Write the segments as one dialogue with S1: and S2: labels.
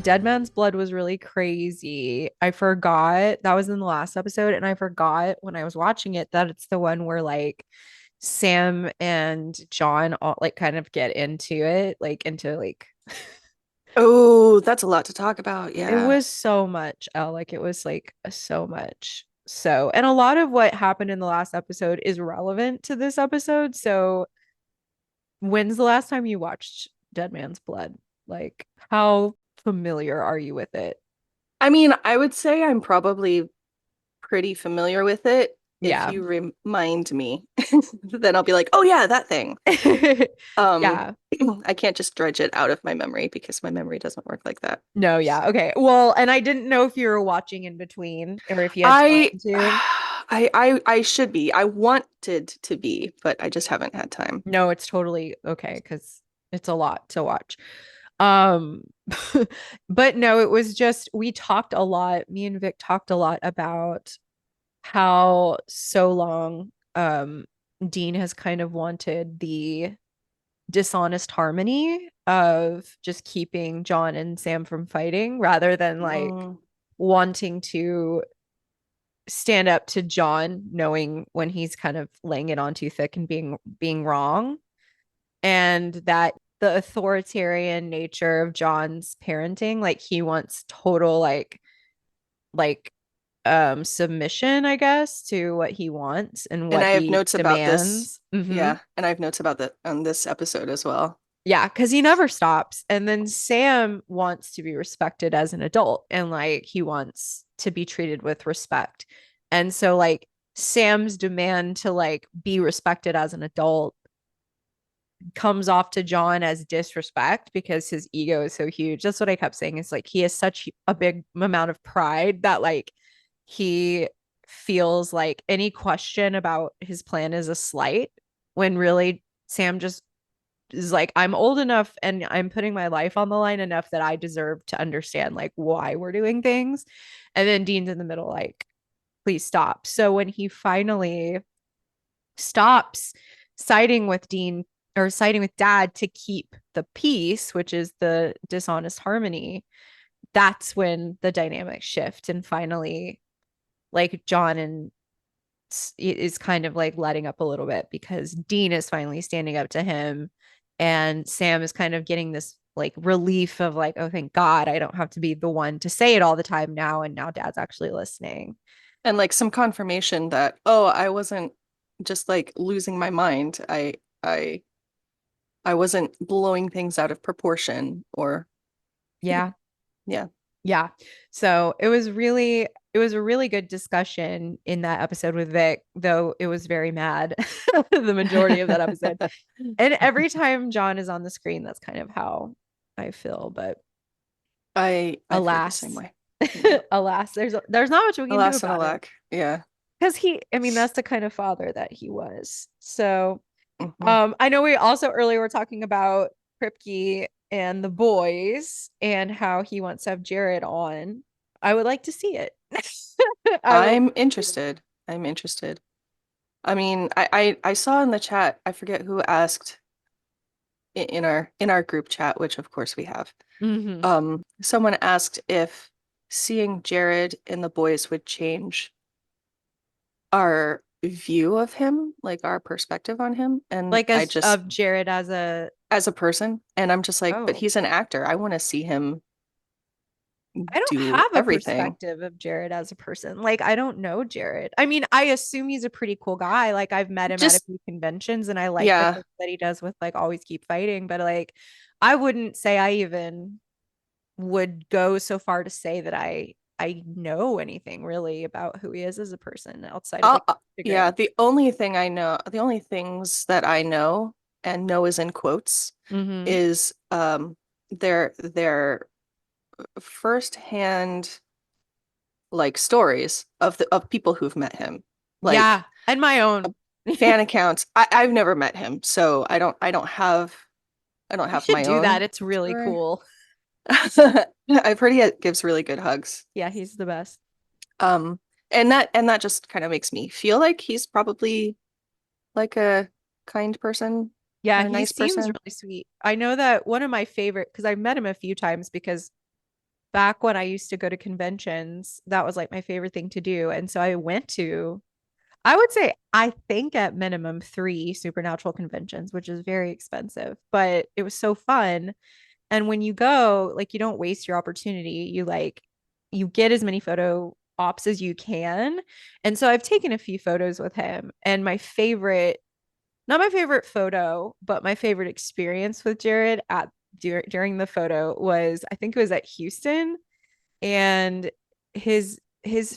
S1: Dead Man's Blood was really crazy. I forgot that was in the last episode, and I forgot when I was watching it that it's the one where like Sam and John all like kind of get into it, like into like
S2: Oh, that's a lot to talk about.
S1: it
S2: Yeah.
S1: was so much, like it was like so much. So, and a lot of what happened in the last episode is relevant to this episode. So, when's the last time you watched Dead Man's Blood? Like, how familiar are you with it?
S2: I mean, I would say I'm probably pretty familiar with it. If
S1: Yeah.
S2: you remind me, then I'll be like, oh yeah, that thing. Um,
S1: Yeah.
S2: I can't just dredge it out of my memory because my memory doesn't work like that.
S1: No, yeah. Okay. Well, and I didn't know if you were watching in between or if you had
S2: I
S1: time to.
S2: I should be. I wanted to be, but I just haven't had time.
S1: No, it's totally okay because it's a lot to watch. Um, but no, it was just we talked a lot. Me and Vic talked a lot about how so long Dean has kind of wanted the dishonest harmony of just keeping John and Sam from fighting rather than like
S2: Mm.
S1: wanting to stand up to John knowing when he's kind of laying it on too thick and being wrong, and that the authoritarian nature of John's parenting, like he wants total like submission, I guess, to what he wants and
S2: And
S1: what
S2: I have
S1: he
S2: notes about this.
S1: demands. Mm-hmm.
S2: Yeah, and I have notes about that on this episode as well.
S1: Yeah, because he never stops. And then Sam wants to be respected as an adult and like he wants to be treated with respect. And so like Sam's demand to like be respected as an adult comes off to John as disrespect because his ego is so huge. That's what I kept saying. Is like he has such a big amount of pride that like he feels like any question about his plan is a slight when really Sam just is like, I'm old enough and I'm putting my life on the line enough that I deserve to understand like why we're doing things. And then Dean's in the middle, like, please stop. So when he finally stops siding with Dean or siding with dad to keep the peace, which is the dishonest harmony, that's when the dynamics shift. And finally, like John and is kind of like letting up a little bit because Dean is finally standing up to him and Sam is kind of getting this like relief of like, oh, thank God I don't have to be the one to say it all the time now. And now dad's actually listening.
S2: And like some confirmation that, oh, I wasn't just like losing my mind. I wasn't blowing things out of proportion or
S1: Yeah.
S2: yeah.
S1: Yeah. So it was a really good discussion in that episode with Vic, though it was very mad the majority of that episode. And every time John is on the screen, that's kind of how I feel. But
S2: I feel the same
S1: alas,
S2: way. Yeah.
S1: alas, there's not much we can do
S2: Alas and
S1: about it
S2: alack. Yeah.
S1: because I mean, that's the kind of father that he was. So,
S2: Mhm.
S1: I know we also earlier were talking about Kripke and the boys and how he wants to have Jared on. I would like to see it. I would like
S2: I'm
S1: to see
S2: interested. I'm interested. I mean, I saw in the chat, I forget who asked in our group chat, which of course we have.
S1: it. Hmm.
S2: Someone asked if seeing Jared and the boys would change our view of him, like our perspective on him. And
S1: Like
S2: I
S1: as
S2: just,
S1: of Jared as a
S2: as a person, and I'm just like, but
S1: oh,
S2: he's an actor. I want to see him
S1: I don't
S2: do
S1: have a
S2: everything.
S1: perspective of Jared as a person. Like I don't know Jared. I mean, I assume he's a pretty cool guy. Like I've met him at a
S2: Just,
S1: few conventions and I like the
S2: yeah,
S1: things that he does with like always keep fighting, but like I wouldn't say I even would go so far to say that I know anything really about who he is as a person outside of like
S2: Yeah,
S1: Instagram.
S2: the only things that I know and know is in quotes
S1: Mm-hmm.
S2: is their firsthand like stories of the of people who've met him.
S1: Yeah,
S2: Like
S1: and my
S2: uh,
S1: own.
S2: fan accounts. I've never met him, so I don't
S1: You
S2: have
S1: should
S2: my
S1: do that.
S2: own
S1: It's really
S2: story.
S1: cool.
S2: I've heard he gives really good hugs.
S1: Yeah, he's the best.
S2: Um, and that just kind of makes me feel like he's probably like a kind person
S1: Yeah,
S2: or a
S1: he
S2: nice
S1: seems
S2: person.
S1: really sweet. I know that one of my favorite because I've met him a few times because back when I used to go to conventions, that was like my favorite thing to do. And so I went to, I would say, I think at minimum three supernatural conventions, which is very expensive, but it was so fun. And when you go, like, you don't waste your opportunity. You get as many photo ops as you can. And so I've taken a few photos with him. And my favorite, not my favorite photo, but my favorite experience with Jared during the photo was, I think it was at Houston, and his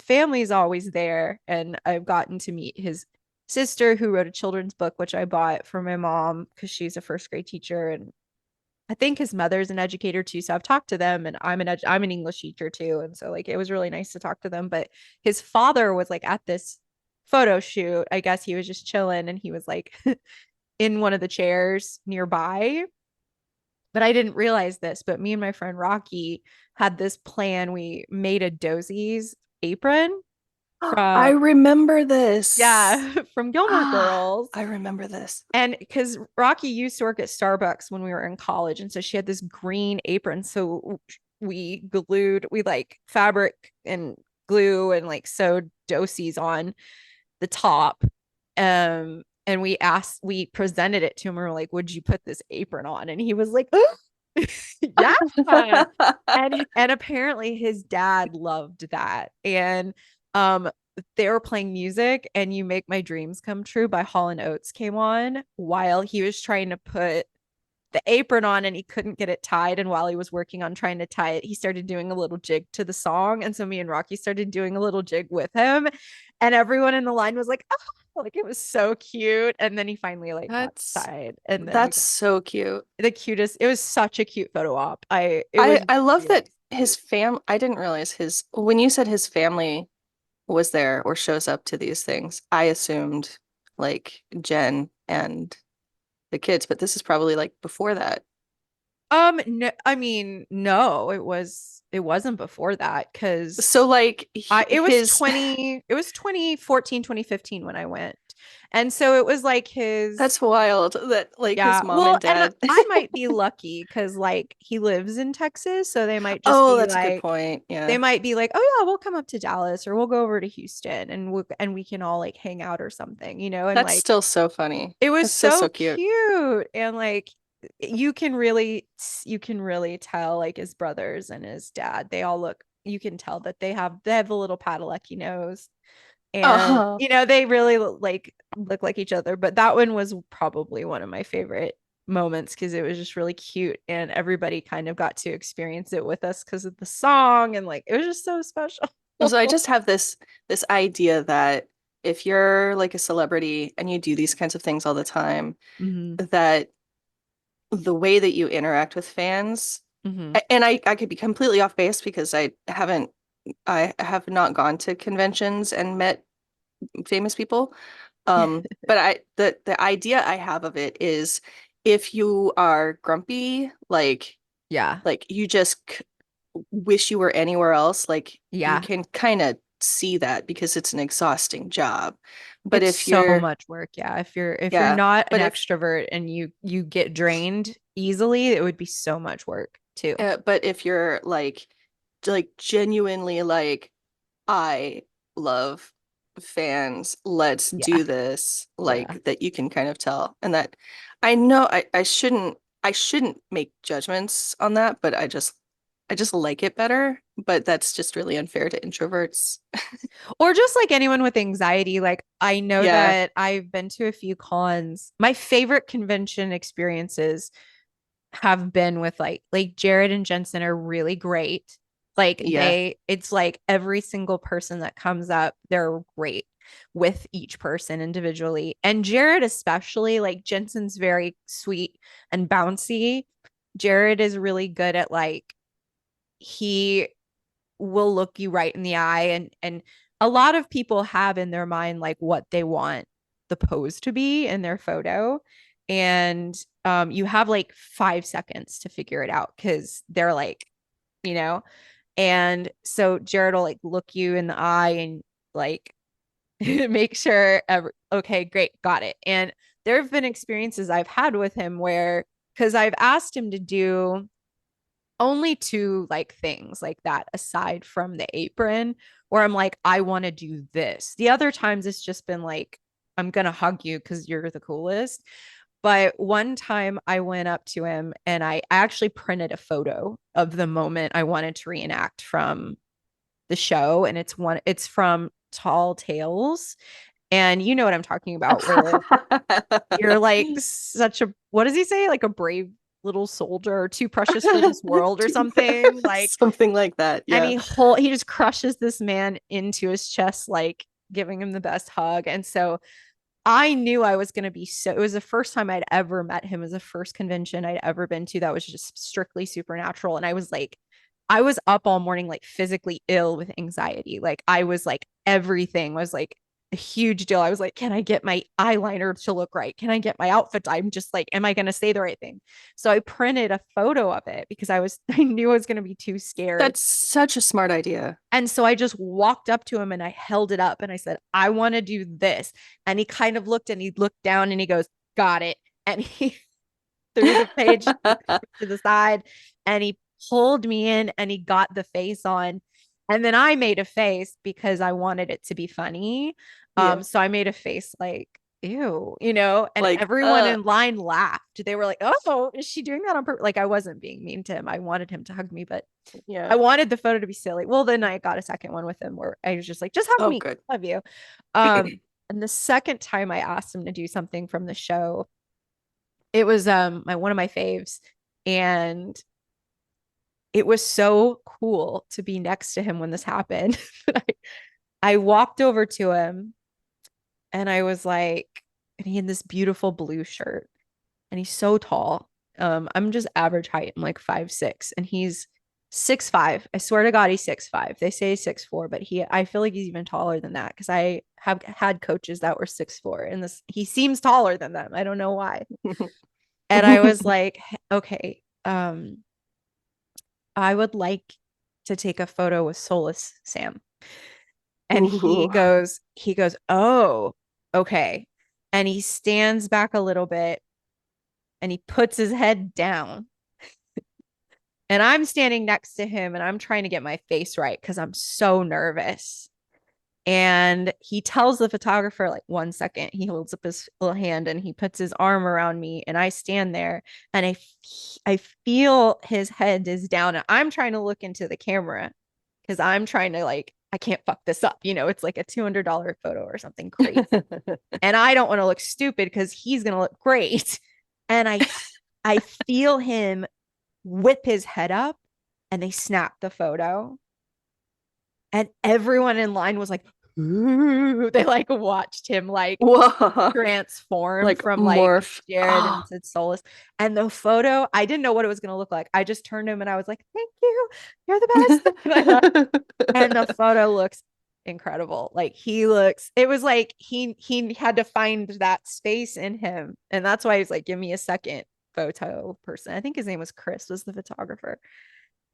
S1: family's always there, and I've gotten to meet his sister who wrote a children's book, which I bought for my mom because she's a first grade teacher, and I think his mother's an educator too. So I've talked to them, and I'm an English teacher too, and so like it was really nice to talk to them. But his father was like at this photo shoot. I guess he was just chilling, and he was like in one of the chairs nearby. But I didn't realize this, but me and my friend Rocky had this plan. We made a Dozie's apron
S2: I
S1: from,
S2: remember this.
S1: yeah, from Gilmore Girls.
S2: I remember this.
S1: And because Rocky used to work at Starbucks when we were in college. And so she had this green apron. So we like fabric and glue and like sewed Dosie's on the top. And we presented it to him. And we were like, would you put this apron on? And he was like, yeah. And apparently his dad loved that. And they were playing music, and You Make My Dreams Come True by Hall and Oates came on while he was trying to put the apron on, and he couldn't get it tied. And while he was working on trying to tie it, he started doing a little jig to the song. And so me and Rocky started doing a little jig with him. And everyone in the line was like, oh, like it was so cute. And then he finally like got
S2: That's
S1: tied. And then
S2: that's so cute.
S1: the cutest, it was such a cute photo op. It was
S2: I love
S1: really
S2: that his fam I didn't realize his when you said his family was there or shows up to these things, I assumed like Jen and the kids, but this is probably like before that.
S1: No, I mean, no, it wasn't before that because
S2: So like his
S1: it was 2014, 2015 when I went. And so it was like
S2: that's wild that like his
S1: yeah,
S2: mom
S1: well,
S2: and
S1: and
S2: dad.
S1: I might be lucky because like he lives in Texas, so they might just
S2: Oh,
S1: be
S2: that's a good
S1: like,
S2: point.
S1: they
S2: Yeah.
S1: might be like, oh yeah, we'll come up to Dallas or we'll go over to Houston and we can all like hang out or something, and
S2: That's
S1: like
S2: still so funny.
S1: it was
S2: That's still
S1: so
S2: so cute.
S1: cute. And like you can really tell like his brothers and his dad, they all look, you can tell that they have a little Padalecki nose, and
S2: Oh,
S1: they really look like each other. But that one was probably one of my favorite moments because it was just really cute, and everybody kind of got to experience it with us because of the song, and like it was just so special.
S2: so I just have this idea that if you're like a celebrity and you do these kinds of things all the time,
S1: Hmm.
S2: that the way that you interact with fans,
S1: Hmm.
S2: and I could be completely off base because I have not gone to conventions and met famous people. But the idea I have of it is if you are grumpy,
S1: Yeah.
S2: like you just wish you were anywhere else, like you
S1: Yeah.
S2: can kind of see that because it's an exhausting job. But
S1: It's
S2: if
S1: so
S2: you're,
S1: much work. Yeah. If you're
S2: yeah,
S1: not an
S2: but if
S1: extrovert and you get drained easily, it would be so much work too.
S2: but if you're like genuinely like I love fans, let's
S1: Yeah.
S2: do this,
S1: Yeah.
S2: like that you can kind of tell. And that I know I shouldn't make judgments on that, but I just like it better. But that's just really unfair to introverts.
S1: Or just like anyone with anxiety, like I know
S2: Yeah,
S1: that I've been to a few cons. My favorite convention experiences have been with like Jared and Jensen are really great. Like
S2: yeah.
S1: it's like every single person that comes up, they're great with each person individually. And Jared especially, like Jensen's very sweet and bouncy. Jared is really good at like he will look you right in the eye, and a lot of people have in their mind like what they want the pose to be in their photo, and you have like 5 seconds to figure it out because they're like, you know and so Jared will like look you in the eye and like make sure okay, great, got it. And there have been experiences I've had with him where, because I've asked him to do only two like things like that aside from the apron where I'm like, I want to do this. The other times it's just been like, I'm gonna hug you because you're the coolest. But one time I went up to him and I actually printed a photo of the moment I wanted to reenact from the show. And it's from Tall Tales. And you know what I'm talking about, where you're like such a, what does he say? Like a brave little soldier, too precious for this world or something. Like,
S2: Something like that.
S1: and
S2: Yeah.
S1: he just crushes this man into his chest, like giving him the best hug. And so I knew I was going to be so, it was the first time I'd ever met him. It was the first convention I'd ever been to that was just strictly supernatural. And I was like, I was up all morning, like physically ill with anxiety. Like I was like, everything was like a huge deal. I was like, can I get my eyeliner to look right? Can I get my outfit? I'm just like, am I going to say the right thing? So I printed a photo of it because I knew I was going to be too scared.
S2: That's such a smart idea.
S1: And so I just walked up to him and I held it up and I said, I want to do this. And he kind of looked and he looked down and he goes, got it. And he threw the page to the side and he pulled me in and he got the face on. And then I made a face because I wanted it to be funny.
S2: Yeah.
S1: So I made a face like, ew, you know, and
S2: Like,
S1: everyone in line laughed. They were like, oh, is she doing that on purpose? Like I wasn't being mean to him. I wanted him to hug me, but
S2: yeah.
S1: I wanted the photo to be silly. Well, then I got a second one with him where I was just like, just hug
S2: Oh,
S1: me.
S2: good.
S1: Love you. And the second time I asked him to do something from the show, it was my one of my faves. And it was so cool to be next to him when this happened. I walked over to him and I was like, and he had this beautiful blue shirt and he's so tall. I'm just average height. I'm like 5'6", and he's 6'5". I swear to God, he's 6'5". They say 6'4", but I feel like he's even taller than that because I have had coaches that were 6'4", and he seems taller than them. I don't know why. And I was like, okay, I would like to take a photo with Soulless Sam. And
S2: Ooh.
S1: he goes, oh, okay. And he stands back a little bit and he puts his head down. And I'm standing next to him and I'm trying to get my face right because I'm so nervous. And he tells the photographer, like, 1 second. He holds up his little hand and he puts his arm around me. And I stand there and I feel his head is down. And I'm trying to look into the camera because I'm trying to, like, I can't fuck this up. You know, it's like a $200 photo or something crazy. And I don't want to look stupid because he's going to look great. And I feel him whip his head up and they snap the photo. And everyone in line was like, ooh, they like watched him like
S2: Whoa.
S1: transform
S2: Like
S1: from like
S2: morph.
S1: Jared
S2: Oh,
S1: into Solus. And the photo, I didn't know what it was going to look like. I just turned to him and I was like, thank you. You're the best. And the photo looks incredible. Like it was like he had to find that space in him. And that's why he's like, give me a second photo person. I think his name was Chris, was the photographer.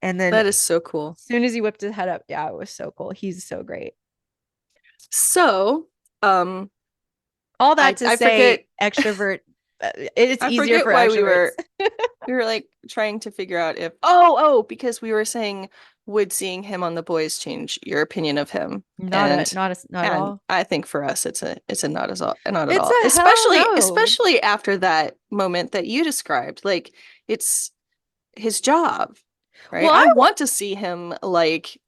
S1: And then
S2: that
S1: as
S2: is so cool.
S1: soon as he whipped his head up, yeah, it was so cool. He's so great.
S2: So, um,
S1: All that to
S2: I forget
S1: say, extrovert, it's
S2: I
S1: easier
S2: forget
S1: for
S2: why
S1: extroverts.
S2: we were like trying to figure out if because we were saying would seeing him on The Boys change your opinion of him? And
S1: Not at all.
S2: I think for us it's a not at
S1: It's
S2: all.
S1: a hell
S2: Especially
S1: no.
S2: after that moment that you described. Like it's his job, right?
S1: Well,
S2: I want to see him like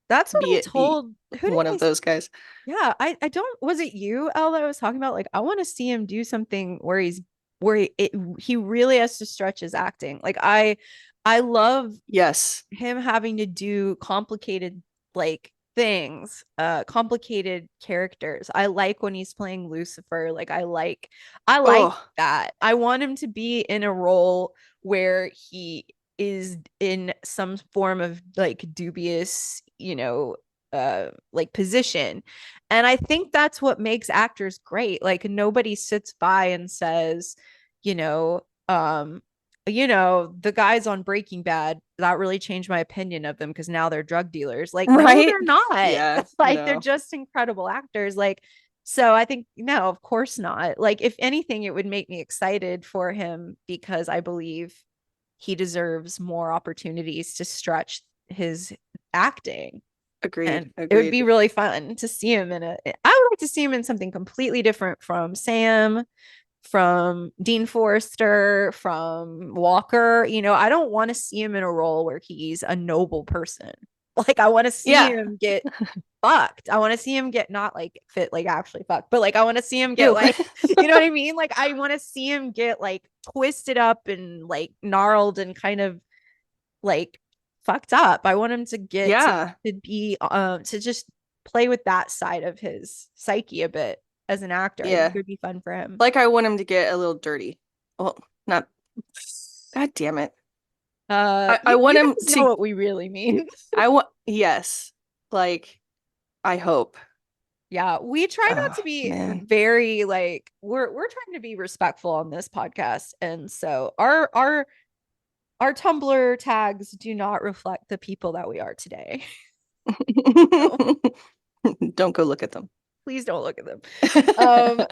S1: that's what I
S2: be
S1: told. Who did
S2: one
S1: I?
S2: of those guys.
S1: Yeah, I don't. Was it you, Elle, that I was talking about? Like, I want to see him do something where he really has to stretch his acting. Like, I love
S2: Yes.
S1: him having to do complicated like things, complicated characters. I like when he's playing Lucifer. Like, I like
S2: Oh,
S1: that. I want him to be in a role where he is in some form of like dubious, like position. And I think that's what makes actors great. Like nobody sits by and says, you know, the guys on Breaking Bad, that really changed my opinion of them because now they're drug dealers. Like, no,
S2: right?
S1: they're not.
S2: Yeah,
S1: Like, they're
S2: no.
S1: just incredible actors. Like, so I think, no, of course not. Like, if anything, it would make me excited for him because I believe he deserves more opportunities to stretch his acting.
S2: Agreed.
S1: And it would
S2: Agreed.
S1: be really fun to see him in it. I would like to see him in something completely different from Sam, from Dean Forrester, from Walker. You know, I don't want to see him in a role where he's a noble person. Like, I want to see
S2: Yeah.
S1: him get fucked. I want to see him get not like fit, like actually fucked, but like I want to see him get
S2: Ew.
S1: like, you know what I mean? Like, I want to see him get like twisted up and like gnarled and kind of like fucked up. I want him to get
S2: Yeah.
S1: to be to just play with that side of his psyche a bit as an actor. I think
S2: Yeah.
S1: it would be fun for him.
S2: Like I want him to get a little dirty. Well, not. God damn it. I want
S1: You
S2: him
S1: guys know
S2: to.
S1: what we really mean.
S2: I want. Yes. Like I hope.
S1: Yeah, we try not
S2: Oh
S1: to be
S2: man.
S1: very like we're trying to be respectful on this podcast, and so our Tumblr tags do not reflect the people that we are today. So
S2: Don't go look at them.
S1: please don't look at them.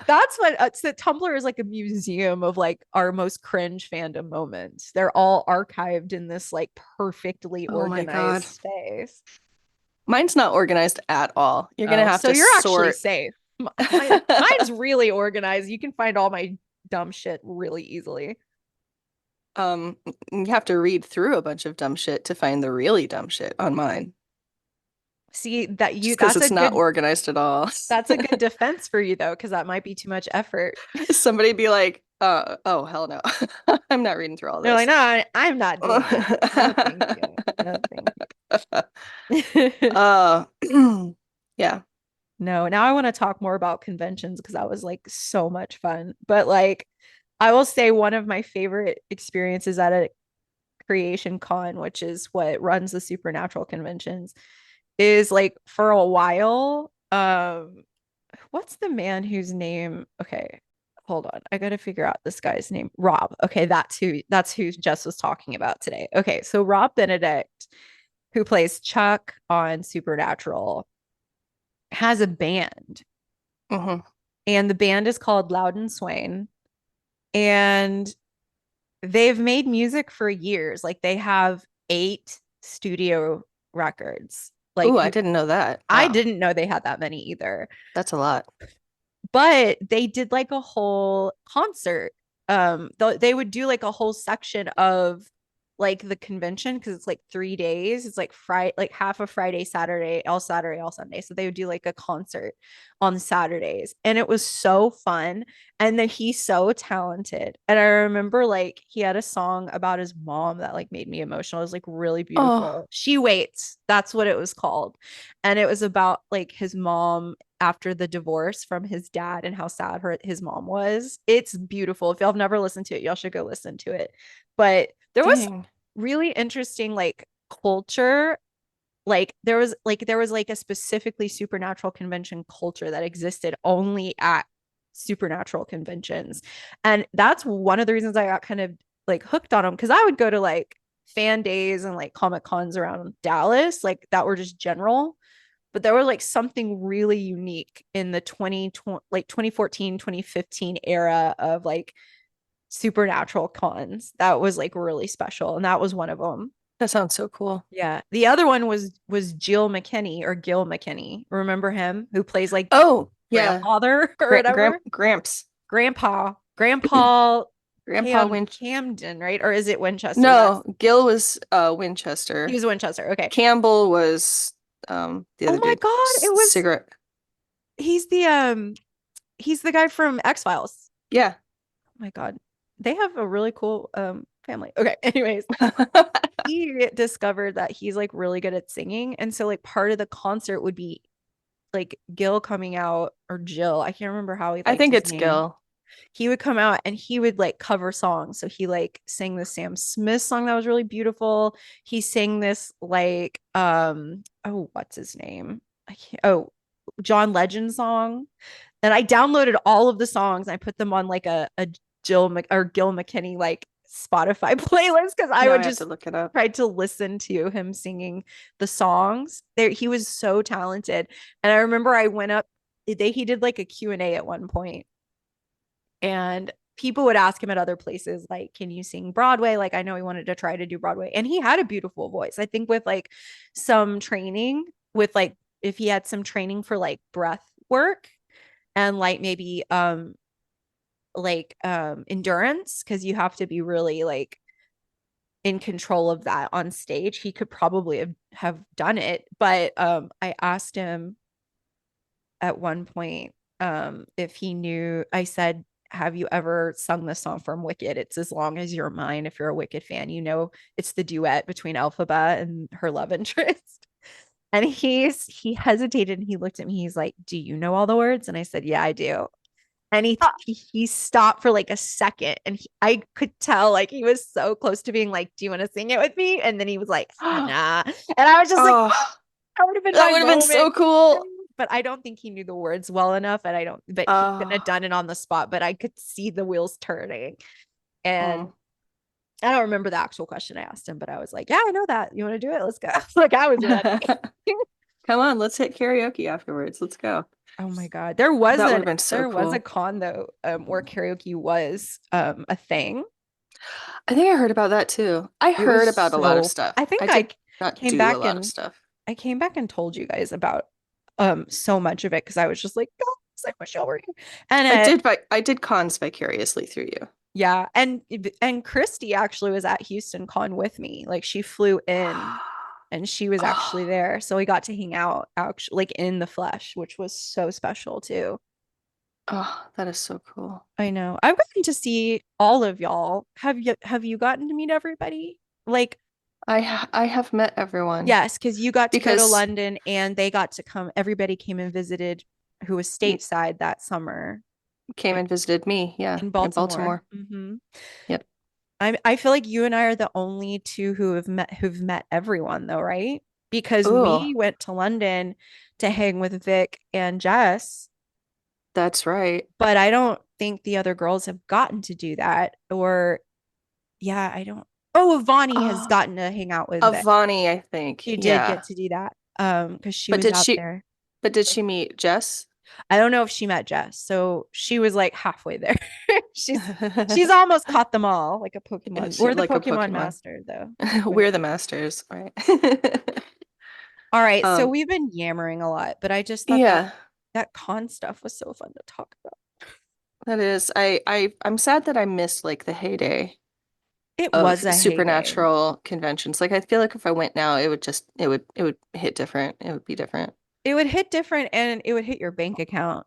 S1: That's what so Tumblr is like a museum of like our most cringe fandom moments. They're all archived in this like perfectly
S2: Oh my
S1: organized
S2: God.
S1: space.
S2: Mine's not organized at all. You're gonna
S1: Oh,
S2: have
S1: so
S2: to
S1: you're actually
S2: sort.
S1: safe. Mine's really organized. You can find all my dumb shit really easily.
S2: You have to read through a bunch of dumb shit to find the really dumb shit on mine.
S1: See that you
S2: Just because it's not organized at all.
S1: that's a good defense for you though, because that might be too much effort.
S2: Somebody be like, oh hell no. I'm not reading through all
S1: They're like,
S2: this.
S1: no, I'm not doing that. No, thank you. No, thank you.
S2: Uh yeah.
S1: No, now I want to talk more about conventions because that was like so much fun. But like, I will say one of my favorite experiences at a creation con, which is what runs the supernatural conventions, is like for a while. What's the man whose name? Okay, hold on. I gotta figure out this guy's name. Rob. Okay, that's who Jess was talking about today. Okay, so Rob Benedict, who plays Chuck on Supernatural, has a band,
S2: Hmm.
S1: and the band is called Loudon Swain, and they've made music for years. Like they have 8 studio records.
S2: Ooh,
S1: Like
S2: I didn't know that.
S1: I
S2: Wow.
S1: didn't know they had that many either.
S2: That's a lot.
S1: But they did like a whole concert. They would do like a whole section of like the convention because it's like 3 days. It's like Friday, like half of Friday, Saturday, all Sunday. So they would do like a concert on Saturdays, and it was so fun. And then he's so talented. And I remember like he had a song about his mom that like made me emotional. It was like really
S2: Oh,
S1: beautiful. She Waits. That's what it was called. And it was about like his mom after the divorce from his dad and how sad his mom was. It's beautiful. If y'all have never listened to it, y'all should go listen to it. But there was
S2: dang.
S1: really interesting like culture. Like there was like a specifically supernatural convention culture that existed only at supernatural conventions. And that's one of the reasons I got kind of like hooked on them, because I would go to like fan days and like comic cons around Dallas like that were just general, but there was like something really unique in the 2020 like 2014 2015 era of like supernatural cons that was like really special, and that was one of them.
S2: That sounds so cool.
S1: Yeah, the other one was Gil McKinney or Gil McKinney, remember him, who plays like
S2: Oh, yeah.
S1: grandfather or whatever.
S2: Gramps.
S1: Grandpa
S2: Grandpa
S1: Camden, right? Or is it Winchester?
S2: No, Gil was
S1: He
S2: Winchester.
S1: was Winchester. Okay.
S2: Campbell was the
S1: Oh
S2: other
S1: my
S2: dude.
S1: God, it was
S2: Cigarette.
S1: he's the he's the guy from X-Files.
S2: Yeah.
S1: Oh my God. They have a really cool family. Okay. Anyways, he discovered that he's like really good at singing. And so like part of the concert would be like Gil coming out, or Jill. I can't remember how he
S2: I
S1: liked
S2: think
S1: his
S2: it's
S1: name.
S2: Gil.
S1: He would come out and he would like cover songs. So he like sang the Sam Smith song that was really beautiful. He sang this like oh, what's his name? I can't, oh, John Legend song. And I downloaded all of the songs. I put them on like a Gil McKinney like Spotify playlist because I
S2: Now
S1: would
S2: I have to
S1: just
S2: look it up.
S1: try to listen to him singing the songs. There, he was so talented. And I remember I went up. He did like a Q&A at one point, and people would ask him at other places, like, can you sing Broadway? Like, I know he wanted to try to do Broadway, and he had a beautiful voice. I think with like some training, with like, if he had some training for like breath work and like maybe endurance, because you have to be really like in control of that on stage, he could probably have done it. But I asked him at one point if he knew. I said, have you ever sung the song from Wicked? It's As Long As You're Mine. If you're a Wicked fan, you know it's the duet between Elphaba and her love interest. And he hesitated and he looked at me. He's like, do you know all the words? And I said, yeah, I do. And he stopped for like a second, and I could tell like he was so close to being like, do you want to sing it with me? And then he was like, nah. And I was just like,
S2: Oh,
S1: that would have been
S2: that
S1: my
S2: would have been so
S1: moment.
S2: cool.
S1: But I don't think he knew the words well enough. And I don't, but he couldn't have done it on the spot, but I could see the wheels turning. And I don't remember the actual question I asked him, but I was like, yeah, I know that. You want to do it? Let's go. Like, I was ready.
S2: Come on, let's hit karaoke afterwards. Let's go.
S1: Oh my God. There was
S2: That would have been so
S1: a
S2: cool.
S1: con though, where karaoke was a thing.
S2: I think I heard about that too. I
S1: It was
S2: heard about a lot of
S1: so,
S2: stuff.
S1: I think
S2: I
S1: I
S2: did not
S1: came
S2: do a
S1: back
S2: lot of
S1: and
S2: stuff.
S1: told you guys about so much of it, because I was just like, oh, it's like Michelle were you. And
S2: I did cons vicariously through you.
S1: yeah, and Christy actually was at Houston Con with me. Like, she flew in and she was actually
S2: Oh,
S1: there. So we got to hang out actually like in the flesh, which was so special too.
S2: oh, that is so cool.
S1: I know. I've gotten to see all of y'all. Have you gotten to meet everybody? Like,
S2: I have met everyone
S1: yes, because you got to go to
S2: because
S1: London and they got to come. Everybody came and visited who was stateside that summer
S2: came and visited me, yeah,
S1: in
S2: in
S1: Baltimore.
S2: Baltimore.
S1: Mm-hmm.
S2: Yep.
S1: I feel like you and I are the only two who've met everyone though, right? Because
S2: Oh,
S1: we went to London to hang with Vic and Jess,
S2: that's right.
S1: but I don't think the other girls have gotten to do that. Or yeah, I don't. Oh, Vani has
S2: Oh,
S1: gotten to hang out with Vic.
S2: Avani, I think.
S1: She did get
S2: Yeah.
S1: to do that because she
S2: But
S1: was
S2: did
S1: out
S2: she
S1: there.
S2: but did she meet Jess?
S1: I don't know if she met Jess. So she was like halfway there. She's almost caught them all, like a Pokemon.
S2: Is she
S1: We're the
S2: like a
S1: Pokemon
S2: Pokemon?
S1: master, though.
S2: We're the masters, right?
S1: All right, so
S2: Um,
S1: we've been yammering a lot, but I just thought
S2: yeah,
S1: that con stuff was so fun to talk about.
S2: that is. I'm sad that I missed like the heyday
S1: It
S2: of
S1: was a heyday.
S2: supernatural conventions. Like I feel like if I went now, it would hit different. It would be different.
S1: It would hit different and it would hit your bank account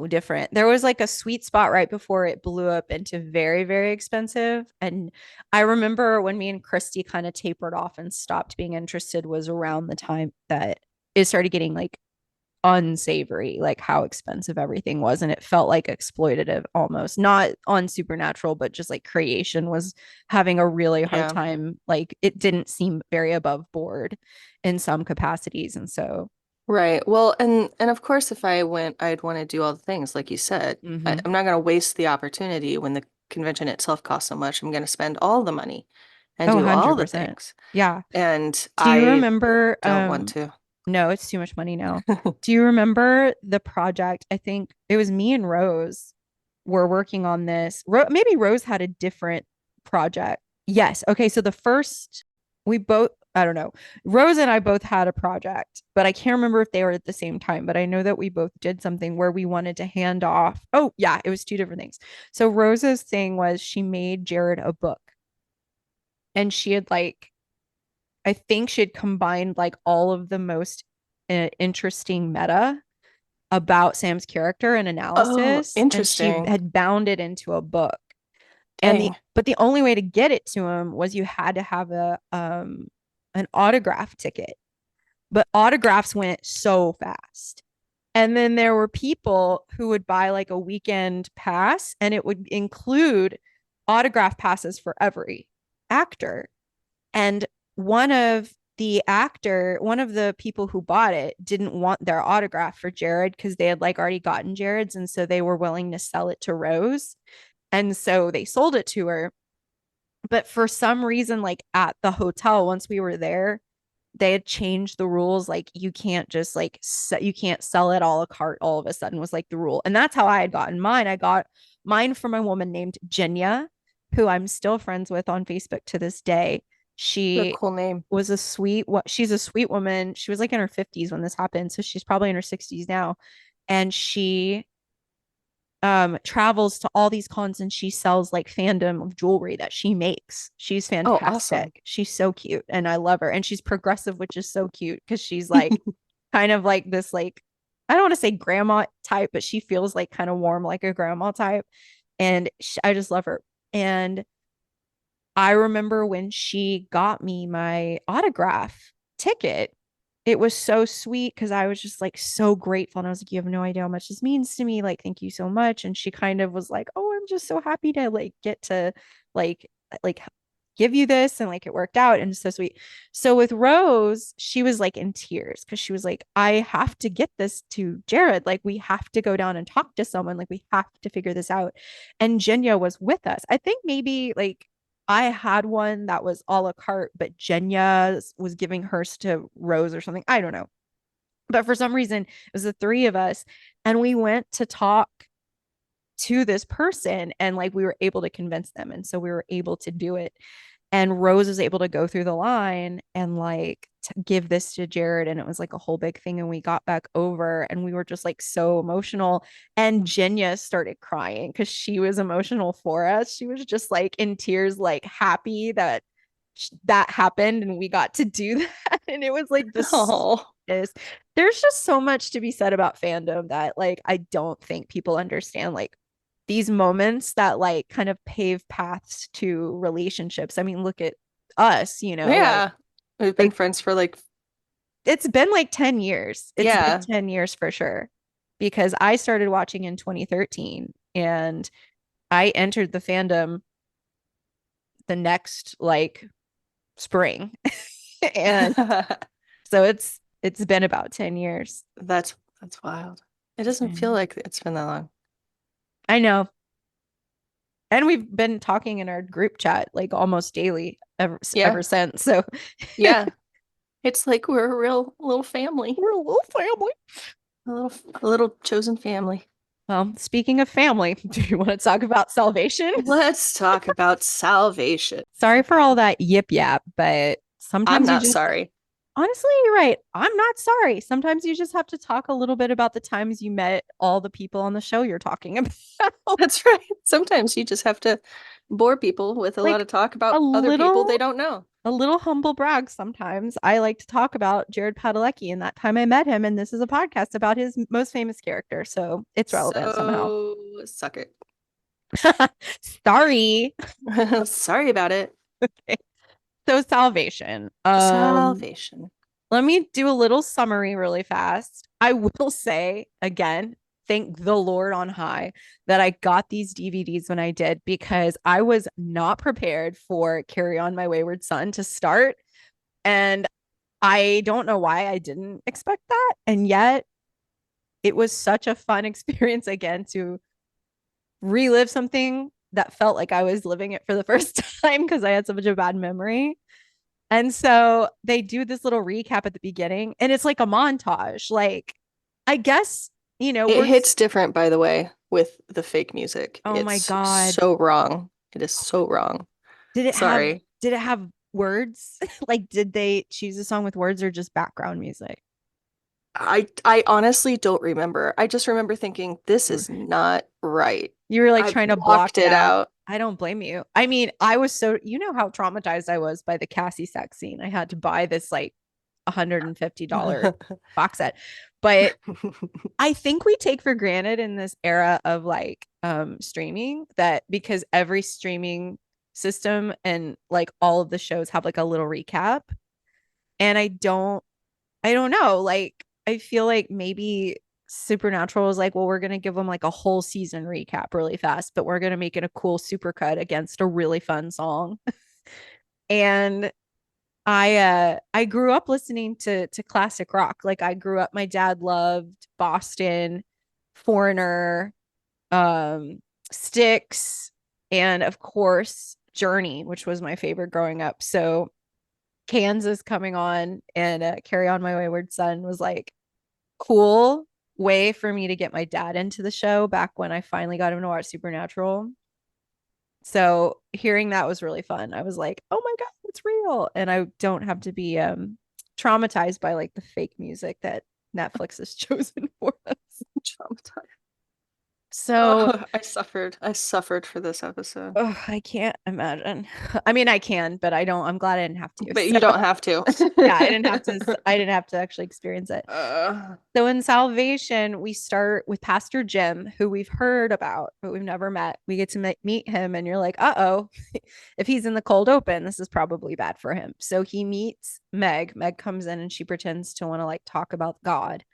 S1: different. There was like a sweet spot right before it blew up into very, very expensive. And I remember when me and Christy kind of tapered off and stopped being interested was around the time that it started getting like unsavory, like how expensive everything was. And it felt like exploitative almost, not on Supernatural, but just like creation was having a really hard
S2: Yeah.
S1: time. Like, it didn't seem very above board in some capacities. And so,
S2: Right. Well, and of course, if I went, I'd want to do all the things like you said.
S1: mhm.
S2: I'm not going to waste the opportunity when the convention itself costs so much. I'm going to spend all the money and
S1: Oh,
S2: do all the
S1: 100%.
S2: things,
S1: Yeah.
S2: and
S1: Do you
S2: I
S1: remember
S2: don't want to.
S1: no, it's too much money now. Do you remember the project? I think it was me and Rose were working on this. Maybe Rose had a different project. Yes. Okay, so the first we both I don't know. Rose and I both had a project, but I can't remember if they were at the same time, but I know that we both did something where we wanted to hand off. Oh, yeah, it was two different things. So Rose's thing was she made Jared a book, and she had like I think she had combined like all of the most interesting meta about Sam's character and
S2: Oh,
S1: analysis, and she
S2: interesting.
S1: had bound it into a book. And
S2: Dang.
S1: the only way to get it to him was you had to have a an autograph ticket. But autographs went so fast. And then there were people who would buy like a weekend pass, and it would include autograph passes for every actor. And one of the people who bought it didn't want their autograph for Jared because they had like already gotten Jared's. And so they were willing to sell it to Rose. And so they sold it to her. But for some reason, like at the hotel, once we were there, they had changed the rules. Like, you can't just like you can't sell it a la carte all of a sudden was like the rule. And that's how I had gotten mine. I got Mine from a woman named Jenya, who I'm still friends with on Facebook to this day.
S2: What a
S1: She
S2: cool name.
S1: was a sweet what she's a sweet woman. She was like in her 50s when this happened, so she's probably in her 60s now. And she travels to all these cons and she sells like fandom of jewelry that she makes. She's
S2: Oh, awesome.
S1: fantastic. She's so cute and I love her. And she's progressive, which is so cute because she's like kind of like this like I don't want to say grandma type, but she feels like kind of warm like a grandma type. And I just love her. And I remember when she got me my autograph ticket, it was so sweet because I was just like so grateful. And I was like, you have no idea how much this means to me. Like, thank you so much. And she kind of was like, oh, I'm just so happy to like get to like, like give you this. And like it worked out and so sweet. So with Rose, she was like in tears because she was like, I have to get this to Jared. Like, we have to go down and talk to someone. Like, we have to figure this out. And Jenya was with us. I think maybe like I had one that was a la carte, but Jenya was giving hers to Rose or something. I don't know. But for some reason, it was the three of us. And we went to talk to this person and like we were able to convince them. And so we were able to do it. And Rose was able to go through the line and like give this to Jared. And it was like a whole big thing. And we got back over and we were just like so emotional. And Jenya started crying because she was emotional for us. She was just like in tears, like happy that that happened and we got to do that. And it was like this.
S2: Oh,
S1: There's just so much to be said about fandom that like I don't think people understand. Like these moments that like kind of pave paths to relationships. I mean, look at us,
S2: yeah. We've been
S1: like
S2: friends for like,
S1: it's been like 10 years. It's been
S2: yeah.
S1: 10 years for sure. Because I started watching in 2013 and I entered the fandom the next like spring. And so it's been about 10 years.
S2: That's wild. It doesn't feel like it's been that long.
S1: I know. And we've been talking in our group chat like almost daily
S2: Yeah.
S1: ever since. So
S2: Yeah. It's like we're a real little family.
S1: we're a little family.
S2: A little chosen family.
S1: Well, speaking of family, do you want to talk about salvation?
S2: Let's talk about salvation.
S1: Sorry for all that yip yap, but
S2: I'm
S1: sometimes you
S2: not
S1: just
S2: sorry.
S1: honestly, you're right. I'm not sorry. Sometimes you just have to talk a little bit about the times you met all the people on the show you're talking about.
S2: That's right. Sometimes you just have to bore people with a lot
S1: Like
S2: of talk
S1: a
S2: about other people they
S1: little
S2: don't know.
S1: a little humble brag sometimes. I like to talk about Jared Padalecki and that time I met him, and this is a podcast about his most famous character, so it's relevant somehow.
S2: So suck it.
S1: Sorry.
S2: Sorry about it.
S1: Okay. So salvation.
S2: Salvation.
S1: Let me do a little summary really fast. I will say again, thank the Lord on high that I got these DVDs when I did because I was not prepared for Carry On My Wayward Son to start. And I don't know why I didn't expect that. And yet it was such a fun experience again to relive something that felt like I was living it for the first time because I had such a bad memory. And so they do this little recap at the beginning, and it's like a montage. Like, I guess,
S2: It hits different, by the way, with the fake music.
S1: oh my
S2: It's
S1: God.
S2: so wrong. It is so wrong.
S1: Did it have
S2: Sorry.
S1: did it have words? Like, did they choose a song with words or just background music?
S2: I honestly don't remember. I just remember thinking this is not right.
S1: You were like
S2: I
S1: trying to block
S2: blocked
S1: it
S2: it
S1: out.
S2: out.
S1: I don't blame you. I mean, I was so, how traumatized I was by the Cassie sex scene. I had to buy this like $150 box set. But I think we take for granted in this era of like streaming that because every streaming system and like all of the shows have like a little recap. And I don't know, like I feel like maybe Supernatural is like, well, we're gonna give them like a whole season recap really fast, but we're gonna make it a cool supercut against a really fun song. And I grew up listening to classic rock. Like I grew up, my dad loved Boston, Foreigner, Styx, and of course Journey, which was my favorite growing up. So Kansas coming on and Carry On My Wayward Son was like cool way for me to get my dad into the show back when I finally got him to watch Supernatural. So hearing that was really fun. I was like, oh my God, it's real. And I don't have to be traumatized by like the fake music that Netflix has chosen for us.
S2: Traumatized.
S1: So
S2: Oh, I suffered for this episode.
S1: oh, I can't imagine. I mean, I can, but I don't. I'm glad I didn't have to.
S2: But
S1: So
S2: you don't have to.
S1: yeah, I didn't have to. I didn't have to actually experience it.
S2: Uh,
S1: So in Salvation, we start with Pastor Jim, who we've heard about, but we've never met. We get to meet him, and you're like, uh-oh, if he's in the cold open, this is probably bad for him. So he meets Meg. Meg comes in and she pretends to want to like talk about God.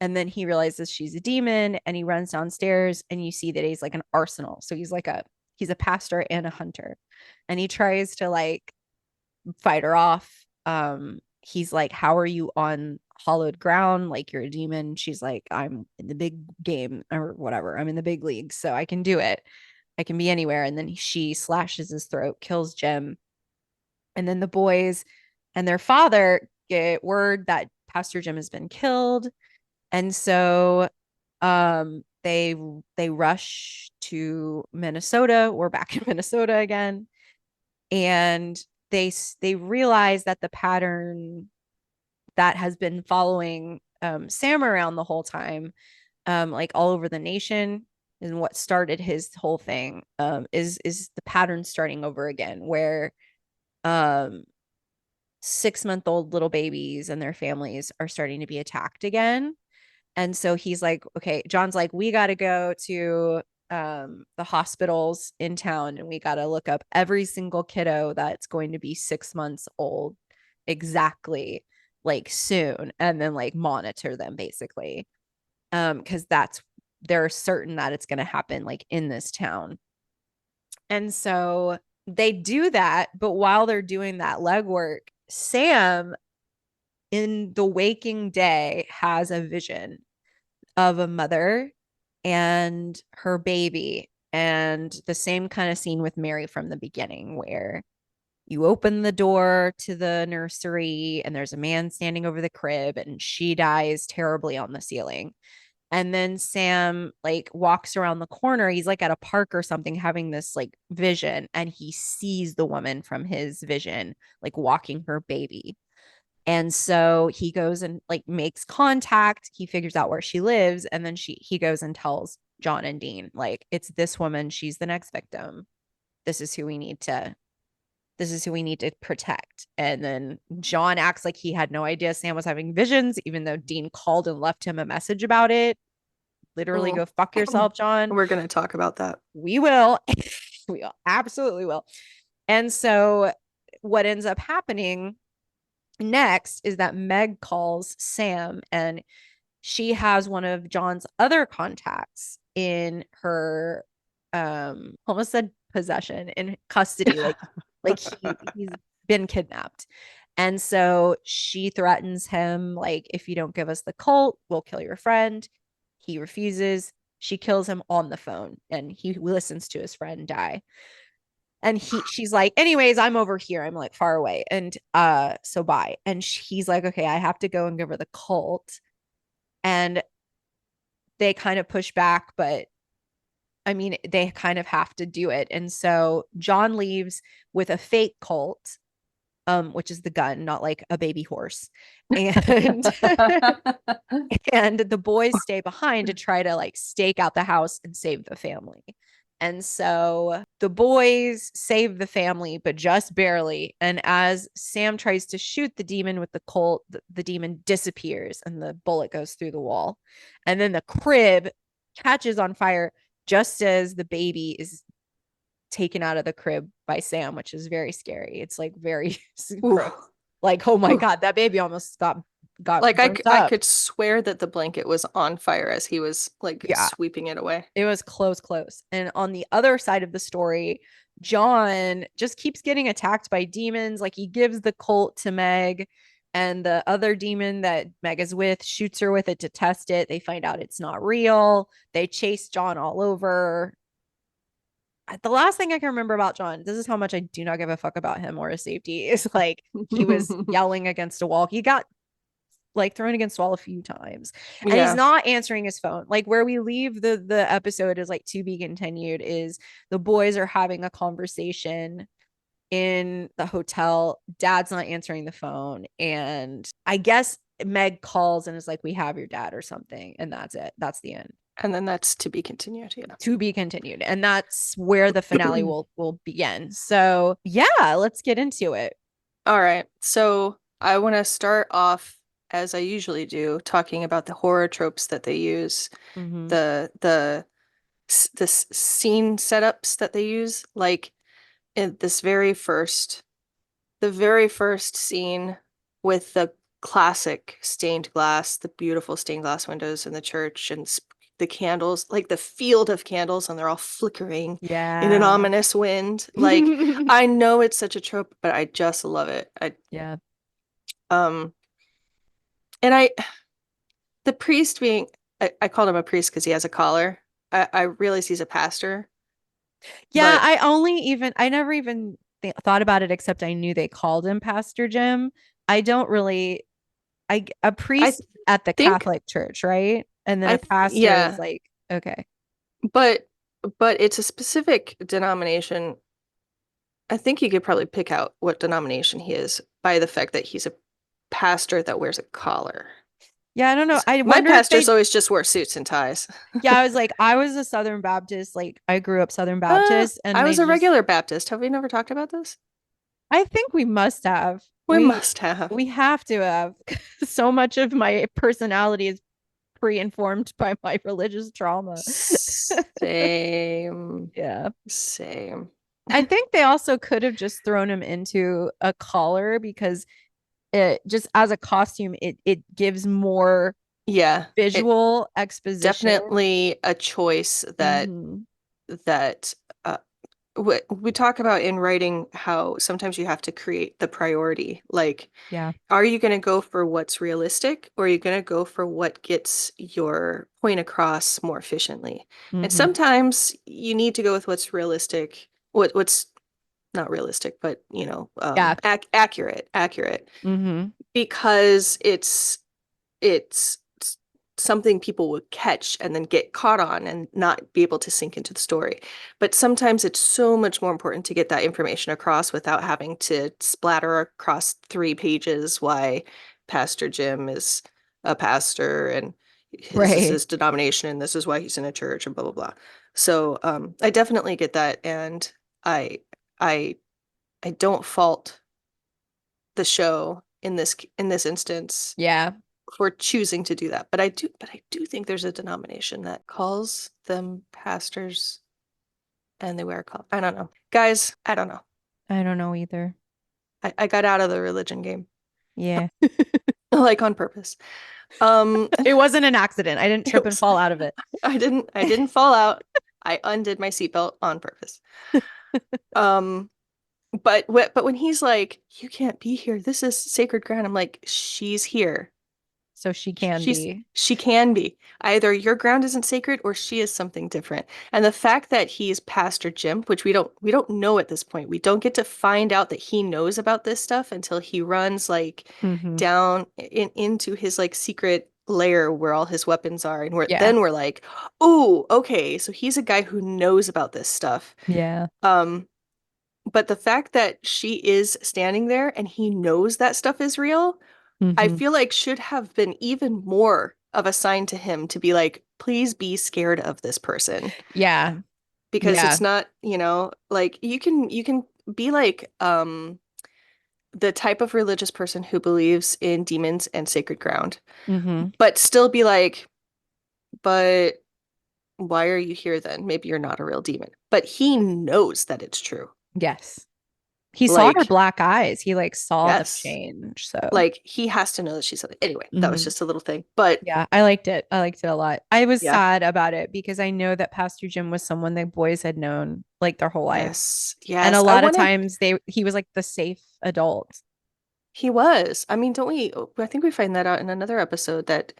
S1: And then he realizes she's a demon and he runs downstairs and you see that he's like an arsenal. So he's a pastor and a hunter. And he tries to like fight her off. He's like, how are you on hollowed ground? Like you're a demon. She's like, I'm in the big game or whatever. I'm in the big league, so I can do it. I can be anywhere. And then she slashes his throat, kills Jim. And then the boys and their father get word that Pastor Jim has been killed. And so they rush to Minnesota. We're back in Minnesota again. And they realize that the pattern that has been following Sam around the whole time, like all over the nation, and what started his whole thing is the pattern starting over again, where um 6-month-old little babies and their families are starting to be attacked again. And so he's like, okay, John's like, we got to go to the hospitals in town and we got to look up every single kiddo that's going to be 6 months old exactly like soon and then like monitor them basically. Because they're certain that it's going to happen like in this town. And so they do that. But while they're doing that legwork, Sam in the waking day has a vision of a mother and her baby, and the same kind of scene with Mary from the beginning where you open the door to the nursery and there's a man standing over the crib and she dies terribly on the ceiling. And then Sam like walks around the corner. He's like at a park or something having this like vision and he sees the woman from his vision like walking her baby. And so he goes and like makes contact. He figures out where she lives, and then he goes and tells John and Dean, like, it's this woman, she's the next victim. This is who we need to protect. And then John acts like he had no idea Sam was having visions, even though Dean called and left him a message about it. Literally,
S2: mm.
S1: go fuck yourself, John.
S2: We're gonna talk about that.
S1: We will. We absolutely will. And so what ends up happening next is that Meg calls Sam and she has one of John's other contacts in her almost said possession, in custody, like he's been kidnapped. And so she threatens him like, if you don't give us the cult, we'll kill your friend. He refuses. She kills him on the phone and he listens to his friend die. And she's like, anyways, I'm over here, I'm like far away, and so bye. And he's like, okay, I have to go and give her the cult. And they kind of push back, but I mean, they kind of have to do it. And so John leaves with a fake cult, which is the gun, not like a baby horse. And and the boys stay behind to try to like stake out the house and save the family. And so the boys save the family, but just barely. And as Sam tries to shoot the demon with the Colt, the demon disappears and the bullet goes through the wall. And then the crib catches on fire just as the baby is taken out of the crib by Sam, which is very scary. It's like very gross. Like, oh my God, that baby almost got
S2: like I
S1: up.
S2: could swear that the blanket was on fire as he was like sweeping it away.
S1: It was close. And on the other side of the story, John just keeps getting attacked by demons. Like he gives the Colt to Meg, and the other demon that Meg is with shoots her with it to test it. They find out it's not real. They chase John all over. The last thing I can remember about John, this is how much I do not give a fuck about him or his safety, is like he was yelling against a wall. He got like thrown against the wall a few times. And he's
S2: Yeah.
S1: not answering his phone. Like where we leave the episode is like to be continued is the boys are having a conversation in the hotel. Dad's not answering the phone. And I guess Meg calls and is like, we have your dad or something. And that's it. That's the end.
S2: And then that's to be continued. Yeah.
S1: To be continued. And that's where the finale will begin. So yeah, let's get into it.
S2: All right. So I want to start off, as I usually do, talking about the horror tropes that they use,
S1: Mm-hmm.
S2: the scene setups that they use, like in the very first scene with the classic stained glass, the beautiful stained glass windows in the church and the candles, like the field of candles, and they're all flickering in an
S1: Yeah.
S2: ominous wind. Like, I know it's such a trope, but I just love it.
S1: Yeah.
S2: Um, and the priest being, I called him a priest because he has a collar. I realize he's a pastor,
S1: Yeah,
S2: but
S1: I never even thought about it except I knew they called him Pastor Jim. I don't really a
S2: I
S1: priest at the
S2: think
S1: Catholic Church, right? And then a pastor is
S2: yeah,
S1: like, okay.
S2: but it's a specific denomination. I think you could probably pick out what denomination he is by the fact that he's a pastor that wears a collar.
S1: Yeah, I don't know. I
S2: My
S1: wonder if
S2: pastors
S1: they
S2: always just wear suits and ties.
S1: yeah, I was like, I was a Southern Baptist, like I grew up Southern Baptist,
S2: I
S1: and they
S2: was a
S1: just
S2: regular Baptist. Have we never talked about this?
S1: I think we must have.
S2: We must have.
S1: We have to have. So much of my personality is pre-informed by my religious trauma.
S2: Same.
S1: Yeah.
S2: Same.
S1: I think they also could have just thrown him into a collar because it just as a costume, it gives more
S2: Yeah, it
S1: visual exposition.
S2: definitely a choice
S1: Hmm.
S2: that we talk about in writing how sometimes you have to create the priority. Like,
S1: Yeah.
S2: are you going to go for what's realistic or are you going to go for what gets your point across more efficiently? And
S1: Hmm.
S2: sometimes you need to go with what's realistic, what's not realistic, but
S1: Yeah.
S2: accurate,
S1: Hmm.
S2: because it's something people would catch and then get caught on and not be able to sink into the story. But sometimes it's so much more important to get that information across without having to splatter across 3 pages why Pastor Jim is a pastor and this is
S1: Right.
S2: his denomination and this is why he's in a church and blah blah blah. So I definitely get that, and I I I don't fault the show in this instance
S1: Yeah.
S2: for choosing to do that. But I do think there's a denomination that calls them pastors and they wear a collar. I don't know. Guys, I don't know.
S1: I don't know either.
S2: I got out of the religion game.
S1: Yeah.
S2: Like on purpose. Um
S1: It wasn't an accident. I didn't
S2: it
S1: trip and
S2: was,
S1: fall out of it.
S2: I didn't fall out. I undid my seatbelt on purpose. Um but when he's like, you can't be here. This is sacred ground. I'm like, she's here.
S1: So she can be.
S2: She can be. Either your ground isn't sacred or she is something different. And the fact that he's Pastor Jim, which we don't know at this point. We don't get to find out that he knows about this stuff until he runs like
S1: Hmm.
S2: down into his like secret lair where all his weapons are. And
S1: Yeah.
S2: we're like, oh, okay, so he's a guy who knows about this stuff.
S1: Yeah.
S2: Um, but the fact that she is standing there and he knows that stuff is real, I
S1: Hmm.
S2: feel like should have been even more of a sign to him to be like, please be scared of this person.
S1: Yeah.
S2: Because
S1: Yeah.
S2: it's not, like you can be like the type of religious person who believes in demons and sacred ground,
S1: Hmm.
S2: but still be like, but why are you here then? Maybe you're not a real demon. But he knows that it's true.
S1: Yes. He saw her
S2: Like,
S1: black eyes. He like saw the
S2: yes.
S1: change. So,
S2: Like he has to know that she's something. Anyway, that was
S1: mhm.
S2: just a little thing. But
S1: Yeah, I liked it. I liked it a lot. I was
S2: yeah.
S1: sad about it because I know that Pastor Jim was someone the boys had known like their whole life.
S2: Yes.
S1: And a
S2: Yes. I
S1: lot of
S2: want to
S1: times he was like the safe adult.
S2: He was. I mean, don't we? I think we find that out in another episode that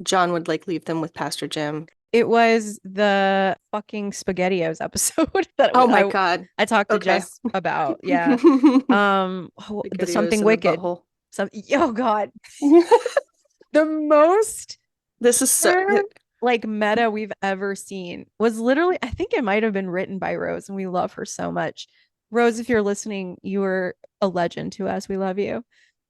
S2: John would like leave them with Pastor Jim.
S1: It was the fucking SpaghettiOs episode that
S2: Oh my God.
S1: I talked to
S2: Okay.
S1: Jess about. Yeah. The
S2: Spaghettios
S1: something
S2: in the
S1: wicked.
S2: butthole.
S1: Some oh God. The most
S2: This is so
S1: like meta we've ever seen was literally, I think it might have been written by Rose, and we love her so much. Rose, if you're listening, you are a legend to us. We love you.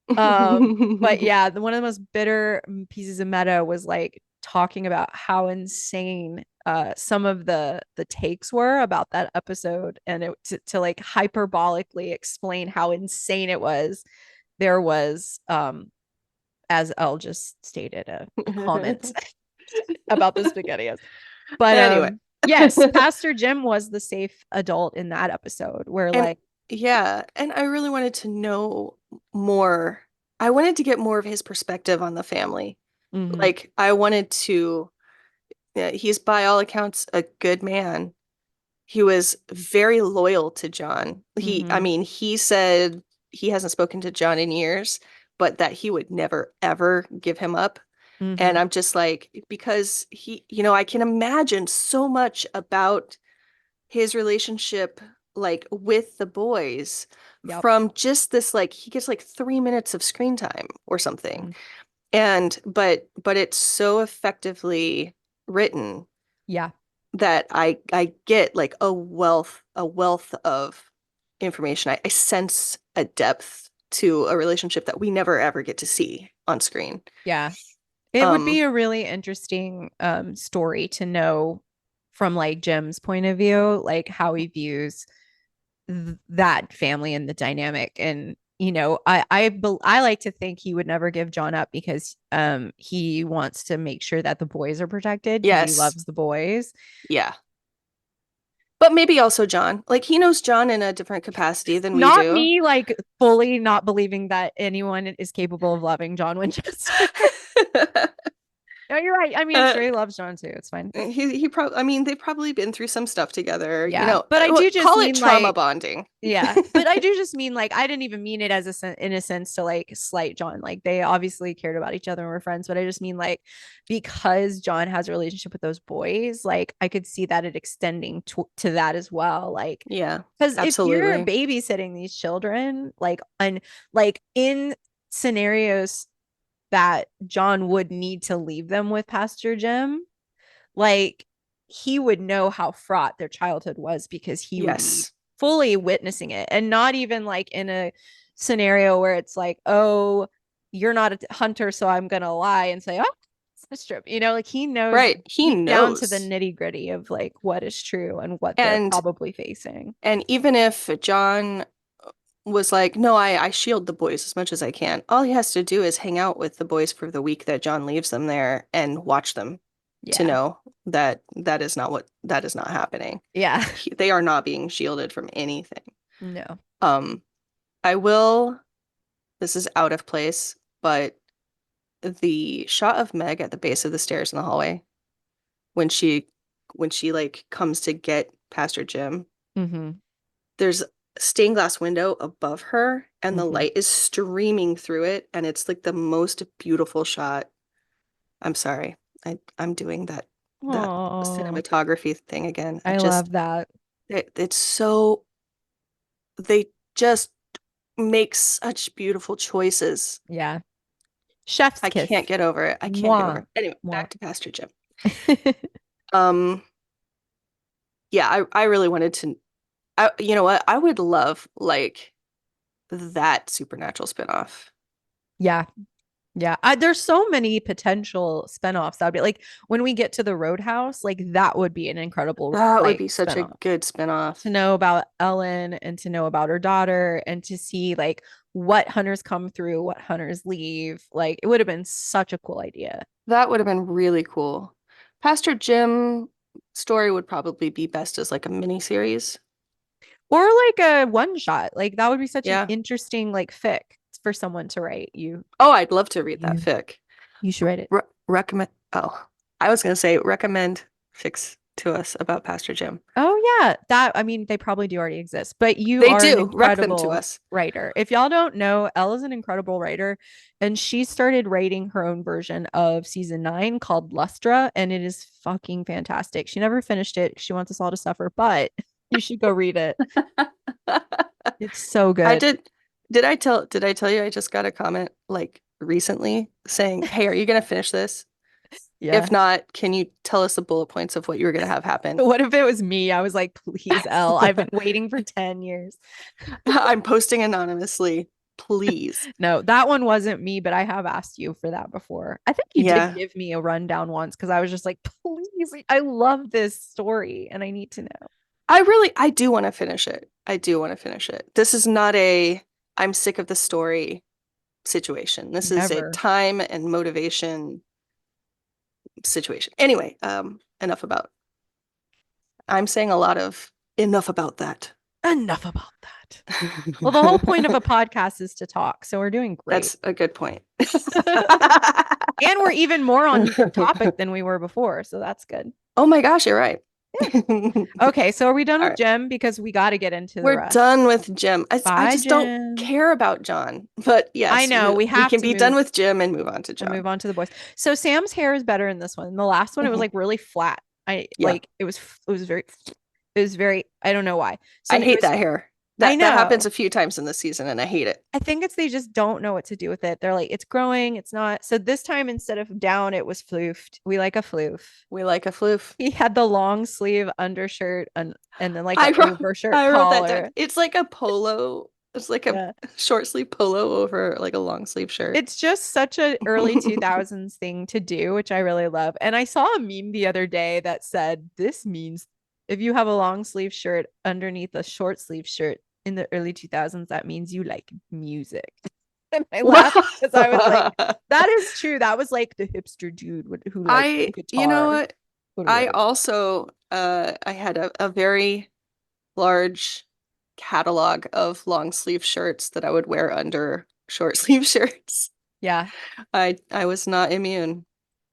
S1: But yeah, one of the most bitter pieces of meta was like talking about how insane some of the takes were about that episode, and it to like hyperbolically explain how insane it was. There was as Elle just stated a comment about the spaghettios. But
S2: Anyway.
S1: yes, Pastor Jim was the safe adult in that episode where
S2: And
S1: like
S2: yeah, and I really wanted to know more. I wanted to get more of his perspective on the family.
S1: mhm,
S2: Like I wanted to, yeah, he's by all accounts a good man. He was very loyal to John. I
S1: mhm,
S2: mean, he said he hasn't spoken to John in years, but that he would never ever give him up. And
S1: mhm,
S2: I'm just like, because I can imagine so much about his relationship like with the boys
S1: yep,
S2: from just this, like he gets like 3 minutes of screen time or something.
S1: mhm,
S2: And but it's so effectively written
S1: yeah,
S2: that I get like a wealth of information. I sense a depth to a relationship that we never ever get to see on screen.
S1: yeah. It would be
S2: Um,
S1: a really interesting story to know from like Jim's point of view, like how he views that family and the dynamic. And I like to think he would never give John up because he wants to make sure that the boys are protected because he
S2: yes,
S1: loves the boys.
S2: yeah. But maybe also John. Like he knows John in a different capacity than we
S1: Not
S2: do.
S1: me like fully not believing that anyone is capable of loving John Winchester. No, you're right. I mean, I'm
S2: Uh,
S1: sure he loves John too. It's fine.
S2: he probably, I mean, they've probably been through some stuff together,
S1: Yeah, but I do just
S2: call it
S1: mean
S2: trauma
S1: like
S2: bonding.
S1: yeah, but I do just mean like I didn't even mean it as in a sense to like slight John. Like they obviously cared about each other and were friends, but I just mean like because John has a relationship with those boys, like I could see that it extending to that as well. Like
S2: Yeah,
S1: because if you're
S2: absolutely.
S1: babysitting these children, like and like in scenarios that John would need to leave them with Pastor Jim, like he would know how fraught their childhood was because he would be
S2: Yes.
S1: fully witnessing it and not even like in a scenario where it's like, oh, you're not a hunter, so I'm gonna lie and say, oh, it's a strip. Like he knows
S2: Right. He
S1: deep down to the
S2: knows.
S1: nitty gritty of like what is true and what they're
S2: And
S1: probably facing.
S2: and even if John was like, no, I shield the boys as much as I can, all he has to do is hang out with the boys for the week that John leaves them there and watch them to
S1: Yeah.
S2: know that that is not happening.
S1: Yeah.
S2: They are not being shielded from anything.
S1: No.
S2: Um, I will, this is out of place, but the shot of Meg at the base of the stairs in the hallway when she like comes to get Pastor Jim,
S1: Mm-hmm.
S2: there's a stained glass window above her and the
S1: Mm-hmm.
S2: light is streaming through it and it's like the most beautiful shot. I'm sorry. I'm doing that
S1: Oh,
S2: cinematography thing again.
S1: I love that.
S2: It's so they just make such beautiful choices.
S1: Yeah. Chef's
S2: I can't
S1: kiss.
S2: get over it. I can't get over
S1: Mwah.
S2: it. Anyway,
S1: Mwah.
S2: back to Pastor Jim. Um, yeah, I really wanted to. You know what? I would love like that supernatural spinoff.
S1: Yeah. Yeah. There's so many potential spinoffs. That would be like when we get to the Roadhouse, like that would be an incredible
S2: That would
S1: like
S2: be such a
S1: spinoff
S2: good
S1: to
S2: spinoff.
S1: know about Ellen and to know about her daughter and to see like what hunters come through, what hunters leave. Like it would have been such a cool idea.
S2: That would have been really cool. Pastor Jim story would probably be best as like a mini series.
S1: Or like a one shot. Like that would be such an
S2: Yeah.
S1: interesting like fic for someone to write.
S2: Oh, I'd love to read that
S1: You
S2: fic.
S1: you should write it.
S2: Recommend. Oh, I was gonna say recommend fics to us about Pastor Jim.
S1: Oh yeah, that I mean they probably do already exist, but you
S2: They
S1: are an
S2: do. Rec them to
S1: incredible
S2: us.
S1: writer. If y'all don't know, Elle is an incredible writer, and she started writing her own version of season 9 called Lustra, and it is fucking fantastic. She never finished it. She wants us all to suffer, but you should go read it. It's so
S2: I
S1: good.
S2: did. Did I tell you I just got a comment like recently saying, "Hey, are you going to finish this?
S1: Yeah.
S2: If not, can you tell us the bullet points of what you were going to have happen?"
S1: What if it was me? I was like, please, Elle, I've been waiting for 10 years.
S2: I'm posting anonymously. Please.
S1: No, that one wasn't me, but I have asked you for that before. I think you did
S2: Yeah.
S1: give me a rundown once because I was just like, please, I love this story and I need to know.
S2: I do want to finish it. I do want to finish it. This is not a I'm sick of the story situation. This is a
S1: Never.
S2: time and motivation situation. Anyway, enough about I'm saying a lot of enough about that.
S1: Enough about that. Well, the whole point of a podcast is to talk. So we're doing great.
S2: That's a good point.
S1: And we're even more on topic than we were before. So that's good.
S2: Oh my gosh, you're right.
S1: Yeah. Okay. So are we done
S2: All
S1: with
S2: right.
S1: Jim? Because we got to get into the
S2: We're
S1: rest.
S2: done with Jim. I
S1: Bye,
S2: just don't
S1: Jim.
S2: care about John. But
S1: I
S2: yes,
S1: know we
S2: we
S1: have
S2: can
S1: to
S2: be done
S1: move
S2: with Jim and move on to
S1: and
S2: John.
S1: move on to the boys. So Sam's hair is better in this one. In the last one, it was
S2: Mhm.
S1: like really flat. I
S2: Yeah.
S1: like it was very I don't know why. So
S2: I hate
S1: anyways,
S2: that hair.
S1: I
S2: That happens
S1: know.
S2: a few times in the season and I hate it.
S1: I think it's they just don't know what to do with it. They're like, it's growing, it's not. So this time instead of down, it was floofed. We like a floof.
S2: We like a floof.
S1: He had the long sleeve undershirt and then like
S2: I
S1: a
S2: wrote
S1: overshirt
S2: I wrote that down.
S1: collar.
S2: It's like a polo. It's like a
S1: Yeah.
S2: short sleeve polo over like a long sleeve shirt.
S1: It's just such a early 2000s thing to do, which I really love. And I saw a meme the other day that said this means if you have a long sleeve shirt underneath a short sleeve shirt in the early 2000s, that means you like music. And I laughed because I was like, that is true. That was like the hipster dude who liked
S2: You know
S1: guitar.
S2: what?
S1: Totally
S2: I
S1: like.
S2: also I had a very large catalog of long sleeve shirts that I would wear under short sleeve shirts.
S1: Yeah.
S2: I was not immune.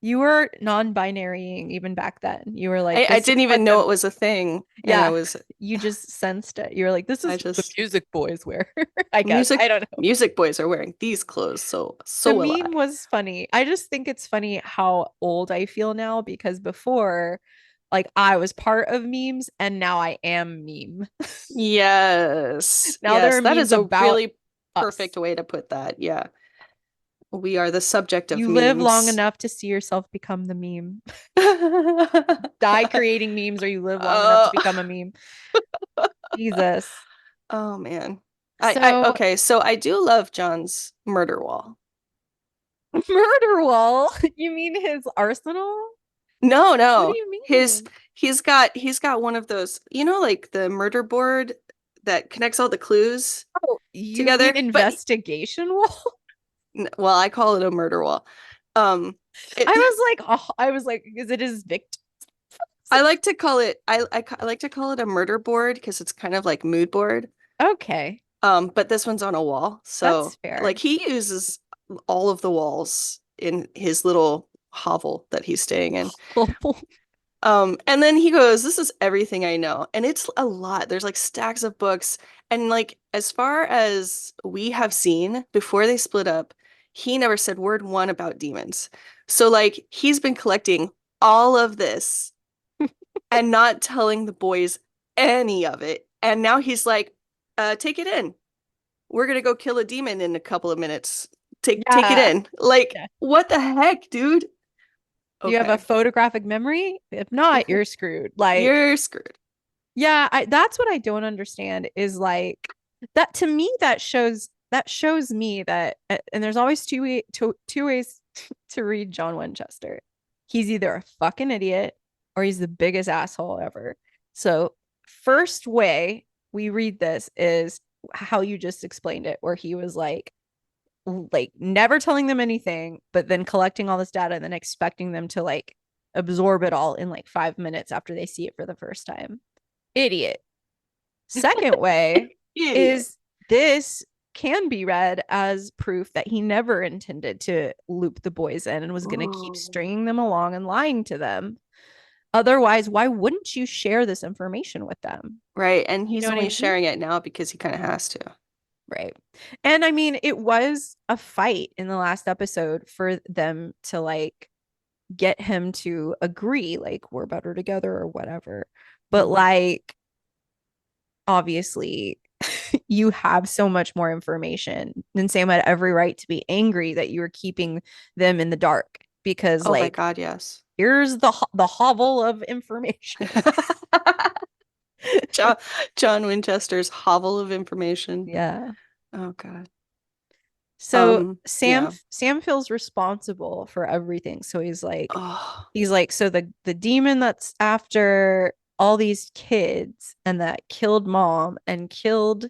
S1: You were non-binarying even back then. You were like,
S2: I
S1: this is
S2: didn't
S1: what
S2: even know
S1: the
S2: it was a thing, and
S1: yeah, you just sensed it. You were like, this
S2: I
S1: is what the
S2: just
S1: music boys wear. I guess. I don't know.
S2: music boys are wearing these clothes,
S1: The
S2: so will I.
S1: meme was funny. I just think it's funny how old I feel now because before, like I was part of memes and now I am meme.
S2: Yes.
S1: Now there
S2: Yes,
S1: are
S2: that is
S1: memes
S2: a
S1: about
S2: really perfect
S1: us.
S2: way to put that. Yeah. We are the subject of
S1: You live long
S2: memes.
S1: enough to see yourself become the meme. Die creating memes or you live long enough to
S2: Oh,
S1: become a meme. Jesus.
S2: oh man.
S1: So
S2: Okay, so I do love John's murder wall.
S1: murder wall? You mean his arsenal?
S2: No,
S1: What do
S2: no.
S1: you
S2: His
S1: mean?
S2: he's got one of those, like the murder board that connects all the clues
S1: Oh, you mean
S2: together. But
S1: investigation wall?
S2: well, I call it a murder wall. Um,
S1: I
S2: it,
S1: was like, oh, I was like, is it his victim?
S2: I like to call it I like to call it a murder board because it's kind of like mood board.
S1: Okay,
S2: But this one's on a wall.
S1: that's
S2: So like
S1: fair.
S2: he uses all of the walls in his little hovel that he's staying in. And then he goes, "This is everything I know." And it's a lot. There's like stacks of books. And like as far as we have seen before they split up, he never said word one about demons. So like he's been collecting all of this and not telling the boys any of it. And now he's like, take it in. We're gonna go kill a demon in a couple of minutes. Take it
S1: Yeah,
S2: in. Like,
S1: yeah.
S2: what the heck, dude?
S1: Do you have a
S2: Okay.
S1: photographic memory? If not, you're screwed. Like,
S2: You're screwed.
S1: yeah, that's what I don't understand is like that to me that shows me that and there's always two ways to read John Winchester. He's either a fucking idiot or he's the biggest asshole ever. So, first way we read this is how you just explained it, where he was like never telling them anything, but then collecting all this data and then expecting them to like absorb it all in like 5 minutes after they see it for the first time. Idiot. Second way
S2: Idiot.
S1: is this can be read as proof that he never intended to loop the boys in and was going to keep
S2: Oh.
S1: stringing them along and lying to them. Otherwise, why wouldn't you share this information with them?
S2: Right. And
S1: You
S2: he's
S1: know what I
S2: only
S1: mean?
S2: sharing it now because he kind of has to.
S1: Right. And I mean, it was a fight in the last episode for them to like get him to agree, like, we're better together or whatever. But
S2: Mhm.
S1: like, obviously, you have so much more information. And Sam had every right to be angry that you were keeping them in the dark because
S2: Oh my
S1: like
S2: God, yes.
S1: here's the hovel of information.
S2: John, John Winchester's hovel of information.
S1: Yeah.
S2: Oh God.
S1: So
S2: Yeah.
S1: Sam feels responsible for everything. So
S2: Oh,
S1: he's like, so the demon that's after all these kids and that killed mom and killed,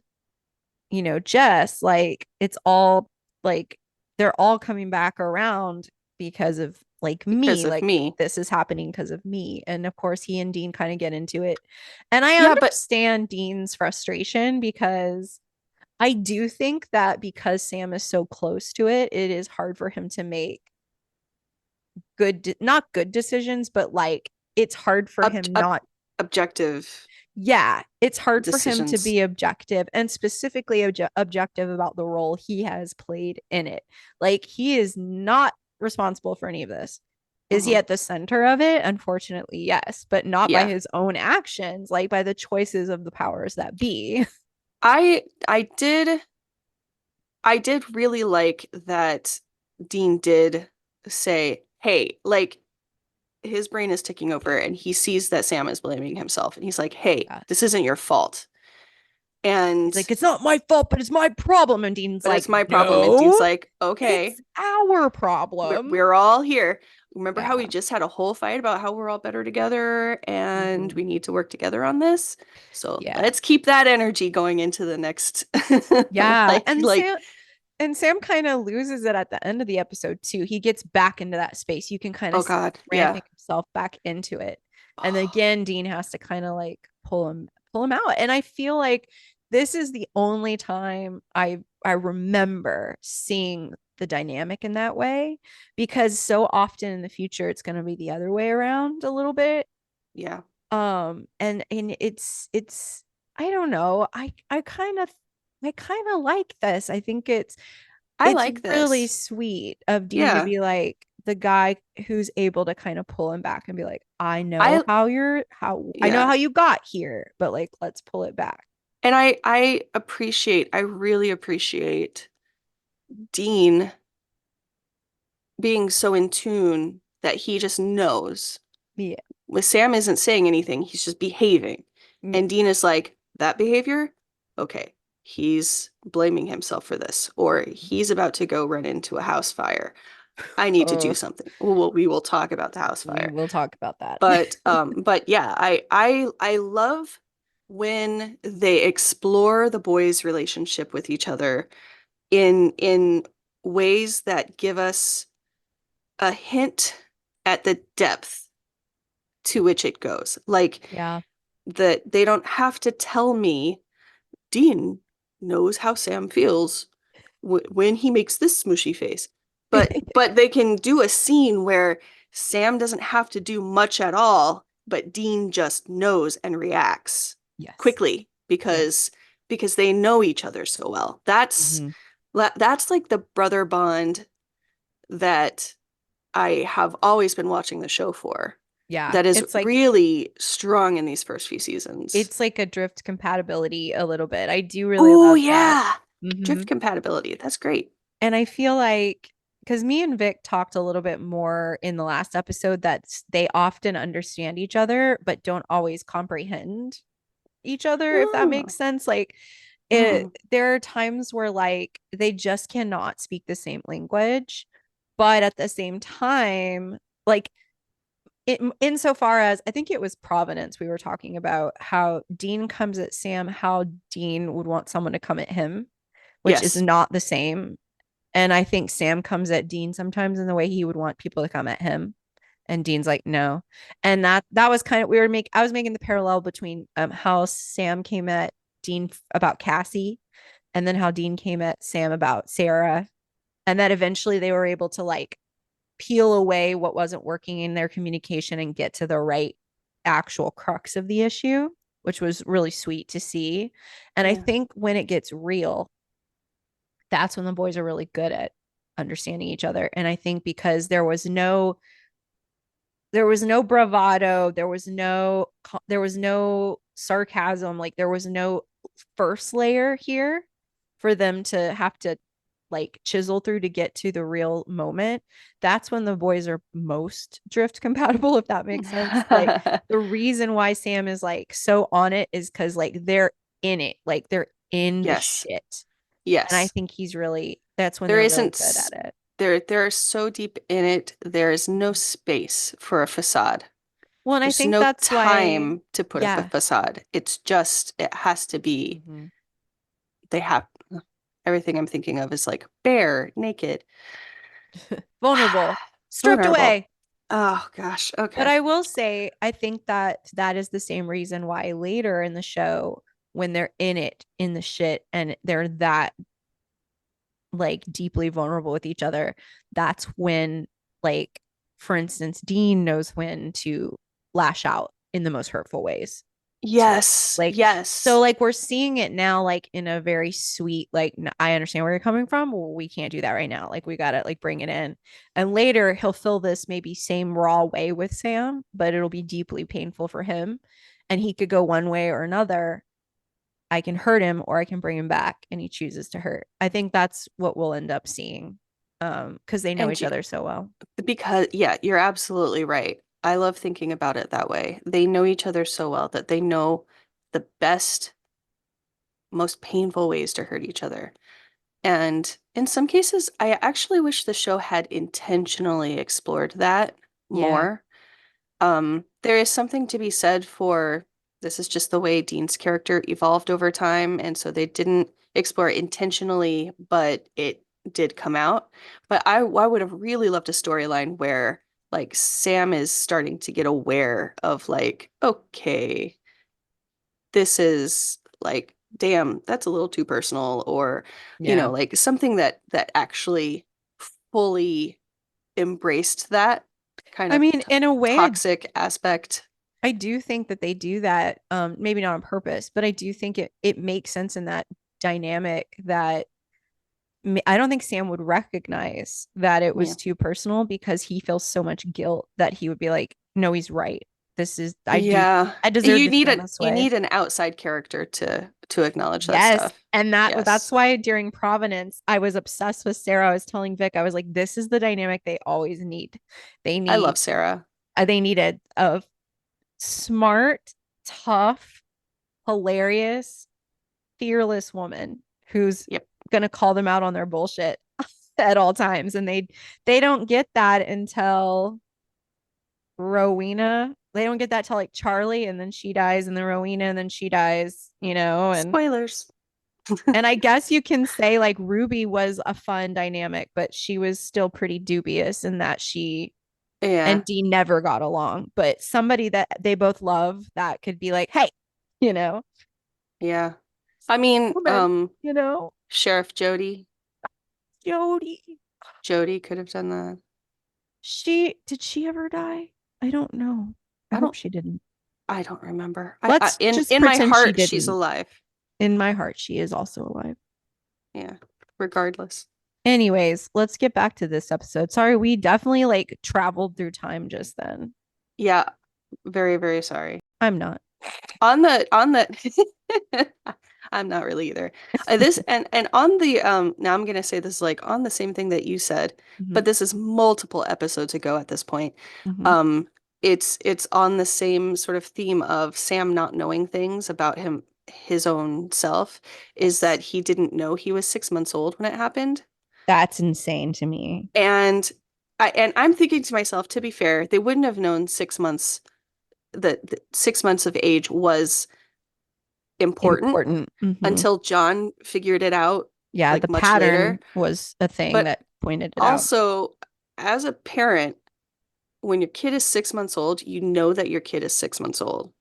S1: Jess, like it's all like they're all coming back around because of like
S2: because
S1: me,
S2: of
S1: like
S2: me.
S1: this is happening because of me. And of course he and Dean kind of get into it. And I
S2: Yeah, but
S1: understand Dean's frustration because I do think that because Sam is so close to it, it is hard for him to make not good decisions, but like it's hard for
S2: ob
S1: him
S2: ob
S1: not,
S2: objective
S1: yeah, it's hard for him to
S2: decisions.
S1: be objective and specifically objective about the role he has played in it. Like he is not responsible for any of this. Is he
S2: Mhm.
S1: at the center of it? Unfortunately, yes, but not by
S2: Yeah.
S1: his own actions, like by the choices of the powers that be.
S2: I I did I did really like that Dean did say, "Hey, like his brain is ticking over and he sees that Sam is blaming himself and he's like, "Hey,
S1: Yeah.
S2: this isn't your fault."
S1: He's
S2: And
S1: like, it's not my fault, but it's my problem. And Dean's
S2: but
S1: like,
S2: it's my problem. And Dean's
S1: no,
S2: like, "Okay,
S1: it's our
S2: we're
S1: problem.
S2: we're all here. Remember how we
S1: Yeah.
S2: just had a whole fight about how we're all better together and
S1: Mm-hmm.
S2: we need to work together on this? So
S1: Yeah.
S2: let's keep that energy going into the next
S1: Yeah.
S2: like
S1: And Sam kind of loses it at the end of the episode too. He gets back into that space. You can kind of
S2: oh
S1: see
S2: God,
S1: him
S2: yeah.
S1: ramping himself back into it. And again, Dean has to kind of like pull him out. And I feel like this is the only time I remember seeing the dynamic in that way because so often in the future it's going to be the other way around a little bit.
S2: Yeah.
S1: And it's I don't know. I kind of like this. I think
S2: I
S1: it's
S2: like
S1: really
S2: this.
S1: sweet of Dean to
S2: Yeah.
S1: be like the guy who's able to kind of pull him back and be like,
S2: I
S1: I know
S2: yeah.
S1: how you got here, but like let's pull it back.
S2: And I really appreciate Dean being so in tune that he just knows.
S1: Yeah.
S2: With Sam isn't saying anything, he's just behaving.
S1: Yeah.
S2: And Dean is like, that behavior? Okay, he's blaming himself for this, or he's about to go run into a house fire. I need to do
S1: Oh,
S2: something. We will talk about the house
S1: we
S2: fire.
S1: will talk about that.
S2: But yeah, I love when they explore the boys' relationship with each other in ways that give us a hint at the depth to which it goes. Like
S1: Yeah.
S2: that they don't have to tell me Dean knows how Sam feels when he makes this smooshy face. But they can do a scene where Sam doesn't have to do much at all, but Dean just knows and reacts
S1: Yes.
S2: quickly
S1: Yes.
S2: because they know each other so well.
S1: Hmm.
S2: That's like the brother bond that I have always been watching the show for.
S1: Yeah.
S2: That is really strong in these first few seasons.
S1: It's like a drift compatibility a little bit. I do really
S2: Oh
S1: love that.
S2: yeah.
S1: Hmm.
S2: Drift compatibility. That's great.
S1: And I feel like because me and Vic talked a little bit more in the last episode that they often understand each other, but don't always comprehend each other, if that
S2: Oh.
S1: makes sense. Like
S2: Mm.
S1: there are times where like they just cannot speak the same language, but at the same time, like insofar as I think it was Providence, we were talking about how Dean comes at Sam, how Dean would want someone to come at him, which is
S2: Yes.
S1: not the same. And I think Sam comes at Dean sometimes in the way he would want people to come at him. And Dean's like, no. And that was kind of I was making the parallel between how Sam came at Dean about Cassie and then how Dean came at Sam about Sarah. And that eventually they were able to like peel away what wasn't working in their communication and get to the right actual crux of the issue, which was really sweet to see. And I
S2: Yeah.
S1: think when it gets real, that's when the boys are really good at understanding each other. And I think because there was no bravado, there was no sarcasm, like there was no first layer here for them to have to like chisel through to get to the real moment, that's when the boys are most drift compatible, if that makes sense. Like the reason why Sam is like so on it is because like they're in it, like they're in the
S2: Yes.
S1: shit. And I
S2: Yes.
S1: think he's really, that's when
S2: There
S1: they're really
S2: isn't
S1: good at it.
S2: they're so deep in it, there is no space for a facade.
S1: Well, and I
S2: There's
S1: think
S2: no
S1: that's why,
S2: time to put up a
S1: yeah.
S2: facade. It's just it has to be
S1: Mhm.
S2: they have everything I'm thinking of is like bare, naked,
S1: Vulnerable, stripped
S2: vulnerable.
S1: away.
S2: Oh gosh.
S1: But
S2: Okay.
S1: I will say, I think that that is the same reason why later in the show, when they're in it, in the shit, and they're that like deeply vulnerable with each other, that's when, like, for instance, Dean knows when to lash out in the most hurtful ways too.
S2: Yes.
S1: Like, so
S2: Yes.
S1: like we're seeing it now, like in a very sweet, like, I understand where you're coming from. Well, we can't do that right now. Like, we gotta like bring it in. And later he'll feel this maybe same raw way with Sam, but it'll be deeply painful for him. And he could go one way or another. I can hurt him or I can bring him back, and he chooses to hurt. I think that's what we'll end up seeing, because they know
S2: And
S1: each other so well.
S2: because yeah, you're absolutely right. I love thinking about it that way. They know each other so well that they know the best, most painful ways to hurt each other. And in some cases, I actually wish the show had intentionally explored that
S1: Yeah.
S2: more. There is something to be said for this is just the way Dean's character evolved over time, and so they didn't explore it intentionally, but it did come out. But I would have really loved a storyline where like Sam is starting to get aware of like, okay, this is like, damn, that's a little too personal, or
S1: Yeah.
S2: like something that actually fully embraced that kind
S1: I
S2: of
S1: mean, in a way,
S2: toxic aspect.
S1: I do think that they do that, maybe not on purpose, but I do think it makes sense in that dynamic that I don't think Sam would recognize that it
S2: Yeah.
S1: was too personal because he feels so much guilt that he would be like, no, he's right. This is,
S2: Yeah.
S1: I deserve to feel this
S2: You
S1: way.
S2: need an outside character to acknowledge that
S1: Yes.
S2: stuff.
S1: And that's
S2: Yes.
S1: why during Providence, I was obsessed with Sarah. I was telling Vic, I was like, this is the dynamic they always need. They
S2: I love
S1: need,
S2: Sarah.
S1: they needed a smart, tough, hilarious, fearless woman who's
S2: Yep.
S1: gonna call them out on their bullshit at all times. And they don't get that until Rowena. They don't get that till like Charlie, and then she dies, and then Rowena, and then she dies,
S2: Spoilers.
S1: and I guess you can say like Ruby was a fun dynamic, but she was still pretty dubious in that she
S2: Yeah.
S1: and Dean never got along. But somebody that they both love that could be like, hey, you know,
S2: Yeah. I mean,
S1: woman, you know,
S2: Sheriff
S1: Jody.
S2: Jody could have done that.
S1: She did she ever die? I don't know. I
S2: I
S1: hope
S2: don't
S1: she didn't.
S2: I don't remember. I
S1: Let's just
S2: in my
S1: pretend she
S2: heart she's
S1: didn't.
S2: alive.
S1: In my heart, she is also alive.
S2: Yeah. Regardless.
S1: Anyways, let's get back to this episode. Sorry, we definitely like traveled through time just then.
S2: Yeah. Very, very sorry.
S1: I'm not.
S2: On the I'm not really either. This and on the now I'm gonna say this like on the same thing that you said,
S1: Mhm,
S2: but this is multiple episodes ago at this point.
S1: mhm.
S2: Um it's on the same sort of theme of Sam not knowing things about his own self, is
S1: Yes.
S2: that he didn't know he was 6 months old when it happened.
S1: That's insane to me.
S2: And I'm thinking to myself, to be fair, they wouldn't have known 6 months that 6 months of age was important
S1: Important.
S2: until John figured it out
S1: Yeah,
S2: like
S1: the
S2: much
S1: pattern
S2: later.
S1: was a thing
S2: But
S1: that pointed it out.
S2: also, as a parent, when your kid is 6 months old, you know that your kid is 6 months old.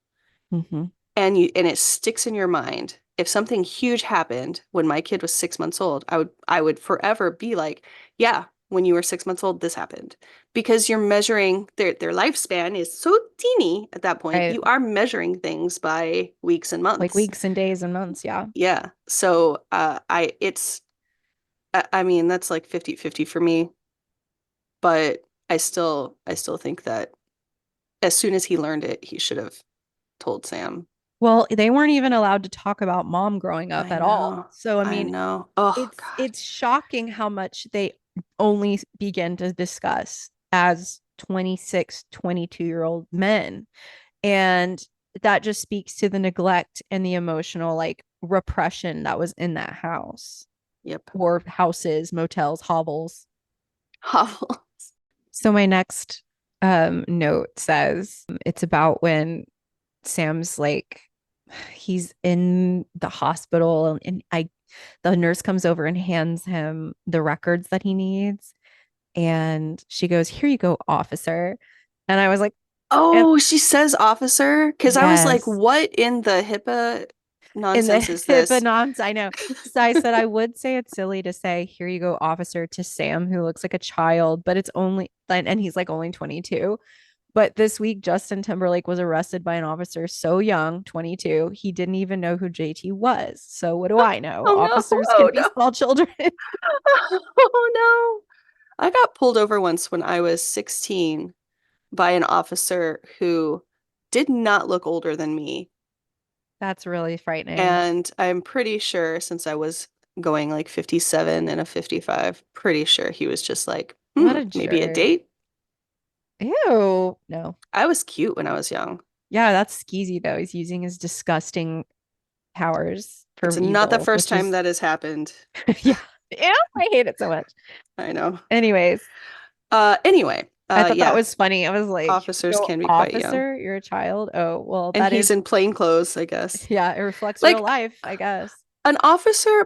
S1: Hmm.
S2: And it sticks in your mind. If something huge happened when my kid was 6 months old, I would forever be like, yeah, when you were 6 months old, this happened. Because you're measuring their lifespan is so teeny at that point.
S1: Right.
S2: You are measuring things by weeks and
S1: Like
S2: months.
S1: weeks and days and months. Yeah.
S2: Yeah. So I mean, that's like 50-50 for me, but I still think that as soon as he learned it, he should have told Sam.
S1: Well, they weren't even allowed to talk about mom growing up
S2: I
S1: at all.
S2: know.
S1: So, I
S2: I
S1: mean,
S2: know. Oh
S1: it's
S2: God.
S1: it's shocking how much they only begin to discuss as 26, 22-year-old men. And that just speaks to the neglect and the emotional like repression that was in that house
S2: Yep.
S1: or houses, motels, hovels.
S2: Awful.
S1: So my next note says it's about when Sam's like he's in the hospital and I the nurse comes over and hands him the records that he needs and she goes, "Here you go, officer." And I was like, and
S2: Oh, she says officer, because I was like,
S1: yes,
S2: what in the HIPAA
S1: in the
S2: nonsense is
S1: HIPAA
S2: this?
S1: noms, I know. So I said I would say it's silly to say, "Here you go, officer," to Sam, who looks like a child, but it's only and he's like only 22. But this week, Justin Timberlake was arrested by an officer so young, 22, he didn't even know who JT was. So what do I know?
S2: Oh no.
S1: Officers can
S2: Oh
S1: be
S2: no.
S1: small children.
S2: Oh no. I got pulled over once when I was 16 by an officer who did not look older than me.
S1: That's really frightening.
S2: And I'm pretty sure since I was going like 57 and a 55, pretty sure he was just like,
S1: What a
S2: maybe a
S1: jerk.
S2: date.
S1: Ew. No.
S2: I was cute when I was young.
S1: Yeah, that's skeezy though. He's using his disgusting powers
S2: It's
S1: for
S2: not the
S1: evil,
S2: first
S1: which
S2: time
S1: is
S2: that has happened.
S1: yeah. Yeah, I hate it so much.
S2: I know.
S1: Anyways,
S2: Anyway,
S1: I thought that
S2: yeah,
S1: was funny. I was like, "Here you
S2: officers
S1: go,
S2: can be quite young.
S1: officer, you're a child." Oh, well,
S2: And
S1: that
S2: he's
S1: is
S2: in plain clothes, I guess.
S1: yeah, it reflects real
S2: Like
S1: life, I guess.
S2: an officer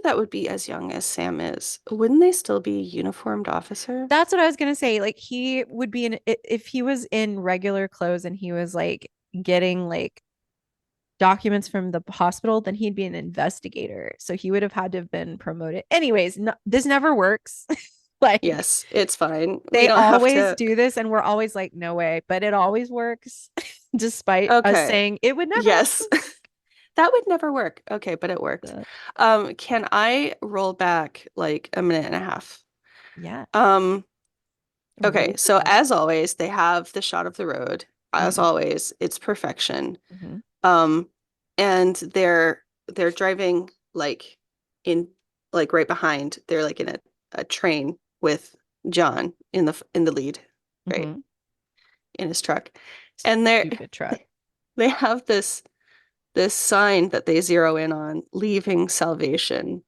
S2: that would be as young as Sam is, wouldn't they still be a uniformed officer?
S1: That's what I was gonna say. Like he would be in if he was in regular clothes and he was like getting like documents from the hospital, then he'd be an investigator. So he would have had to have been promoted. Anyways, no, this never works. Like
S2: Yes, it's fine. We
S1: they
S2: don't have
S1: always
S2: to.
S1: do this, and we're always like, no way, but it always works, despite us
S2: Okay.
S1: saying it would never
S2: Yes. That would never work. Okay, but it worked.
S1: work.
S2: Can I roll back like a minute and a half?
S1: Yeah,
S2: Um, okay,
S1: roll
S2: so
S1: back.
S2: as always, they have the shot of the road. As
S1: Mm-hmm.
S2: always, it's perfection.
S1: Mm-hmm.
S2: Um, and they're driving like in like right behind. They're like in a train with John in the lead, right?
S1: Mm-hmm.
S2: In his truck. And they're
S1: Stupid truck.
S2: they have this sign that they zero in on, leaving salvation.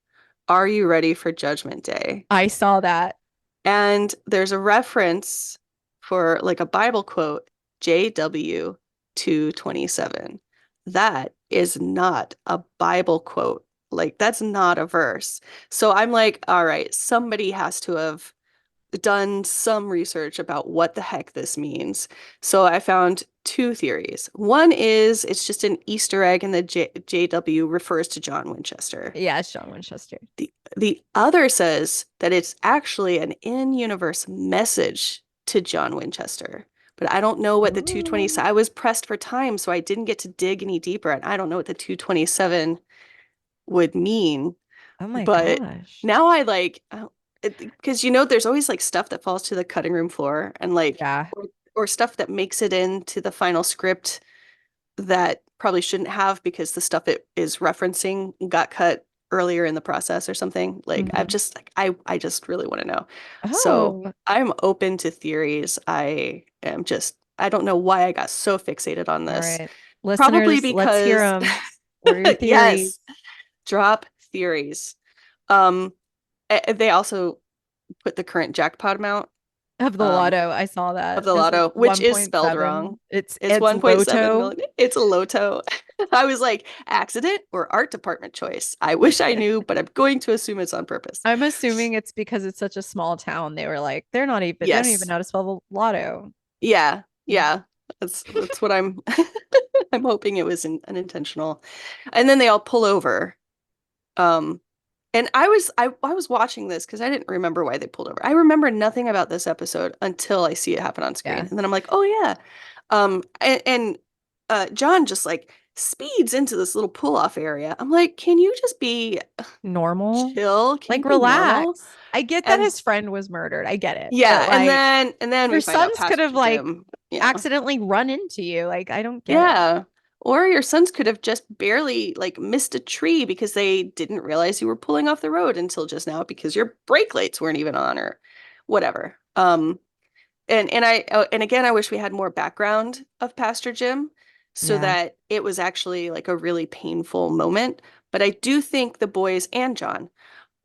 S2: Are you ready for Judgment Day?
S1: I saw that.
S2: And there's a reference for like a Bible quote, JW 2:27. That is not a Bible quote. Like that's not a verse. So I'm like, all right, somebody has to have done some research about what the heck this means. So I found two theories. One is it's just an Easter egg and the JW refers to John Winchester.
S1: Yeah, it's John Winchester.
S2: The other says that it's actually an in-universe message to John Winchester. But I don't know what the 220,
S1: Ooh.
S2: I was pressed for time, so I didn't get to dig any deeper, and I don't know what the 227 would mean.
S1: Oh my
S2: But
S1: gosh.
S2: now I like, because there's always like stuff that falls to the cutting room floor and like,
S1: Yeah.
S2: or stuff that makes it into the final script that probably shouldn't have because the stuff it is referencing got cut earlier in the process or something. Like I've
S1: Mm-hmm.
S2: just like I just really want to know. So
S1: Oh,
S2: I'm open to theories. I don't know why I got so fixated on
S1: all
S2: this.
S1: right.
S2: Probably
S1: Listeners, let's hear
S2: because
S1: them. What are your theories
S2: yes, drop theories. Um, they also put the current jackpot amount
S1: of the
S2: um
S1: lotto? I saw
S2: of
S1: that.
S2: the
S1: It's like
S2: lotto, which is spelled
S1: 1.7.
S2: wrong.
S1: It's
S2: It's
S1: it's
S2: 1.7
S1: Loto.
S2: million. It's a loto. I was like, accident or art department choice. I wish I knew, but I'm going to assume it's on purpose.
S1: I'm assuming it's because it's such a small town. They were like, they don't even
S2: Yes.
S1: know how to spell the lotto.
S2: Yeah. Yeah. That's what I'm I'm hoping it was unintentional. And then they all pull over. Um and I was watching this because I didn't remember why they pulled over. I remember nothing about this episode until I see it happen on screen.
S1: Yeah.
S2: And then I'm like, oh yeah. John just like speeds into this little pull-off area. I'm like, can you just be
S1: Normal.
S2: chill? Can you
S1: Like
S2: be normal?
S1: relax. I get that
S2: And
S1: his friend was murdered. I get it. But
S2: yeah,
S1: like
S2: and then we
S1: your
S2: find out
S1: sons could have
S2: Pastor
S1: like
S2: Jim. Yeah.
S1: accidentally run into you. Like I don't get it.
S2: Yeah. Or your sons could have just barely like missed a tree because they didn't realize you were pulling off the road until just now because your brake lights weren't even on or whatever. And again, I wish we had more background of Pastor Jim so
S1: Yeah.
S2: that it was actually like a really painful moment. But I do think the boys and John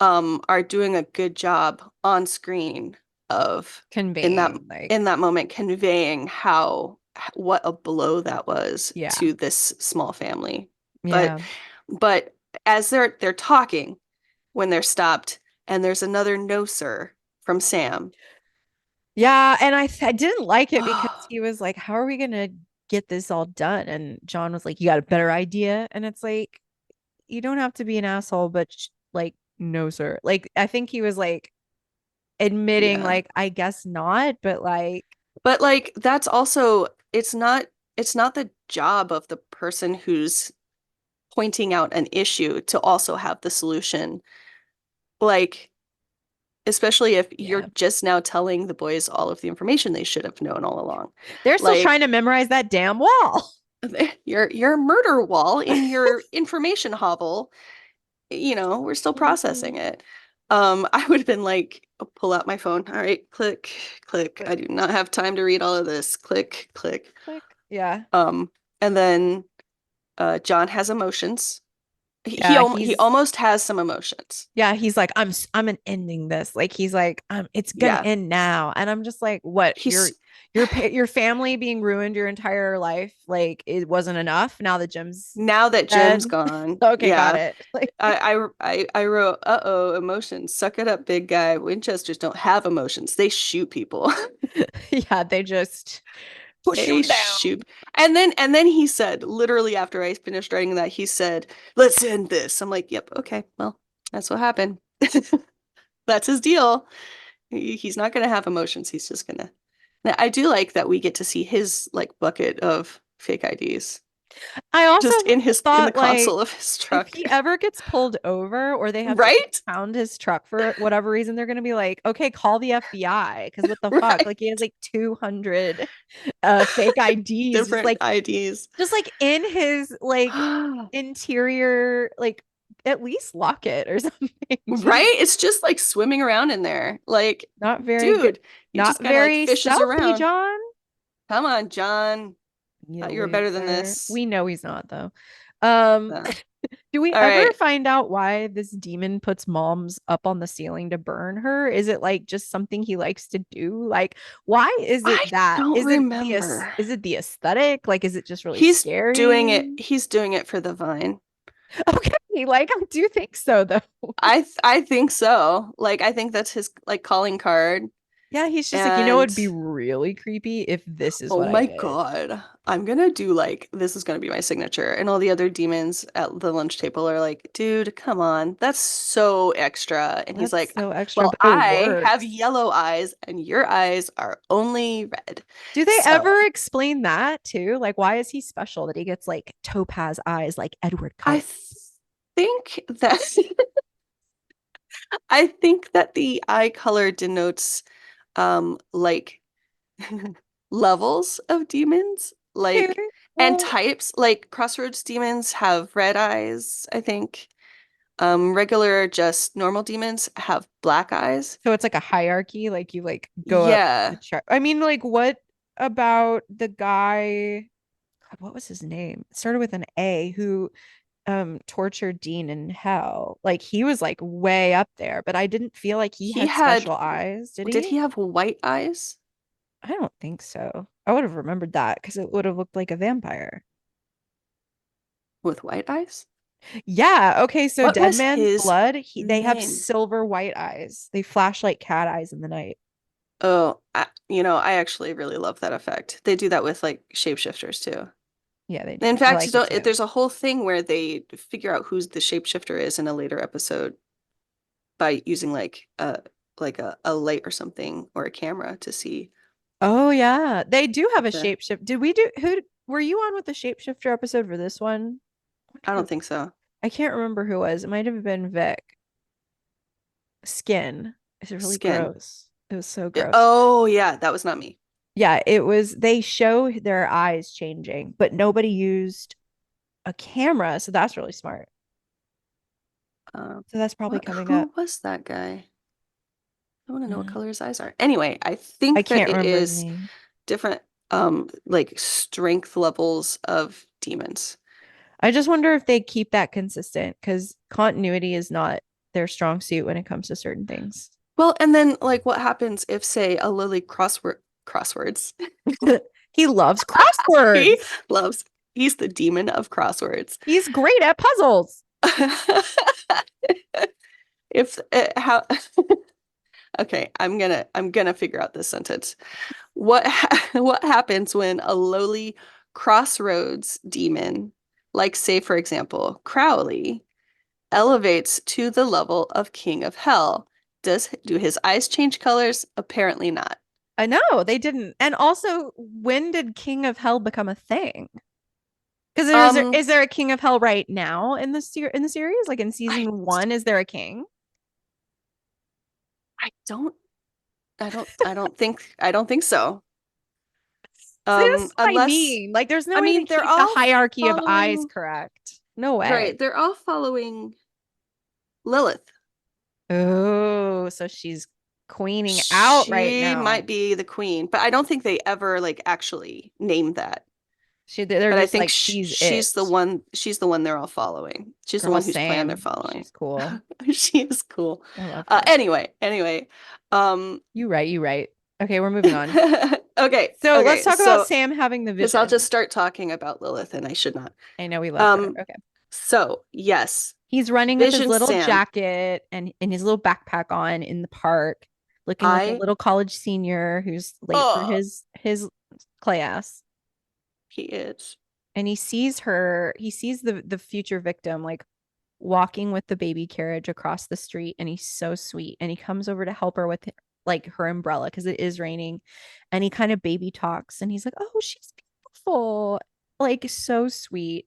S2: are doing a good job on screen of in that
S1: Conveying like,
S2: in that moment conveying how what a blow that was
S1: yeah.
S2: to this small family. But
S1: Yeah.
S2: but as they're talking when they're stopped and there's another no sir from Sam.
S1: Yeah, and I didn't like it because
S2: Oh,
S1: he was like, "How are we gonna get this all done?" And John was like, "You got a better idea?" And it's like, you don't have to be an asshole, but like, no, sir. Like, I think he was like admitting,
S2: yeah.
S1: like, I guess not, but like,
S2: But like that's also it's not the job of the person who's pointing out an issue to also have the solution. Like especially if you're
S1: yeah,
S2: just now telling the boys all of the information they should have known all along.
S1: they're still trying to
S2: Like
S1: memorize that damn wall.
S2: your murder wall in your information hovel, we're still processing
S1: Mhm.
S2: it. I would have been like, pull out my phone. All right, click, click. I
S1: Click,
S2: do not have time to read all of this. Click, click.
S1: click. Yeah,
S2: Um, and then John has emotions. He
S1: yeah.
S2: he
S1: He's
S2: almost has some emotions.
S1: Yeah, he's like, I'm an ending this. Like he's like, it's gonna
S2: Yeah.
S1: end now. And I'm just like, what?
S2: He's
S1: Your family being ruined your entire life, like it wasn't enough. Now the gym's
S2: now that Jim's
S1: dead.
S2: gone.
S1: Okay, got
S2: Yeah.
S1: it. Like,
S2: I wrote, uh-oh, emotions. Suck it up, big guy. Winchesters don't have emotions. They shoot people.
S1: yeah, they just push
S2: They
S1: him down.
S2: shoot. And then he said, literally after I finished writing that, he said, "Let's end this." I'm like, "Yep, okay. Well, that's what happened." That's his deal. He's not going to have emotions. He's just going to. Now, I do like that we get to see his like bucket of fake IDs
S1: I also
S2: just in the
S1: thought like
S2: console of his
S1: if
S2: truck.
S1: he ever gets pulled over or they have to
S2: Right?
S1: impound his truck for whatever reason, they're gonna be like, okay, call the FBI. Because what the fuck?
S2: Right.
S1: Like he has like 200 fake IDs
S2: Different IDs.
S1: just like in his like interior, like at least lock it or something. Just
S2: Right? It's just like swimming around in there. Like,
S1: not very good.
S2: dude, he
S1: Not
S2: just kind of like
S1: very
S2: fishes
S1: stealthy,
S2: around.
S1: John.
S2: Come on, John.
S1: You
S2: Thought you were better than
S1: loser.
S2: this.
S1: We know he's not though. Um,
S2: Uh,
S1: do we
S2: all
S1: ever
S2: right.
S1: find out why this demon puts moms up on the ceiling to burn her? Is it like just something he likes to do? Like, why is
S2: I
S1: it that?
S2: don't
S1: Is it
S2: remember.
S1: is it the aesthetic? Like, is it just really
S2: He's doing
S1: scary?
S2: it. He's doing it for the vine.
S1: Okay, like I do think so though.
S2: I think so. Like I think that's his like calling card.
S1: Yeah, he's just like,
S2: And
S1: it'd be really creepy if this is
S2: oh
S1: what I
S2: my
S1: did.
S2: God, I'm gonna do like this is gonna be my signature. And all the other demons at the lunch table are like, dude, come on, that's so extra. And he's
S1: That's
S2: like,
S1: so extra,
S2: well,
S1: but it
S2: I have
S1: works.
S2: yellow eyes and your eyes are only red.
S1: Do they
S2: So
S1: ever explain that too? Like, why is he special that he gets like topaz eyes like Edward
S2: I
S1: Cullen?
S2: think that I think that the eye color denotes like levels of demons,
S1: Okay,
S2: like and
S1: well,
S2: types. Like Crossroads demons have red eyes, I think. Regular just normal demons have black eyes.
S1: so it's like a hierarchy, like you like go up the
S2: Yeah.
S1: chart. I mean, like, what about the guy? God, what was his name? It started with an A who tortured Dean in hell. Like he was like way up there, but I didn't feel like he
S2: He
S1: had
S2: had
S1: special eyes, did
S2: did
S1: he?
S2: he have white eyes
S1: I don't think so. I would have remembered that because it would have looked like a vampire.
S2: with white eyes?
S1: Yeah. Okay. So
S2: What
S1: Dead
S2: was
S1: Man's
S2: his
S1: Blood, they have
S2: name?
S1: silver white eyes. They flash like cat eyes in the night.
S2: Oh, I actually really love that effect. They do that with like shapeshifters too.
S1: Yeah, they do.
S2: In
S1: I
S2: fact,
S1: like it too.
S2: there's a whole thing where they figure out who the shapeshifter is in a later episode by using like a light or something or a camera to see
S1: Oh yeah, they do have a
S2: the
S1: shapeshift. Did we do who were you on with the shapeshifter episode for this one?
S2: I don't think so.
S1: I can't remember who it was. It might have been Vic. Skin. It's really
S2: Skin.
S1: gross. It was so gross.
S2: Oh yeah, that was not me.
S1: Yeah, it was they show their eyes changing, but nobody used a camera. So that's really smart. So that's probably coming up.
S2: Who was that guy? I want to know what
S1: Uh,
S2: color his eyes are. Anyway, I
S1: I
S2: think that
S1: can't
S2: it
S1: remember his
S2: is
S1: name.
S2: different like strength levels of demons.
S1: I just wonder if they keep that consistent because continuity is not their strong suit when it comes to certain things.
S2: Well, and then like what happens if say a Lily crosswords.
S1: He loves
S2: He
S1: crosswords.
S2: loves he's the demon of crosswords.
S1: He's great at puzzles.
S2: If how okay, I'm gonna figure out this sentence. What happens when a lowly crossroads demon, like say for example, Crowley, elevates to the level of King of Hell? Do his eyes change colors? Apparently not.
S1: I know they didn't. And also, when did King of Hell become a thing? Because
S2: Um,
S1: is there a King of Hell right now in in the series? Like in
S2: I
S1: season one, is there a king?
S2: I don't I don't think so.
S1: So this is what I
S2: Unless
S1: mean. Like, there's no
S2: I
S1: way they
S2: mean they're
S1: keep the
S2: all
S1: hierarchy of eyes
S2: following
S1: correct. No way.
S2: right, they're all following Lilith.
S1: Oh, so she's queening out right
S2: She
S1: now.
S2: might be the queen, but I don't think they ever like actually named that.
S1: They're
S2: But I
S1: just
S2: think
S1: like she's it.
S2: she's the one they're all following. She's the
S1: Girl
S2: one whose plan they're
S1: Sam.
S2: following.
S1: She's cool.
S2: She is cool.
S1: I love her.
S2: Anyway. Um
S1: You right, you right. Okay, we're moving on. So let's
S2: okay.
S1: talk about
S2: So
S1: Sam having the
S2: because I'll just
S1: vision.
S2: start talking about Lilith and I should not.
S1: I know we love her.
S2: Um
S1: Okay.
S2: so yes,
S1: He's running with his
S2: Vision
S1: little
S2: Sam.
S1: jacket and his little backpack on in the park, looking like a
S2: I
S1: little college senior who's late for
S2: oh
S1: his class.
S2: he is.
S1: And he sees the future victim like walking with the baby carriage across the street, and he's so sweet. And he comes over to help her with like her umbrella because it is raining. And he kind of baby talks and he's like, "Oh, she's beautiful." Like so sweet.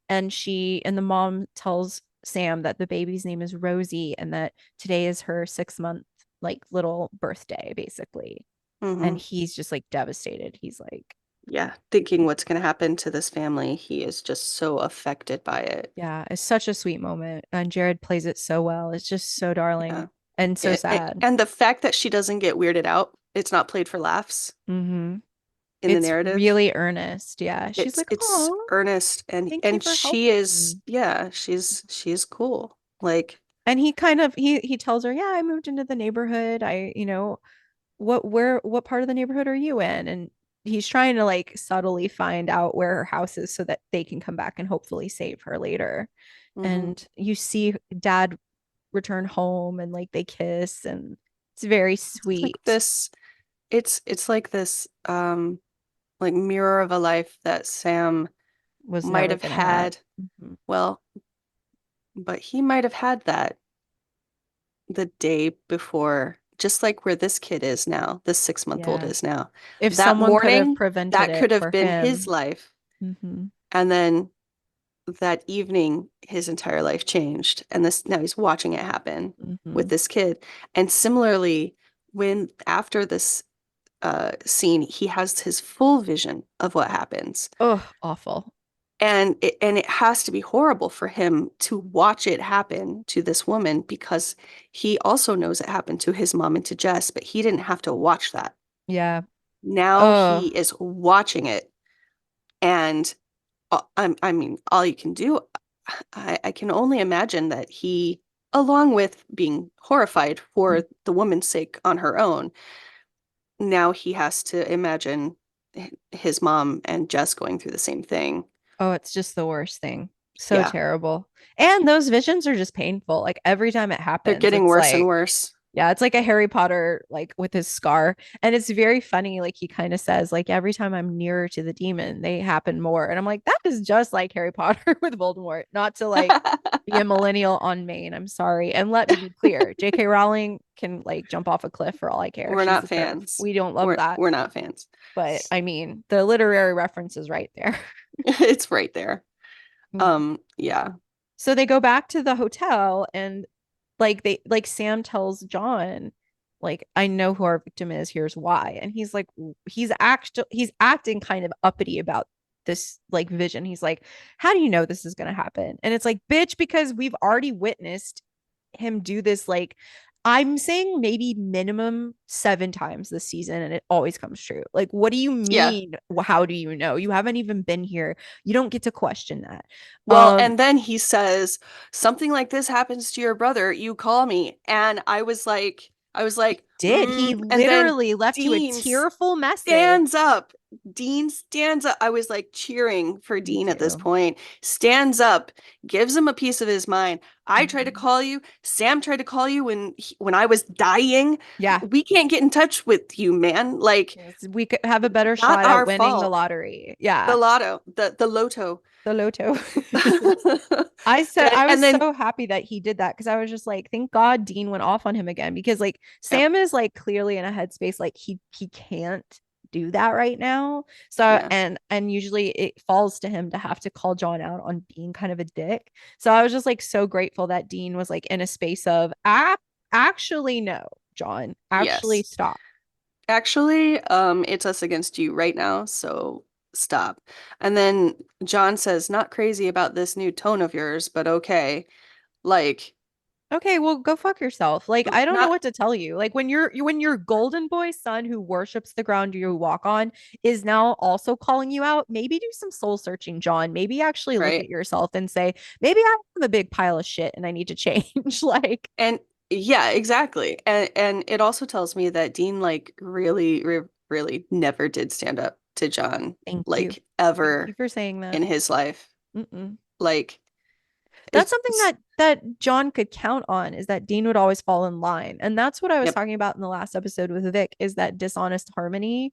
S1: And the mom tells Sam that the baby's name is Rosie and that today is her 6 month like little birthday, basically. And
S2: Hmm.
S1: he's just like devastated. He's like,
S2: Yeah, thinking what's going to happen to this family. He is just so affected by it.
S1: yeah, it's such a sweet moment. And Jared plays it so well. It's just so
S2: Yeah.
S1: darling and so sad.
S2: And the fact that she doesn't get weirded out, it's not played for laughs
S1: Hmm.
S2: in the
S1: It's
S2: narrative.
S1: really earnest. Yeah. She's like,
S2: It's
S1: "Oh,
S2: earnest
S1: thank you
S2: and
S1: for
S2: she
S1: helping
S2: is
S1: me."
S2: yeah, she's cool. Like
S1: And he kind of he tells her, "Yeah, I moved into the neighborhood. What part of the neighborhood are you in?" And he's trying to like subtly find out where her house is so that they can come back and hopefully save her later.
S2: mhm.
S1: And you see dad return home and like they kiss and it's very
S2: It's like
S1: sweet.
S2: this it's like this like mirror of a life that Sam
S1: Was
S2: might
S1: never
S2: have
S1: gonna have.
S2: had.
S1: Mhm.
S2: Well, but he might have had that the day before, just like where this kid is now, this 6-month-old
S1: Yeah.
S2: is now.
S1: If
S2: That
S1: someone could have
S2: morning,
S1: prevented
S2: that
S1: it
S2: could have
S1: for
S2: been his
S1: him.
S2: life.
S1: Hmm.
S2: And then that evening, his entire life changed. And this now he's watching it happen with
S1: Hmm.
S2: this kid. And similarly, when after this scene, he has his full vision of what happens.
S1: Oh, awful.
S2: And it has to be horrible for him to watch it happen to this woman because he also knows it happened to his mom and to Jess, but he didn't have to watch that.
S1: Yeah.
S2: Now he
S1: Oh,
S2: is watching it, and I mean, all you can do, I can only imagine that he, along with being horrified for the woman's sake on her own, now he has to imagine his mom and Jess going through the same thing.
S1: oh, it's just the worst thing. So
S2: Yeah,
S1: terrible. And those visions are just painful. Like every time it
S2: they're
S1: happens,
S2: getting
S1: it's
S2: worse and
S1: like,
S2: worse.
S1: yeah, it's like a Harry Potter, like with his scar. And it's very funny. Like he kind of says, like, every time I'm nearer to the demon, they happen more. And I'm like, that is just like Harry Potter with Voldemort. Not to like be a millennial on Maine. I'm sorry. And let me be clear, J.K. Rowling can like jump off a cliff for all I care.
S2: We're
S1: She's
S2: not
S1: the TERF.
S2: fans.
S1: We don't love
S2: We're
S1: that.
S2: we're not fans.
S1: But I mean, the literary reference is right there.
S2: It's right there.
S1: Mhm.
S2: Yeah.
S1: So they go back to the hotel and like Sam tells John, like, I know who our victim is, here's why. And he's like, he's acting kind of uppity about this like vision. He's like, how do you know this is going to happen? And it's like, bitch, because we've already witnessed him do this, like, I'm saying maybe minimum 7 times this season, and it always comes true. Like, what do you
S2: Yeah.
S1: mean? How do you know? You haven't even been here. You don't get to question that.
S2: Well, and then he says, something like this happens to your brother, you call me. And I was like,
S1: Did he
S2: and then
S1: literally left you a
S2: Dean
S1: tearful message?
S2: stands up. Dean stands up. I was like cheering for
S1: Me
S2: Dean at this
S1: too.
S2: point. Stands up, gives him a piece of his mind. I tried to
S1: Mhm.
S2: call you. Sam tried to call you when I was dying.
S1: Yeah.
S2: We can't get in touch with you, man. Like,
S1: Yes, we could have a better
S2: not
S1: shot at
S2: our
S1: winning the
S2: fault.
S1: lottery.
S2: The
S1: Yeah.
S2: lotto, the Lotto.
S1: The Loto. I said I was
S2: And then
S1: so happy that he did that because I was just like, thank God Dean went off on him again because like
S2: yeah,
S1: Sam is like clearly in a headspace like he can't do that right now. So
S2: yeah,
S1: and usually it falls to him to have to call John out on being kind of a dick. So I was just like so grateful that Dean was like in a space of actually no, John, actually
S2: yes.
S1: stop.
S2: Actually, it's us against you right now, so stop. And then John says, not crazy about this new tone of yours, but okay. Like,
S1: Okay, well, go fuck yourself. Like, I don't know
S2: not
S1: what to tell you. Like, when your golden boy son who worships the ground you walk on is now also calling you out, maybe do some soul searching, John. Maybe actually look at
S2: right.
S1: yourself and say, maybe I have a big pile of shit and I need to change. Like,
S2: And yeah, exactly. And it also tells me that Dean like really never did stand up to John
S1: thank you.
S2: like
S1: Thank you
S2: ever
S1: for saying that.
S2: in his life.
S1: Mm-mm.
S2: Like
S1: That's something
S2: it's
S1: that John could count on is that Dean would always fall in line. And that's what I was
S2: yep.
S1: talking about in the last episode with Vic is that dishonest harmony.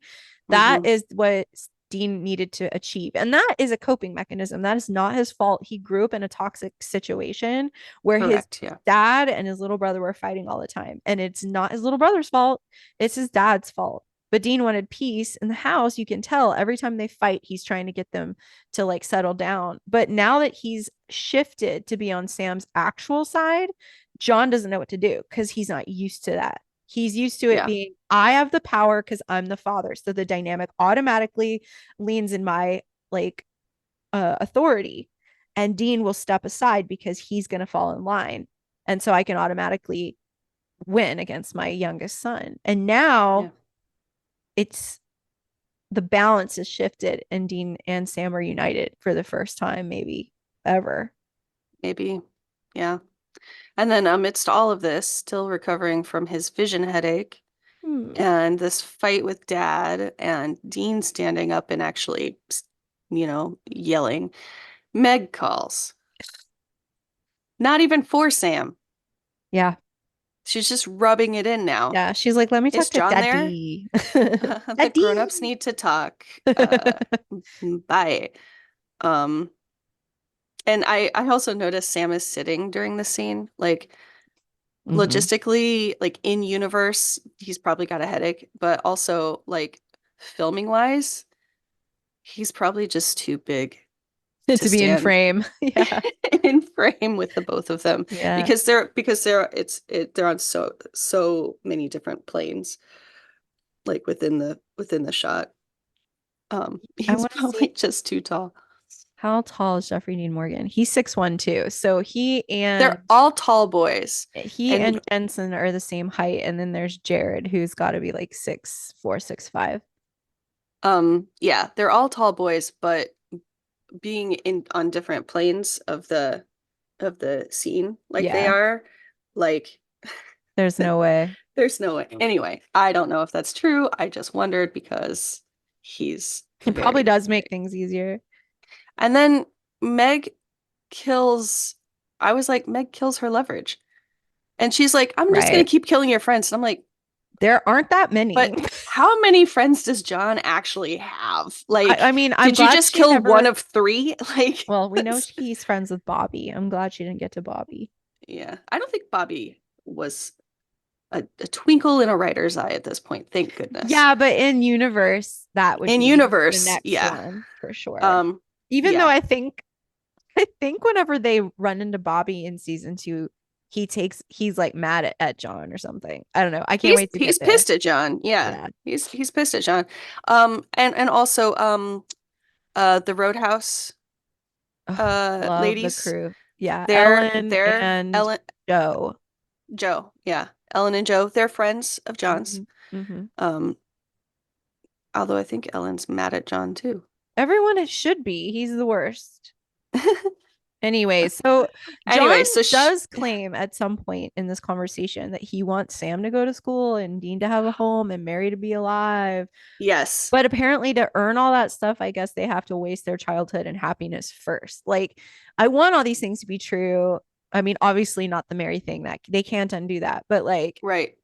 S1: That
S2: Hmm.
S1: is what Dean needed to achieve. And that is a coping mechanism. That is not his fault. He grew up in a toxic situation where his
S2: Correct. Yeah.
S1: dad and his little brother were fighting all the time. And it's not his little brother's fault. It's his dad's fault. But Dean wanted peace in the house. You can tell every time they fight, he's trying to get them to like settle down. But now that he's shifted to be on Sam's actual side, John doesn't know what to do because he's not used to that. He's used to it
S2: Yeah.
S1: being, I have the power because I'm the father. So the dynamic automatically leans in my like authority. And Dean will step aside because he's going to fall in line. And so I can automatically win against my youngest son. And
S2: Yeah.
S1: now it's the balance is shifted and Dean and Sam are united for the first time, maybe ever.
S2: Maybe. Yeah. And then amidst all of this, still recovering from his vision headache
S1: Hmm.
S2: and this fight with dad and Dean standing up and actually, yelling, Meg calls. Not even for Sam.
S1: Yeah.
S2: She's just rubbing it in now.
S1: Yeah. She's like, let me talk
S2: Is
S1: to
S2: John there?
S1: daddy.
S2: The
S1: Daddy.
S2: grown-ups need to talk. Bye. Um, and I also noticed Sam is sitting during the scene. Like
S1: Hmm.
S2: logistically, like in universe, he's probably got a headache, but also like filming wise, he's probably just too big to
S1: To be in
S2: stand
S1: frame. Yeah.
S2: in frame with the both of them
S1: Yeah.
S2: because they're on so many different planes like within the shot.
S1: I
S2: He's
S1: want to see
S2: probably just too tall.
S1: how tall is Jeffrey Dean Morgan. He's 6'1" too. So
S2: They're all tall boys.
S1: he
S2: And
S1: and Jensen are the same height. And then there's Jared, who's got to be like 6'4", 6'5".
S2: yeah, they're all tall boys, but being in on different planes of the scene like they
S1: Yeah.
S2: are, like
S1: There's no way.
S2: there's no way. Anyway, I don't know if that's true. I just wondered because he's
S1: It probably
S2: very
S1: does make
S2: big.
S1: things easier.
S2: And then Meg kills, I was like, Meg kills her leverage. And she's like, I'm just gonna
S1: Right.
S2: keep killing your friends. And I'm like,
S1: There aren't that many.
S2: but how many friends does John actually have? Like,
S1: I mean, I'm
S2: did you
S1: glad
S2: just
S1: she
S2: kill one
S1: never.
S2: of three? Like,
S1: Well, we know
S2: that's,
S1: he's friends with Bobby. I'm glad she didn't get to Bobby.
S2: yeah. I don't think Bobby was a twinkle in a writer's eye at this point. Thank goodness.
S1: Yeah, but in universe, that would
S2: In
S1: be the
S2: universe,
S1: next
S2: yeah.
S1: one for sure.
S2: Um,
S1: Even though
S2: yeah.
S1: I think whenever they run into Bobby in season 2, he's like mad at John or something. I don't know. I can't
S2: He's
S1: wait to get
S2: he's
S1: there.
S2: pissed at John. Yeah.
S1: Yeah.
S2: He's pissed at John. And also The Roadhouse
S1: Oh, love the
S2: ladies.
S1: crew. Yeah, Ellen
S2: They're
S1: and
S2: Ellen,
S1: Joe.
S2: Joe, yeah. Ellen and Joe, they're friends of John's.
S1: Hmm. Hmm.
S2: Um, although I think Ellen's mad at John too.
S1: Everyone it should be. He's the worst. Anyway, so John
S2: Anyway, so
S1: does claim at some point in this conversation that he wants Sam to go to school and Dean to have a home and Mary to be alive.
S2: yes,
S1: But apparently, to earn all that stuff, I guess they have to waste their childhood and happiness first. Like, I want all these things to be true. I mean, obviously, not the Mary thing, that they can't undo that, but like,
S2: right,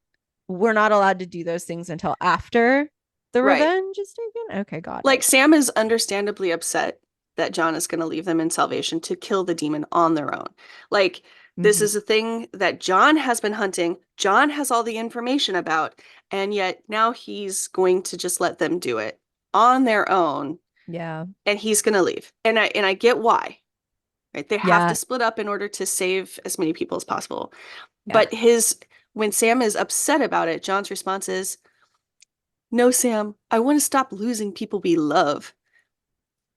S1: we're not allowed to do those things until after the
S2: right.
S1: revenge is taken. Okay, got
S2: Like
S1: it.
S2: Sam is understandably upset that John is going to leave them in Salvation to kill the demon on their own. Like this
S1: Hmm.
S2: is a thing that John has been hunting. John has all the information about, and yet now he's going to just let them do it on their own,
S1: Yeah.
S2: and he's going to leave. And I get why. Right? They have to
S1: Yeah.
S2: split up in order to save as many people as possible.
S1: Yeah.
S2: But his when Sam is upset about it, John's response is, "No, Sam, I want to stop losing people we love."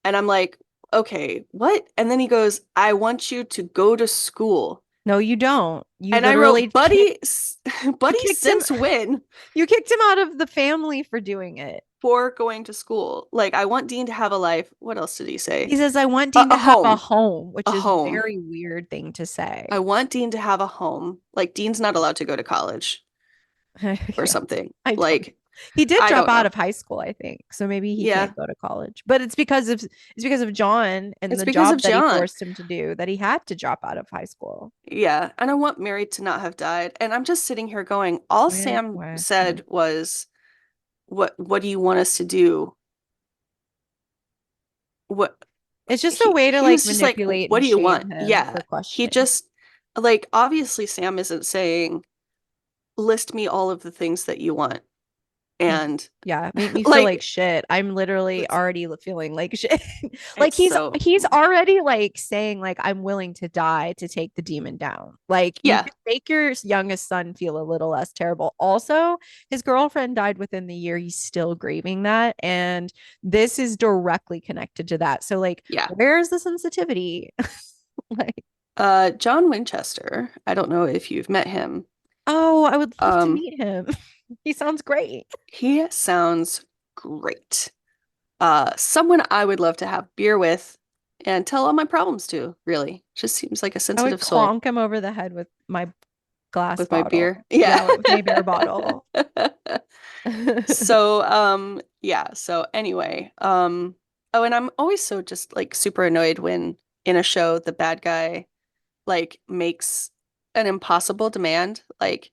S2: And I'm like, okay, what? And then he goes, I want you to go to school.
S1: No, you don't. You
S2: And I
S1: literally
S2: wrote,
S1: kicked
S2: Buddy,
S1: you
S2: Buddy,
S1: kicked him
S2: since when
S1: you kicked him out of the family for doing it.
S2: for going to school? Like, I want Dean to have a life. What else did he say?
S1: He says, I want Dean
S2: A
S1: to have a
S2: home,
S1: home,
S2: a
S1: which is
S2: home.
S1: very weird thing to
S2: I
S1: say.
S2: want Dean to have a home. Like, Dean's not allowed to go to college or
S1: Yeah,
S2: something.
S1: I don't know.
S2: Like,
S1: He did
S2: I
S1: drop
S2: don't
S1: out
S2: know.
S1: of high school, I think. So maybe he
S2: Yeah,
S1: can't go to college. But it's because of John and
S2: it's
S1: the
S2: because of
S1: job that he
S2: John.
S1: forced him to do that he had to drop out of high school.
S2: Yeah, and I want Mary to not have died. And I'm just sitting here going, all
S1: Wah,
S2: Sam
S1: wah, wah.
S2: said was, what do you want us to do? What
S1: It's just a
S2: he
S1: way to
S2: he
S1: like
S2: was just like,
S1: manipulate
S2: what
S1: and
S2: do you want?
S1: shame him
S2: Yeah.
S1: for
S2: He
S1: questioning.
S2: just like obviously Sam isn't saying list me all of the things that you want.
S1: Mhm.
S2: And
S1: Yeah, make me feel like
S2: like
S1: shit. I'm literally
S2: it's
S1: already feeling like shit. Like
S2: it's
S1: he's
S2: so
S1: he's already like saying like I'm willing to die to take the demon down. Like you
S2: yeah,
S1: can make your youngest son feel a little less terrible. Also, his girlfriend died within the year. He's still grieving that, and this is directly connected to that. So like,
S2: yeah.
S1: where's the sensitivity? Like,
S2: John Winchester, I don't know if you've met him.
S1: oh, I would love to
S2: Um
S1: meet him. He sounds great.
S2: he sounds great. Someone I would love to have beer with and tell all my problems to, really. Just seems like a
S1: I would
S2: sensitive soul
S1: clonk him over the head with my glass
S2: with my
S1: bottle.
S2: beer. Yeah.
S1: Yeah, with my beer bottle.
S2: So, yeah, so anyway, oh, and I'm always so just like super annoyed when in a show the bad guy like makes an impossible demand, like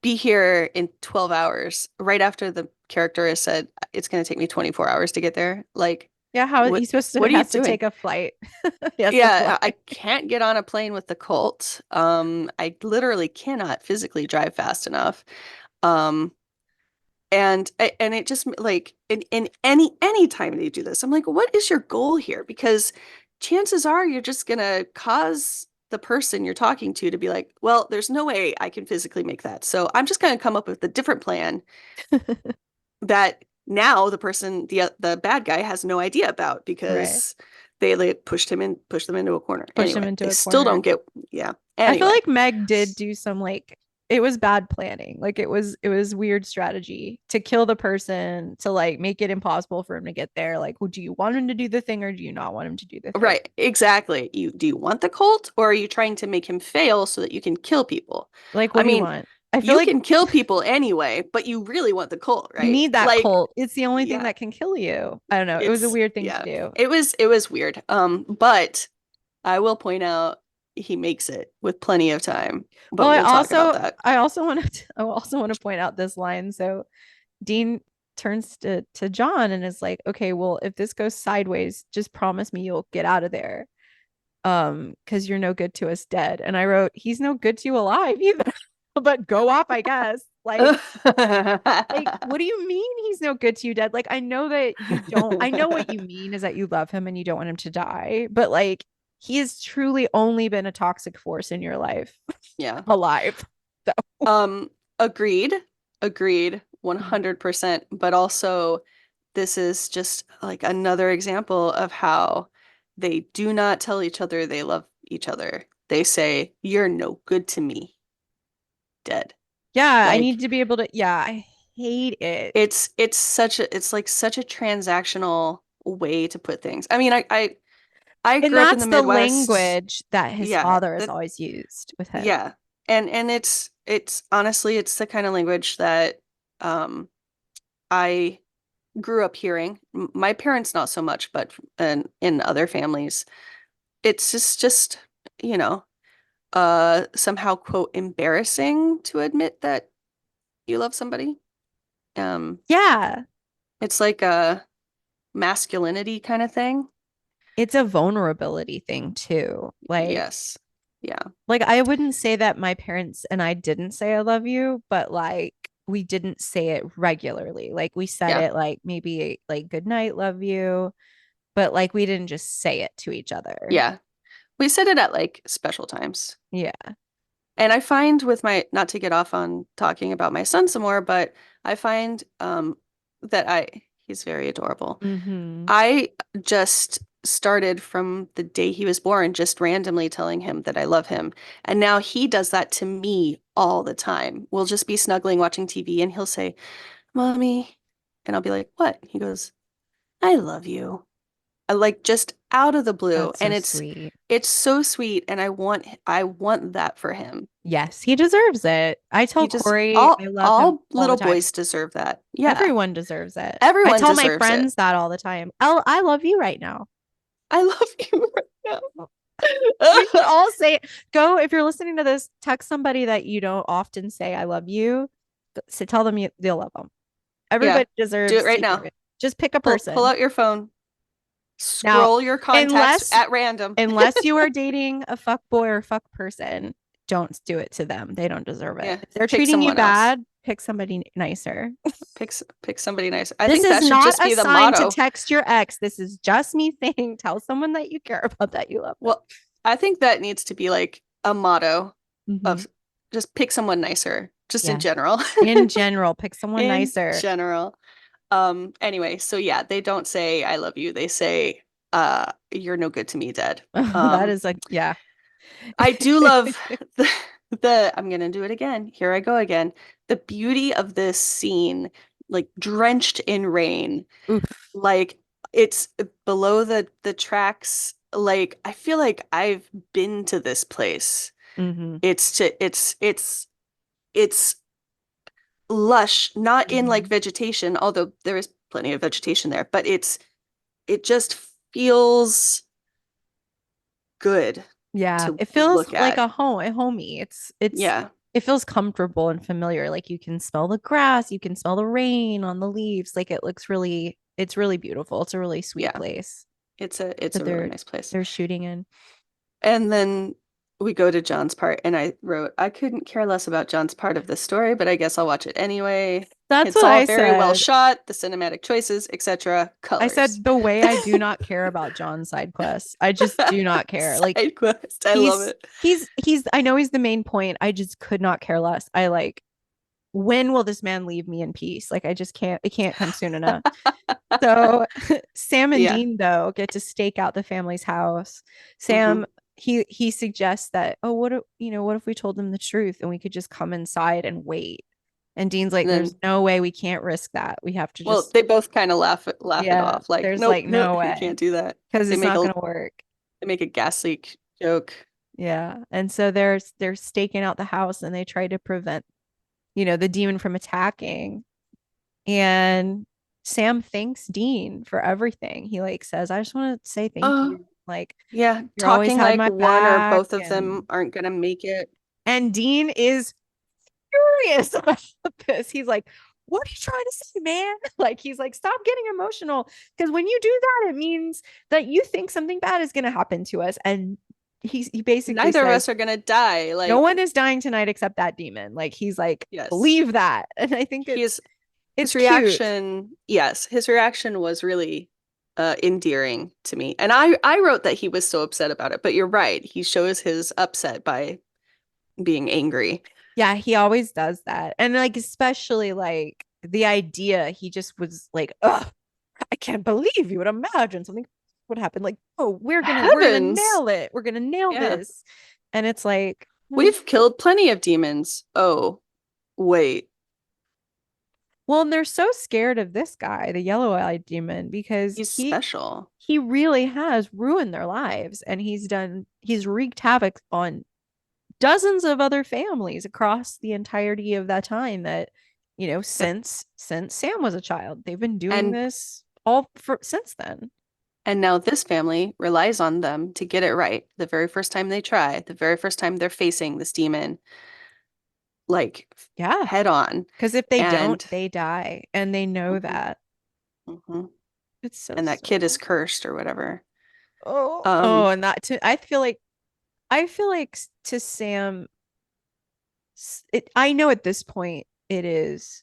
S2: be here in 12 hours, right after the character has said it's going to take me 24 hours to get there. Like,
S1: Yeah, how he's supposed to
S2: what are you
S1: has to
S2: doing?
S1: take a flight. He has to fly.
S2: Yeah, I can't get on a plane with the Colt. I literally cannot physically drive fast enough. Um, and it just like in any time they do this, I'm like, what is your goal here? Because chances are you're just gonna cause the person you're talking to be like, well, there's no way I can physically make that. So I'm just gonna come up with a different plan that now the person, the bad guy has no idea about
S1: Right.
S2: because they like pushed them into a corner.
S1: Push him
S2: Anyway,
S1: into
S2: they
S1: a
S2: still don't
S1: corner.
S2: get, yeah.
S1: I feel
S2: Anyway,
S1: like Meg did do some like it was bad planning. Like it was weird strategy to kill the person to like make it impossible for him to get there. Like, well, do you want him to do the thing or do you not want him to do the thing?
S2: right, exactly. Do you want the Colt or are you trying to make him fail so that you can kill people?
S1: Like,
S2: I
S1: what do you
S2: mean,
S1: want? I feel
S2: you
S1: like
S2: can kill people anyway, but you really want the Colt,
S1: you
S2: right?
S1: need that
S2: Like,
S1: cult. It's the only thing
S2: yeah,
S1: that can kill you. I don't know. It was a weird thing to
S2: yeah,
S1: do.
S2: it was weird. But I will point out he makes it with plenty of time,
S1: Well,
S2: but
S1: I
S2: we'll talk about
S1: also
S2: that.
S1: I also want to I also want to point out this line. So Dean turns to John and is like, "Okay, well, if this goes sideways, just promise me you'll get out of there. Because you're no good to us dead." And I wrote, "He's no good to you alive either." But go off, I guess. Like, what do you mean he's no good to you dead? Like, I know that you don't, I know what you mean is that you love him and you don't want him to die, but like, he has truly only been a toxic force in your life
S2: Yeah.
S1: alive. So,
S2: Agreed. Agreed. 100%. But also this is just like another example of how they do not tell each other they love each other. They say, "You're no good to me," dead.
S1: Yeah, I need
S2: Like
S1: to be able to, yeah, I hate it.
S2: it's like such a transactional way to put things. I mean, I
S1: And
S2: grew up in the
S1: that's the
S2: Midwest.
S1: language that his
S2: Yeah,
S1: father has
S2: that
S1: always used with him.
S2: yeah. And it's honestly it's the kind of language that um I grew up hearing. My parents not so much, but in other families, it's just, you know, somehow quote embarrassing to admit that you love somebody. Um,
S1: Yeah,
S2: it's like a masculinity kind of thing.
S1: it's a vulnerability thing too.
S2: Yes. Yeah.
S1: Like I wouldn't say that my parents and I didn't say I love you, but like we didn't say it regularly. Like we said
S2: Yeah.
S1: it like maybe like good night, love you, but like we didn't just say it to each other.
S2: Yeah. We said it at like special times.
S1: Yeah.
S2: And I find with my, not to get off on talking about my son some more, but I find that he's very adorable.
S1: Mm-hmm.
S2: I just started from the day he was born, just randomly telling him that I love him. And now he does that to me all the time. We'll just be snuggling watching TV and he'll say, "Mommy." And I'll be like, "What?" He goes, "I love you." I like just out of the blue.
S1: That's so
S2: And
S1: sweet.
S2: it's so sweet. And I want that for him.
S1: Yes, he deserves it. I tell
S2: He just
S1: Corey I love him
S2: all
S1: all the
S2: little
S1: time.
S2: boys deserve that. Yeah.
S1: Everyone deserves it. I
S2: Everyone
S1: tell my
S2: deserves it.
S1: friends that all the time. I love you right now.
S2: I love you right
S1: We should
S2: now.
S1: all say, go if you're listening to this, text somebody that you don't often say I love you. So tell them they'll love them.
S2: Yeah.
S1: Everybody
S2: Do it
S1: deserves
S2: right
S1: to hear
S2: now.
S1: it. Just pick a
S2: Pull
S1: person.
S2: out your phone.
S1: Now,
S2: Scroll your contacts
S1: unless
S2: at random.
S1: unless you are dating a fuck boy or fuck person, don't do it to them. They don't deserve it.
S2: Yeah.
S1: If they're
S2: Pick
S1: treating you
S2: someone else.
S1: bad, pick somebody nicer.
S2: Pick somebody nice. I
S1: This
S2: think
S1: is
S2: that should
S1: not
S2: just
S1: a
S2: be the
S1: sign to
S2: motto.
S1: text your ex. This is just me saying, tell someone that you care about, that you love them.
S2: Well, I think that needs to be like a motto
S1: Mm-hmm.
S2: of just pick someone nicer, just in
S1: Yeah.
S2: general.
S1: In general, pick someone
S2: In
S1: nicer.
S2: general. Anyway, so yeah, they don't say I love you. They say you're no good to me, dead.
S1: That is like, yeah.
S2: I do love the, I'm gonna do it again. Here I go again. The beauty of this scene, like drenched in rain,
S1: Oof.
S2: like it's below the tracks. Like I feel like I've been to this place.
S1: Mm-hmm.
S2: It's lush, not in like
S1: Mm-hmm.
S2: vegetation, although there is plenty of vegetation there, but it just feels good
S1: Yeah.
S2: to
S1: It feels
S2: look
S1: like
S2: at.
S1: a homey.
S2: Yeah.
S1: It feels comfortable and familiar. Like you can smell the grass, you can smell the rain on the leaves. Like it's really beautiful. It's a really sweet
S2: Yeah.
S1: place
S2: It's
S1: that
S2: a really nice place.
S1: they're shooting in.
S2: And then we go to John's part, and I wrote, I couldn't care less about John's part of the story, but I guess I'll watch it anyway.
S1: That's
S2: It's
S1: what
S2: all
S1: I
S2: very well
S1: said.
S2: shot, the cinematic choices, etc.
S1: I
S2: Colors.
S1: said the way I do not care about John's side quests. I just do not care. Like
S2: Side quest. I love it.
S1: he's I know he's the main point. I just could not care less. I like, when will this man leave me in peace? Like I just can't, it can't come soon enough. So Sam and
S2: Yeah.
S1: Dean though get to stake out the family's house.
S2: Hmm.
S1: Sam, he suggests that, oh, what if we told them the truth and we could just come inside and wait? And Dean's like,
S2: And
S1: there's
S2: then,
S1: no way, we can't risk that. We have to
S2: well,
S1: just,
S2: they both kind of laugh it
S1: yeah,
S2: off, like,
S1: there's
S2: nope,
S1: like
S2: nope,
S1: no
S2: we
S1: way
S2: can't do that.
S1: because
S2: They
S1: it's
S2: make
S1: not
S2: a
S1: gonna work.
S2: they make a gas leak joke.
S1: Yeah. And so they're staking out the house and they try to prevent, the demon from attacking. And Sam thanks Dean for everything. He like says, I just want to say thank
S2: Oh,
S1: you. Like,
S2: yeah,
S1: you're always
S2: talking
S1: had
S2: like
S1: my
S2: one or
S1: back.
S2: both of them aren't gonna make it.
S1: And Dean is furious about this. He's like, what are you trying to say, man? Like, he's like, stop getting emotional. Because when you do that, it means that you think something bad is gonna happen to us. And he basically
S2: Neither of
S1: says,
S2: us are gonna die.
S1: no
S2: Like,
S1: one is dying tonight except that demon. Like he's like,
S2: yes.
S1: believe that. And I think
S2: He's
S1: it's
S2: his
S1: cute.
S2: reaction, yes, his reaction was really endearing to me. And I wrote that he was so upset about it, but you're right. He shows his upset by being angry.
S1: Yeah, he always does that. And like especially like the idea, he just was like, ugh. I can't believe you would imagine something would happen. Like, oh, we're gonna
S2: Heavens.
S1: nail it. We're gonna nail
S2: Yeah.
S1: this. And it's like,
S2: We've killed plenty of demons. Oh, wait.
S1: well, and they're so scared of this guy, the yellow-eyed demon, because
S2: He's special.
S1: he really has ruined their lives, and he's wreaked havoc on dozens of other families across the entirety of that time that,
S2: Yep.
S1: since Sam was a child. They've been doing
S2: And
S1: this all for since then.
S2: and now this family relies on them to get it right. The very first time they try, the very first time they're facing this demon, like
S1: Yeah.
S2: head on.
S1: Because if they don't,
S2: And
S1: they die. And they know
S2: mhm,
S1: that.
S2: mhm.
S1: It's so
S2: And that kid is
S1: sad.
S2: cursed or whatever.
S1: Oh, and that too. I feel like to Sam, I know at this point it is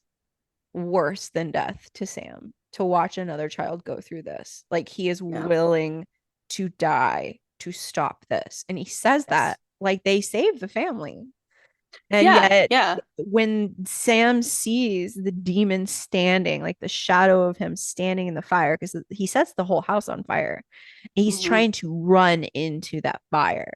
S1: worse than death to Sam to watch another child go through this. Like he is
S2: Yeah.
S1: willing to die to stop this. And he says
S2: Yes.
S1: that like they saved the family. And
S2: Yeah.
S1: yet,
S2: Yeah.
S1: when Sam sees the demon standing, like the shadow of him standing in the fire, because he sets the whole house on fire, he's
S2: Hmm.
S1: trying to run into that fire.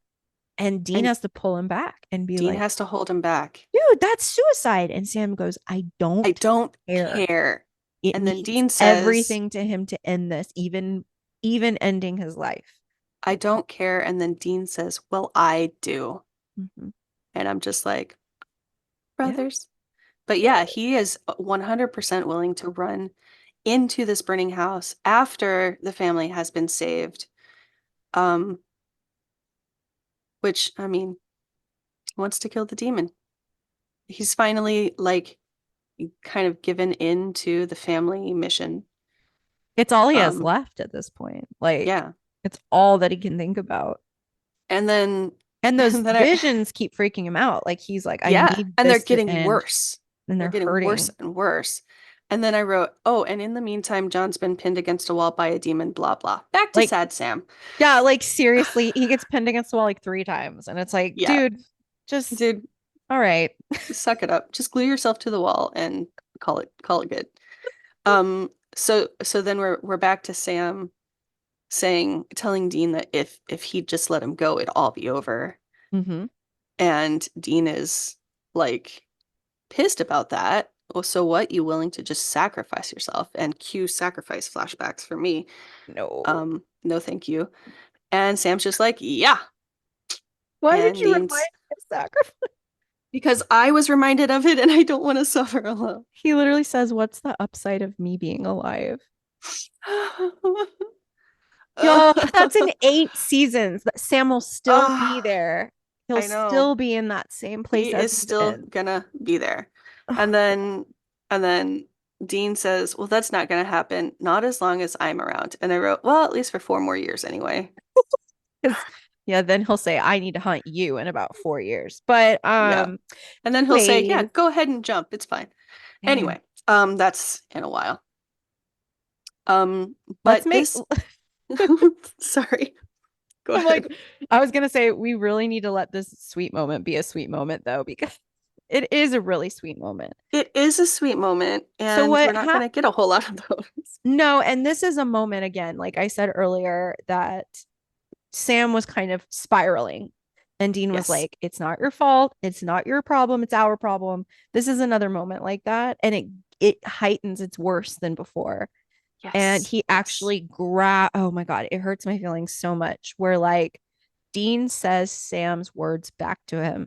S1: And Dean
S2: And
S1: has to pull him back and be
S2: Dean
S1: like,
S2: has to hold him back.
S1: dude, that's suicide. And Sam goes, I
S2: I
S1: don't
S2: don't
S1: care.
S2: care.
S1: It
S2: And then
S1: means
S2: Dean says,
S1: everything to him to end this, even ending his life.
S2: I don't care. And then Dean says, well, I do.
S1: Mhm.
S2: And I'm just like,
S1: Yeah.
S2: brothers. But yeah, he is 100% willing to run into this burning house after the family has been saved. Um, which, I mean, he wants to kill the demon. He's finally like kind of given in to the family mission.
S1: It's all he has
S2: Um,
S1: left at this point. Like,
S2: yeah.
S1: it's all that he can think about.
S2: And then
S1: And those
S2: and then I
S1: visions keep freaking him out. Like he's like, I
S2: yeah,
S1: need
S2: and they're
S1: this to
S2: getting
S1: end.
S2: worse.
S1: And
S2: They're
S1: they're
S2: getting worse
S1: hurting.
S2: and worse. And then I wrote, oh, and in the meantime, John's been pinned against a wall by a demon, blah, blah. Back to
S1: Like,
S2: sad Sam.
S1: yeah, like seriously, he gets pinned against the wall like 3 times. And it's like,
S2: Yeah,
S1: dude, just
S2: dude,
S1: all right.
S2: suck it up. Just glue yourself to the wall and call it good. So then we're back to Sam telling Dean that if he'd just let him go, it'd all be over.
S1: Mm-hmm.
S2: And Dean is like pissed about that. Well, so what? You willing to just sacrifice yourself and cue sacrifice flashbacks for me?
S1: No.
S2: No, thank you. And Sam's just like, yeah.
S1: Why did
S2: And
S1: you remind
S2: Dean's
S1: me of sacrifice?
S2: because I was reminded of it and I don't want to suffer alone.
S1: He literally says, what's the upside of me being alive? Yo, that's in 8 seasons. That Sam will still be
S2: Ah,
S1: there. He'll
S2: I know.
S1: still be in that same place
S2: He
S1: as
S2: is
S1: he's
S2: still
S1: in.
S2: gonna be there.
S1: Ugh,
S2: And then Dean says, well, that's not gonna happen. Not as long as I'm around. And I wrote, well, at least for 4 more years anyway.
S1: because yeah, then he'll say, I need to hunt you in about 4 years. But
S2: Yeah. And then he'll say, yeah,
S1: anyways,
S2: go ahead and jump. It's fine.
S1: dang.
S2: Anyway, that's in a while.
S1: Let's
S2: But
S1: make
S2: this, sorry, go
S1: I'm
S2: ahead.
S1: like, I was gonna say we really need to let this sweet moment be a sweet moment though, because it is a really sweet moment.
S2: It is a sweet moment,
S1: So
S2: and we're
S1: what
S2: not gonna get a whole lot of those.
S1: no, and this is a moment again, like I said earlier, that Sam was kind of spiraling. And Dean was
S2: Yes.
S1: like, it's not your fault. It's not your problem. It's our problem. This is another moment like that. And it heightens, it's worse than before. And
S2: Yes.
S1: he
S2: Yes.
S1: actually oh my God, it hurts my feelings so much. Where like Dean says Sam's words back to him,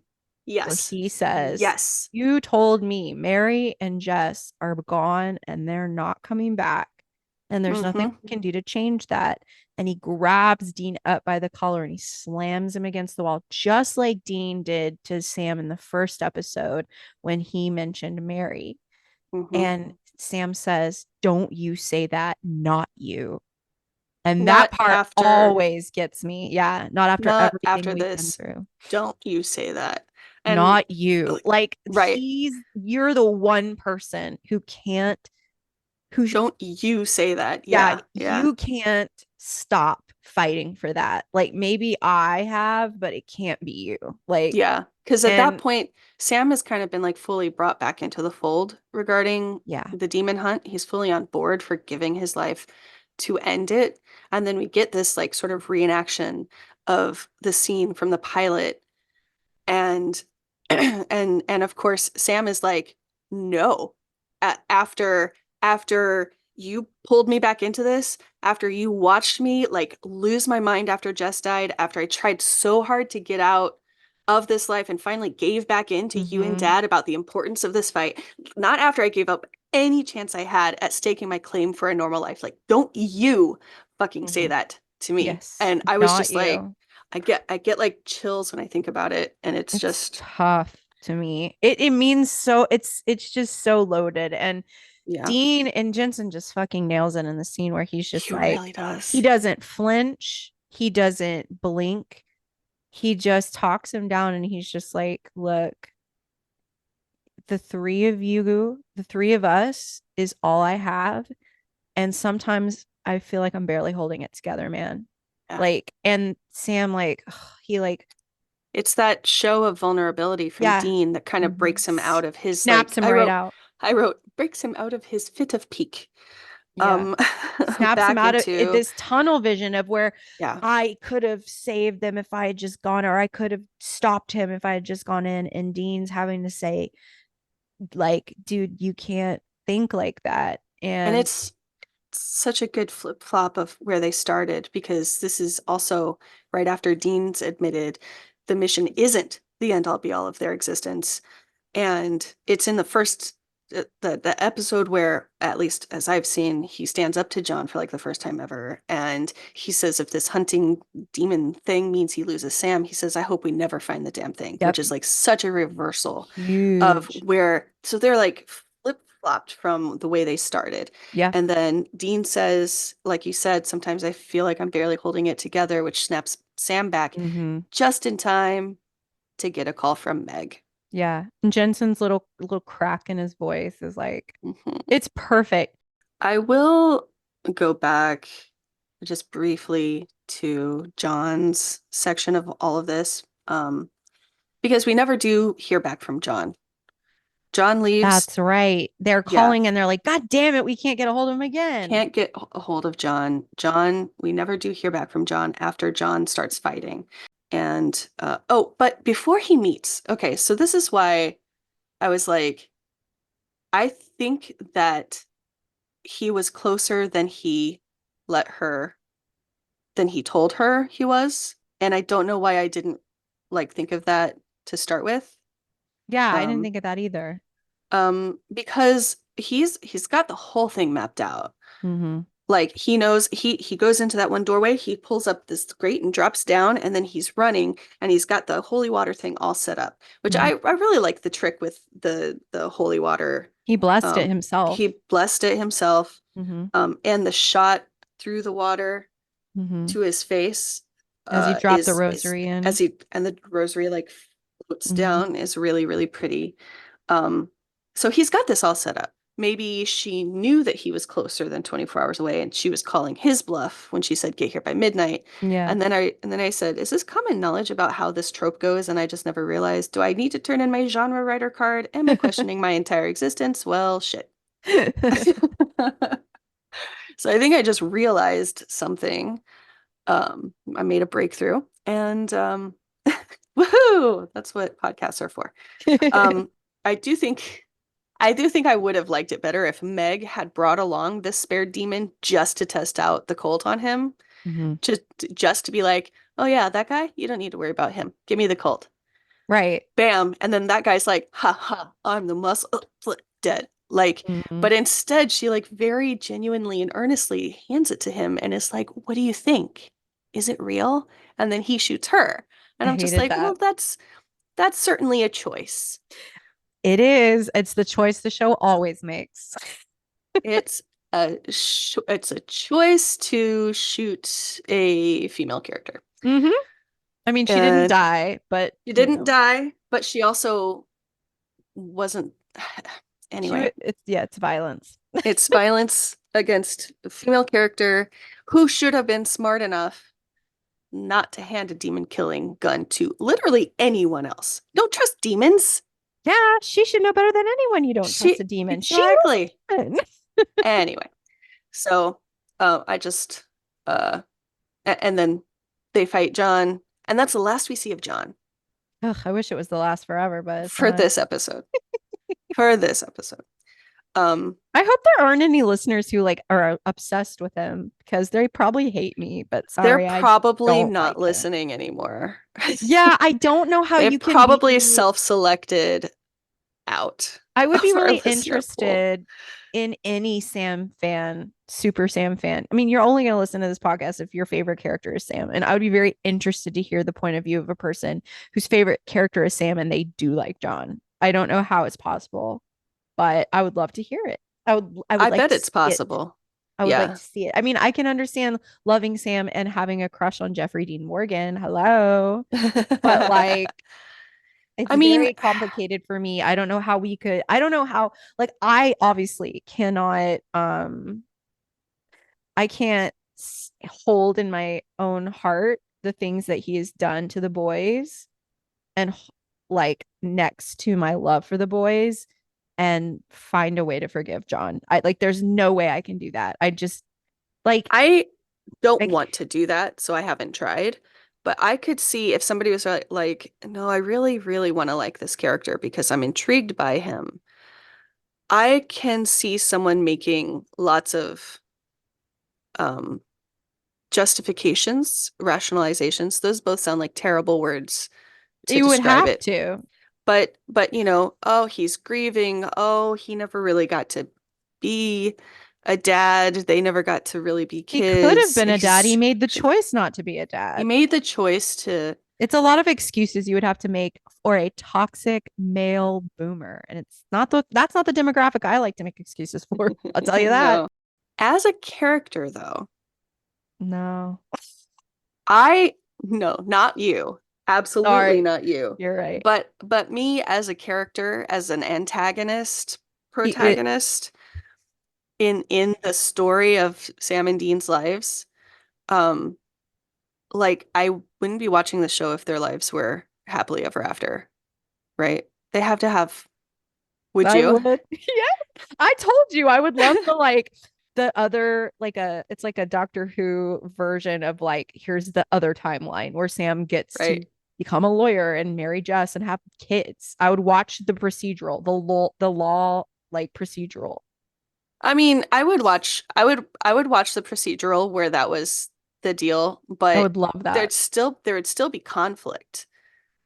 S1: where
S2: Yes.
S1: he says,
S2: Yes.
S1: you told me Mary and Jess are gone and they're not coming back. And there's nothing
S2: Mm-hmm.
S1: we can do to change that. And he grabs Dean up by the collar and he slams him against the wall, just like Dean did to Sam in the first episode when he mentioned Mary.
S2: Mm-hmm.
S1: And Sam says, don't you say that, not you. And that
S2: Not
S1: part
S2: after,
S1: always gets me. Yeah, not after
S2: not
S1: everything
S2: after
S1: we've been
S2: this.
S1: through.
S2: Don't you say that. And
S1: Not you. Like
S2: right.
S1: you're the one person who can't who
S2: Don't you say that.
S1: yeah,
S2: Yeah. Yeah.
S1: you can't stop fighting for that. Like maybe I have, but it can't be you. Like,
S2: Yeah. Because at that
S1: and
S2: point, Sam has kind of been like fully brought back into the fold regarding
S1: yeah.
S2: the demon hunt. He's fully on board for giving his life to end it. And then we get this like sort of reenaction of the scene from the pilot. And and of course Sam is like, no. After you pulled me back into this, after you watched me like lose my mind after Jess died, after I tried so hard to get out of this life and finally gave back in to you and
S1: Mm-hmm.
S2: Dad about the importance of this fight, not after I gave up any chance I had at staking my claim for a normal life. Like, don't you fucking say
S1: Mm-hmm.
S2: that to me.
S1: Yes.
S2: And I was
S1: Not
S2: just like,
S1: you.
S2: I get like chills when I think about it, and it's
S1: It's
S2: just
S1: tough to me. It means so it's just so loaded. And
S2: yeah,
S1: Dean and Jensen just fucking nails it in the scene where he's just
S2: he
S1: like,
S2: really
S1: he
S2: does.
S1: doesn't flinch, he doesn't blink, he just talks him down and he's just like, look, the three of you, the three of us is all I have. And sometimes I feel like I'm barely holding it together, man.
S2: Yeah.
S1: Like, and Sam, like, he like,
S2: It's that show of vulnerability from
S1: yeah,
S2: Dean that kind of
S1: mhm.
S2: breaks him out of his
S1: Snaps
S2: like
S1: him right out.
S2: I wrote breaks him out of his fit of pique.
S1: Yeah.
S2: Um
S1: Snaps him
S2: back
S1: out of it,
S2: into
S1: this tunnel vision of where
S2: yeah.
S1: I could have saved them if I had just gone, or I could have stopped him if I had just gone in. And Dean's having to say, like, dude, you can't think like that.
S2: And
S1: And
S2: it's such a good flip-flop of where they started because this is also right after Dean's admitted the mission isn't the end all be all of their existence. And it's in the first the episode where, at least as I've seen, he stands up to John for like the first time ever, and he says, "If this hunting demon thing means he loses Sam, he says, I hope we never find the damn thing," which
S1: yep,
S2: is like such a reversal of
S1: huge.
S2: where. So they're like flip-flopped from the way they started.
S1: Yeah.
S2: And then Dean says, like you said, sometimes I feel like I'm barely holding it together, which snaps Sam back
S1: Mm-hmm.
S2: just in time to get a call from Meg.
S1: Yeah. And Jensen's little crack in his voice is like,
S2: Mhm.
S1: it's perfect.
S2: I will go back just briefly to John's section of all of this, because we never do hear back from John. John leaves.
S1: That's right. They're
S2: Yeah,
S1: calling and they're like, God damn it, we can't get a hold of him again.
S2: can't get a hold of John. We never do hear back from John after John starts fighting. And oh, but before he meets, okay, so this is why I was like, I think that he was closer than he let her than he told her he was. And I don't know why I didn't like think of that to start with.
S1: Yeah, I didn't
S2: Um,
S1: think of that either.
S2: because he's got the whole thing mapped out.
S1: Mm-hmm.
S2: Like he knows he goes into that one doorway, he pulls up this grate and drops down, and then he's running and he's got the holy water thing all set up, which
S1: Mm-hmm.
S2: I really like the trick with the holy water.
S1: He blessed it
S2: Um,
S1: himself.
S2: he blessed it himself.
S1: Mm-hmm.
S2: And the shot through the water
S1: Mm-hmm.
S2: to his face
S1: As he dropped the
S2: is
S1: rosary
S2: as
S1: in.
S2: he and the rosary like floats
S1: Mm-hmm.
S2: down is really really pretty. Um, so he's got this all set up. Maybe she knew that he was closer than 24 hours away and she was calling his bluff when she said get here by midnight.
S1: Yeah.
S2: And then I said, is this common knowledge about how this trope goes? And I just never realized. Do I need to turn in my genre writer card? Am I questioning my entire existence? Well, shit. So I think I just realized something. I made a breakthrough, and woohoo! That's what podcasts are for. Um, I do think I would have liked it better if Meg had brought along this spare demon just to test out the Colt on him,
S1: Mm-hmm.
S2: just just to be like, oh yeah, that guy, you don't need to worry about him. Give me the Colt.
S1: Right.
S2: Bam, and then that guy's like, ha ha, I'm the muscle, dead. Like,
S1: Mm-hmm.
S2: but instead she like very genuinely and earnestly hands it to him and is like, what do you think? Is it real? And then he shoots her. And
S1: I
S2: I'm just
S1: hated
S2: like, well,
S1: that.
S2: that's certainly a choice.
S1: It is. It's the choice the show always makes.
S2: It's it's a choice to shoot a female character.
S1: Mm-hmm. I mean, she didn't
S2: And
S1: die, but
S2: she
S1: you
S2: didn't
S1: know.
S2: die, but she also wasn't Anyway,
S1: it's violence.
S2: it's violence against a female character who should have been smart enough not to hand a demon killing gun to literally anyone else. Don't trust demons.
S1: Yeah, she should know better than anyone. You don't trust
S2: She
S1: a demon. She was
S2: exactly.
S1: a demon.
S2: Anyway, so I just and then they fight John, and that's the last we see of John
S1: Ugh, I wish it was the last forever, but it's
S2: for
S1: not.
S2: this episode. For this episode.
S1: I hope there aren't any listeners who like are obsessed with him because they probably hate me, but
S2: They're
S1: sorry, I
S2: probably
S1: don't
S2: not
S1: like him.
S2: listening anymore.
S1: Yeah, I don't know how
S2: They've
S1: you can
S2: probably
S1: be.
S2: self-selected out
S1: I would be
S2: of our
S1: really
S2: listener pool.
S1: interested in any Sam fan, Super Sam fan. I mean, you're only going to listen to this podcast if your favorite character is Sam. And I would be very interested to hear the point of view of a person whose favorite character is Sam and they do like John. I don't know how it's possible, but I would love to hear it. I would
S2: I
S1: like
S2: bet
S1: to
S2: it's
S1: see it.
S2: possible.
S1: I would like
S2: Yeah.
S1: to see it. I mean, I can understand loving Sam and having a crush on Jeffrey Dean Morgan. Hello. But like it's
S2: I mean,
S1: very complicated for me. I don't know how we could, I don't know how, like, I obviously cannot, I can't hold in my own heart the things that he has done to the boys and like next to my love for the boys and find a way to forgive John. I like, there's no way I can do that. I just like,
S2: I don't
S1: like
S2: want to do that, so I haven't tried. But I could see if somebody was like, no, I really, really want to like this character because I'm intrigued by him. I can see someone making lots of um, justifications, rationalizations. Those both sound like terrible words to
S1: you would
S2: describe
S1: have
S2: it.
S1: to.
S2: But oh, he's grieving. Oh, he never really got to be a dad. They never got to really be
S1: He could have
S2: kids.
S1: been a dad. He made the choice not to be a
S2: He
S1: dad.
S2: made the choice to
S1: It's a lot of excuses you would have to make for a toxic male boomer. And it's not that's not the demographic I like to make excuses for. I'll tell you that.
S2: no. As a character, though,
S1: No.
S2: I no, not you. Absolutely
S1: Sorry.
S2: not you.
S1: You're right.
S2: But me as a character, as an antagonist,
S1: He, it,
S2: protagonist in the story of Sam and Dean's lives, um, like I wouldn't be watching the show if their lives were happily ever after, right? They have to have, would
S1: I
S2: you?
S1: would. Yeah. I told you I would love the like the other like a it's like a Doctor Who version of like here's the other timeline where Sam gets to
S2: Right.
S1: become a lawyer and marry Jess and have kids. I would watch the procedural, the law like procedural.
S2: I mean, I would watch the procedural where that was the deal,
S1: I
S2: but
S1: would love that.
S2: there would still be conflict.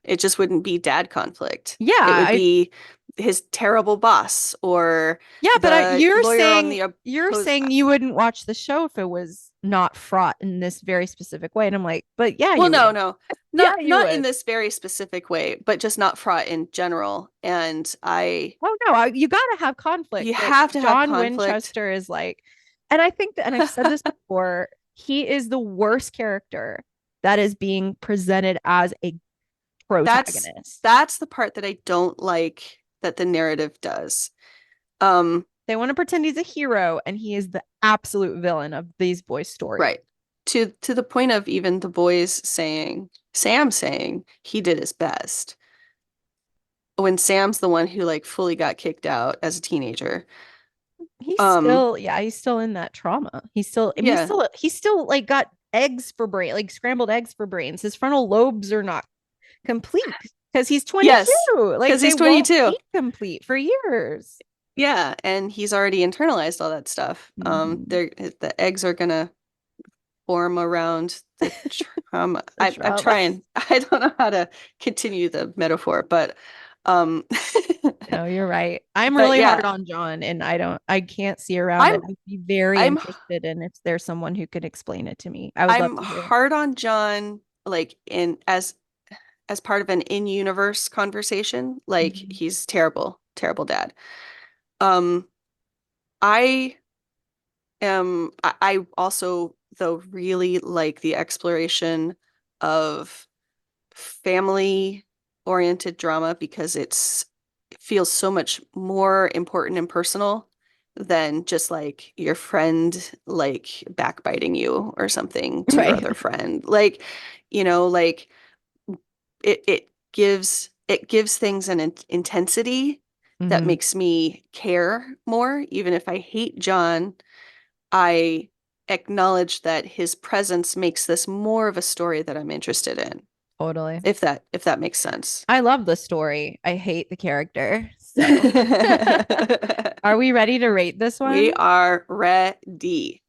S2: It just wouldn't be dad conflict.
S1: Yeah,
S2: It would be his terrible boss or
S1: yeah, but
S2: the lawyer on the
S1: you're
S2: opposed.
S1: saying you wouldn't watch the show if it was not fraught in this very specific way. And I'm like, but yeah,
S2: Well,
S1: you
S2: no,
S1: would.
S2: no.
S1: Yeah, you
S2: Not in
S1: would.
S2: this very specific way, but just not fraught in general. And
S1: Oh no, you got to have conflict.
S2: you
S1: But
S2: have to have
S1: John
S2: conflict.
S1: Winchester is like, and I think that, and I've said this before, he is the worst character that is being presented as a
S2: That's
S1: protagonist.
S2: that's the part that I don't like that the narrative does. Um,
S1: They want to pretend he's a hero, and he is the absolute villain of these boys' story.
S2: right. To the point of even the boys saying, Sam saying he did his best when Sam's the one who like fully got kicked out as a teenager.
S1: He's
S2: Um,
S1: still, yeah, he's still in that trauma. He's still, I mean,
S2: yeah.
S1: he's still like got eggs for brain, like scrambled eggs for brains. His frontal lobes are not complete because he's
S2: Yes,
S1: 22. Like
S2: because
S1: they
S2: he's
S1: won't be
S2: 22.
S1: complete for years.
S2: Yeah, and he's already internalized all that stuff.
S1: Mhm.
S2: The eggs are gonna form around the trauma.
S1: The
S2: I'm
S1: trauma.
S2: trying. I don't know how to continue the metaphor, but um
S1: No, you're right. I'm
S2: but
S1: really
S2: yeah,
S1: hard on John and I can't see around it.
S2: I'm
S1: I'd be very
S2: I'm
S1: interested in if there's someone who could explain it to me. I would love
S2: I'm
S1: to hear.
S2: hard on John like in as part of an in-universe conversation. Like
S1: Mhm.
S2: he's terrible, terrible dad. Um I I also though really like the exploration of family oriented drama because it's feels so much more important and personal than just like your friend like backbiting you or something to your
S1: Right.
S2: other friend. Like, like it gives things an intensity that
S1: Hmm.
S2: makes me care more. Even if I hate John, I acknowledge that his presence makes this more of a story that I'm interested in,
S1: Totally.
S2: if that makes sense.
S1: I love the story. I hate the character. So, are we ready to rate this
S2: We
S1: one?
S2: are ready.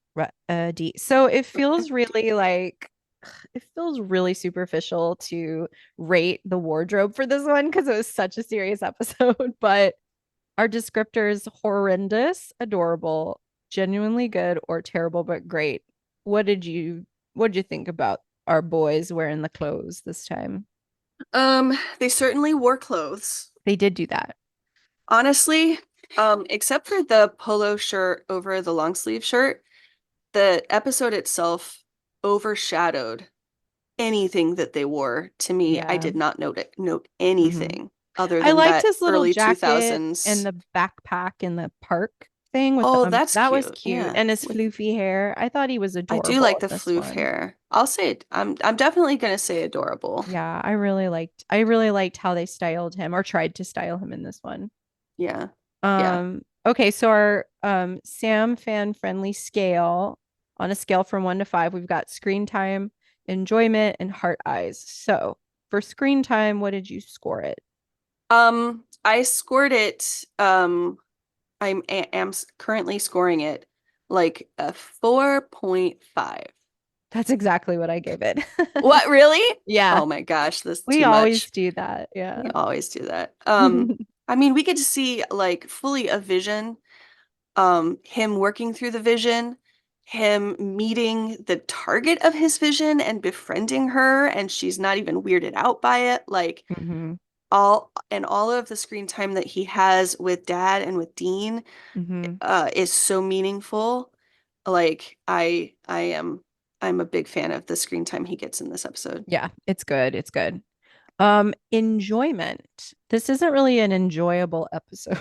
S1: D. So it feels
S2: Ready.
S1: really like it feels really superficial to rate the wardrobe for this one because it was such a serious episode. But our descriptors horrendous, adorable, genuinely good, or terrible but great. What did you what did you think about our boys wearing the clothes this time?
S2: They certainly wore clothes.
S1: They did do that.
S2: Honestly, except for the polo shirt over the long sleeve shirt, the episode itself overshadowed anything that they wore. To me, I
S1: Yeah.
S2: did not note
S1: Hmm.
S2: anything other
S1: I
S2: than
S1: liked
S2: that
S1: his little
S2: early
S1: jacket and
S2: 2000s.
S1: the backpack in the park thing with the
S2: Oh, that's
S1: that was
S2: cute.
S1: cute.
S2: Yeah.
S1: And his
S2: With
S1: floofy hair. I thought he was
S2: I do
S1: adorable
S2: like
S1: in
S2: the
S1: this
S2: floof
S1: one.
S2: hair. I'll say it. I'm definitely gonna say adorable.
S1: Yeah, I really liked how they styled him or tried to style him in this one.
S2: Yeah. Yeah.
S1: Okay, so our Sam fan friendly scale on a scale from 1 to 5, we've got screen time, enjoyment, and heart eyes. So for screen time, what did you score it?
S2: I scored it. Am currently scoring it like a 4.5.
S1: That's exactly what I gave it.
S2: What, really?
S1: Yeah,
S2: Oh my gosh, this is
S1: we
S2: too
S1: always
S2: much.
S1: do that. Yeah.
S2: We always do that. I mean, we get to see like fully a vision, him working through the vision, him meeting the target of his vision and befriending her, and she's not even weirded out by it. Like
S1: Hmm.
S2: all of the screen time that he has with Dad and with Dean
S1: Hmm.
S2: is so meaningful. Like I'm a big fan of the screen time he gets in this episode.
S1: Yeah, it's good. It's good. Enjoyment. This isn't really an enjoyable episode.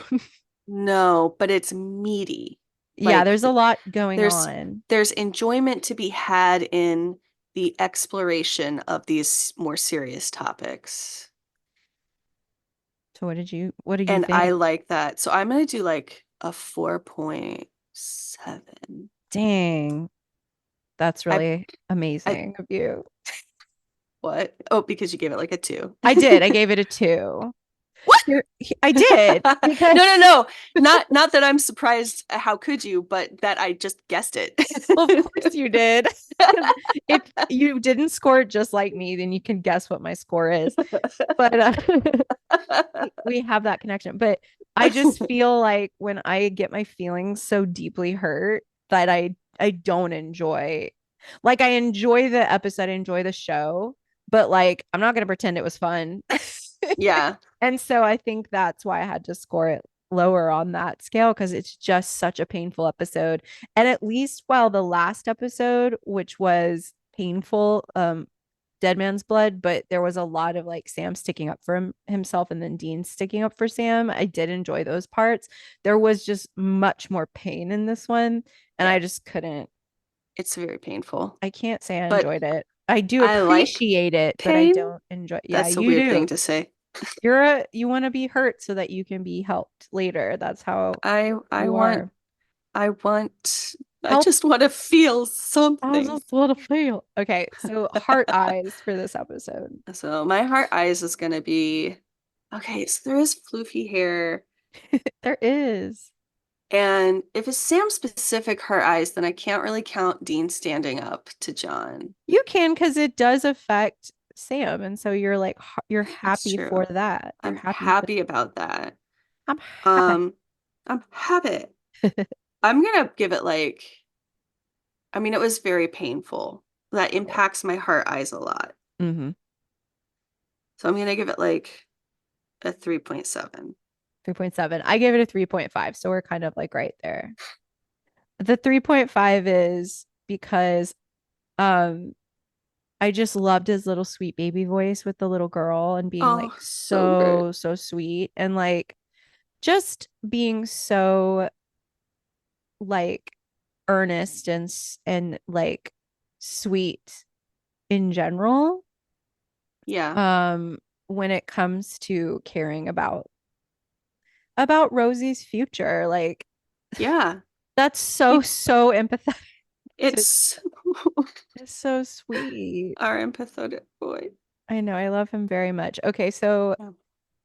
S2: No, but it's meaty.
S1: Yeah,
S2: Like
S1: there's a lot going
S2: there's
S1: on.
S2: there's enjoyment to be had in the exploration of these more serious topics.
S1: So what do you
S2: And I
S1: think?
S2: like that. So I'm gonna do like a 4.7.
S1: Dang, that's
S2: I
S1: really
S2: I
S1: amazing of you.
S2: what? Oh, because you gave it like a 2.
S1: I did. I gave it a 2.
S2: What?
S1: I did because
S2: No, no, no. Not that I'm surprised. How could you? But that I just guessed it.
S1: well, of course you did. Because if you didn't score it just like me, then you can guess what my score is. But we have that connection. But I just feel like when I get my feelings so deeply hurt that I don't enjoy like I enjoy the episode, I enjoy the show, but like I'm not gonna pretend it was fun.
S2: Yeah.
S1: And so I think that's why I had to score it lower on that scale because it's just such a painful episode. And at least while the last episode, which was painful, Dead Man's Blood, but there was a lot of like Sam sticking up for himself and then Dean sticking up for Sam. I did enjoy those parts. There was just much more pain in this one, and
S2: Yeah.
S1: I just couldn't.
S2: It's very painful.
S1: I can't say I
S2: But
S1: enjoyed it. I do
S2: I like
S1: appreciate it, but I
S2: pain.
S1: don't enjoy. Yeah,
S2: That's a
S1: you
S2: weird thing
S1: do.
S2: to say.
S1: You want to be hurt so that you can be helped later. That's how
S2: I
S1: you
S2: want
S1: are.
S2: I want I
S1: Help.
S2: just want to feel
S1: I
S2: something.
S1: just want to feel. Okay, so heart eyes for this episode.
S2: So my heart eyes is gonna be okay, so there is floofy hair.
S1: There is.
S2: And if it's Sam specific heart eyes, then I can't really count Dean standing up to John.
S1: You can because it does affect Sam, and so you're like you're
S2: That's
S1: happy for
S2: true.
S1: that. You're
S2: I'm
S1: happy for
S2: happy about that.
S1: I'm happy.
S2: Um, I'm happy. I'm gonna give it like, I mean, it was very painful. That impacts my heart eyes a lot.
S1: Mm-hmm.
S2: So I'm gonna give it like a 3.7.
S1: 3.7. I gave it a 3.5, so we're kind of like right there. The 3.5 is because um I just loved his little sweet baby voice with the little girl and being like
S2: Oh, so good.
S1: so sweet and like just being so like earnest and like sweet in general.
S2: Yeah.
S1: When it comes to caring about Rosie's future, like
S2: Yeah.
S1: that's so
S2: He,
S1: so empathetic. To,
S2: it's
S1: it's so sweet.
S2: our empathetic boy.
S1: I know, I love him very much. Okay, so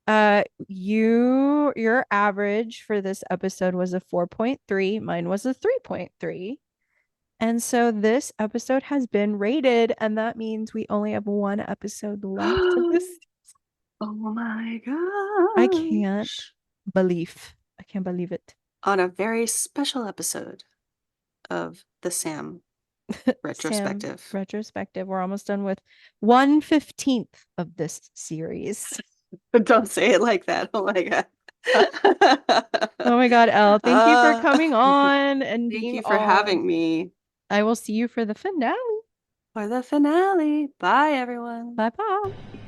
S2: Yeah.
S1: your average for this episode was a 4.3, mine was a 3.3. And so this episode has been rated, and that means we only have one episode left of this.
S2: Oh my
S1: I can't
S2: gosh.
S1: I can't believe it.
S2: On a very special episode of the Sam
S1: Sam
S2: retrospective.
S1: retrospective. We're almost done with 1/15th of this series.
S2: Don't say it like that. Oh my God.
S1: Oh my God, Elle, thank you for
S2: uh,
S1: coming on and
S2: thank
S1: being
S2: you for
S1: all.
S2: having me
S1: I will see you for the finale.
S2: for the finale. Bye, everyone.
S1: Bye bye.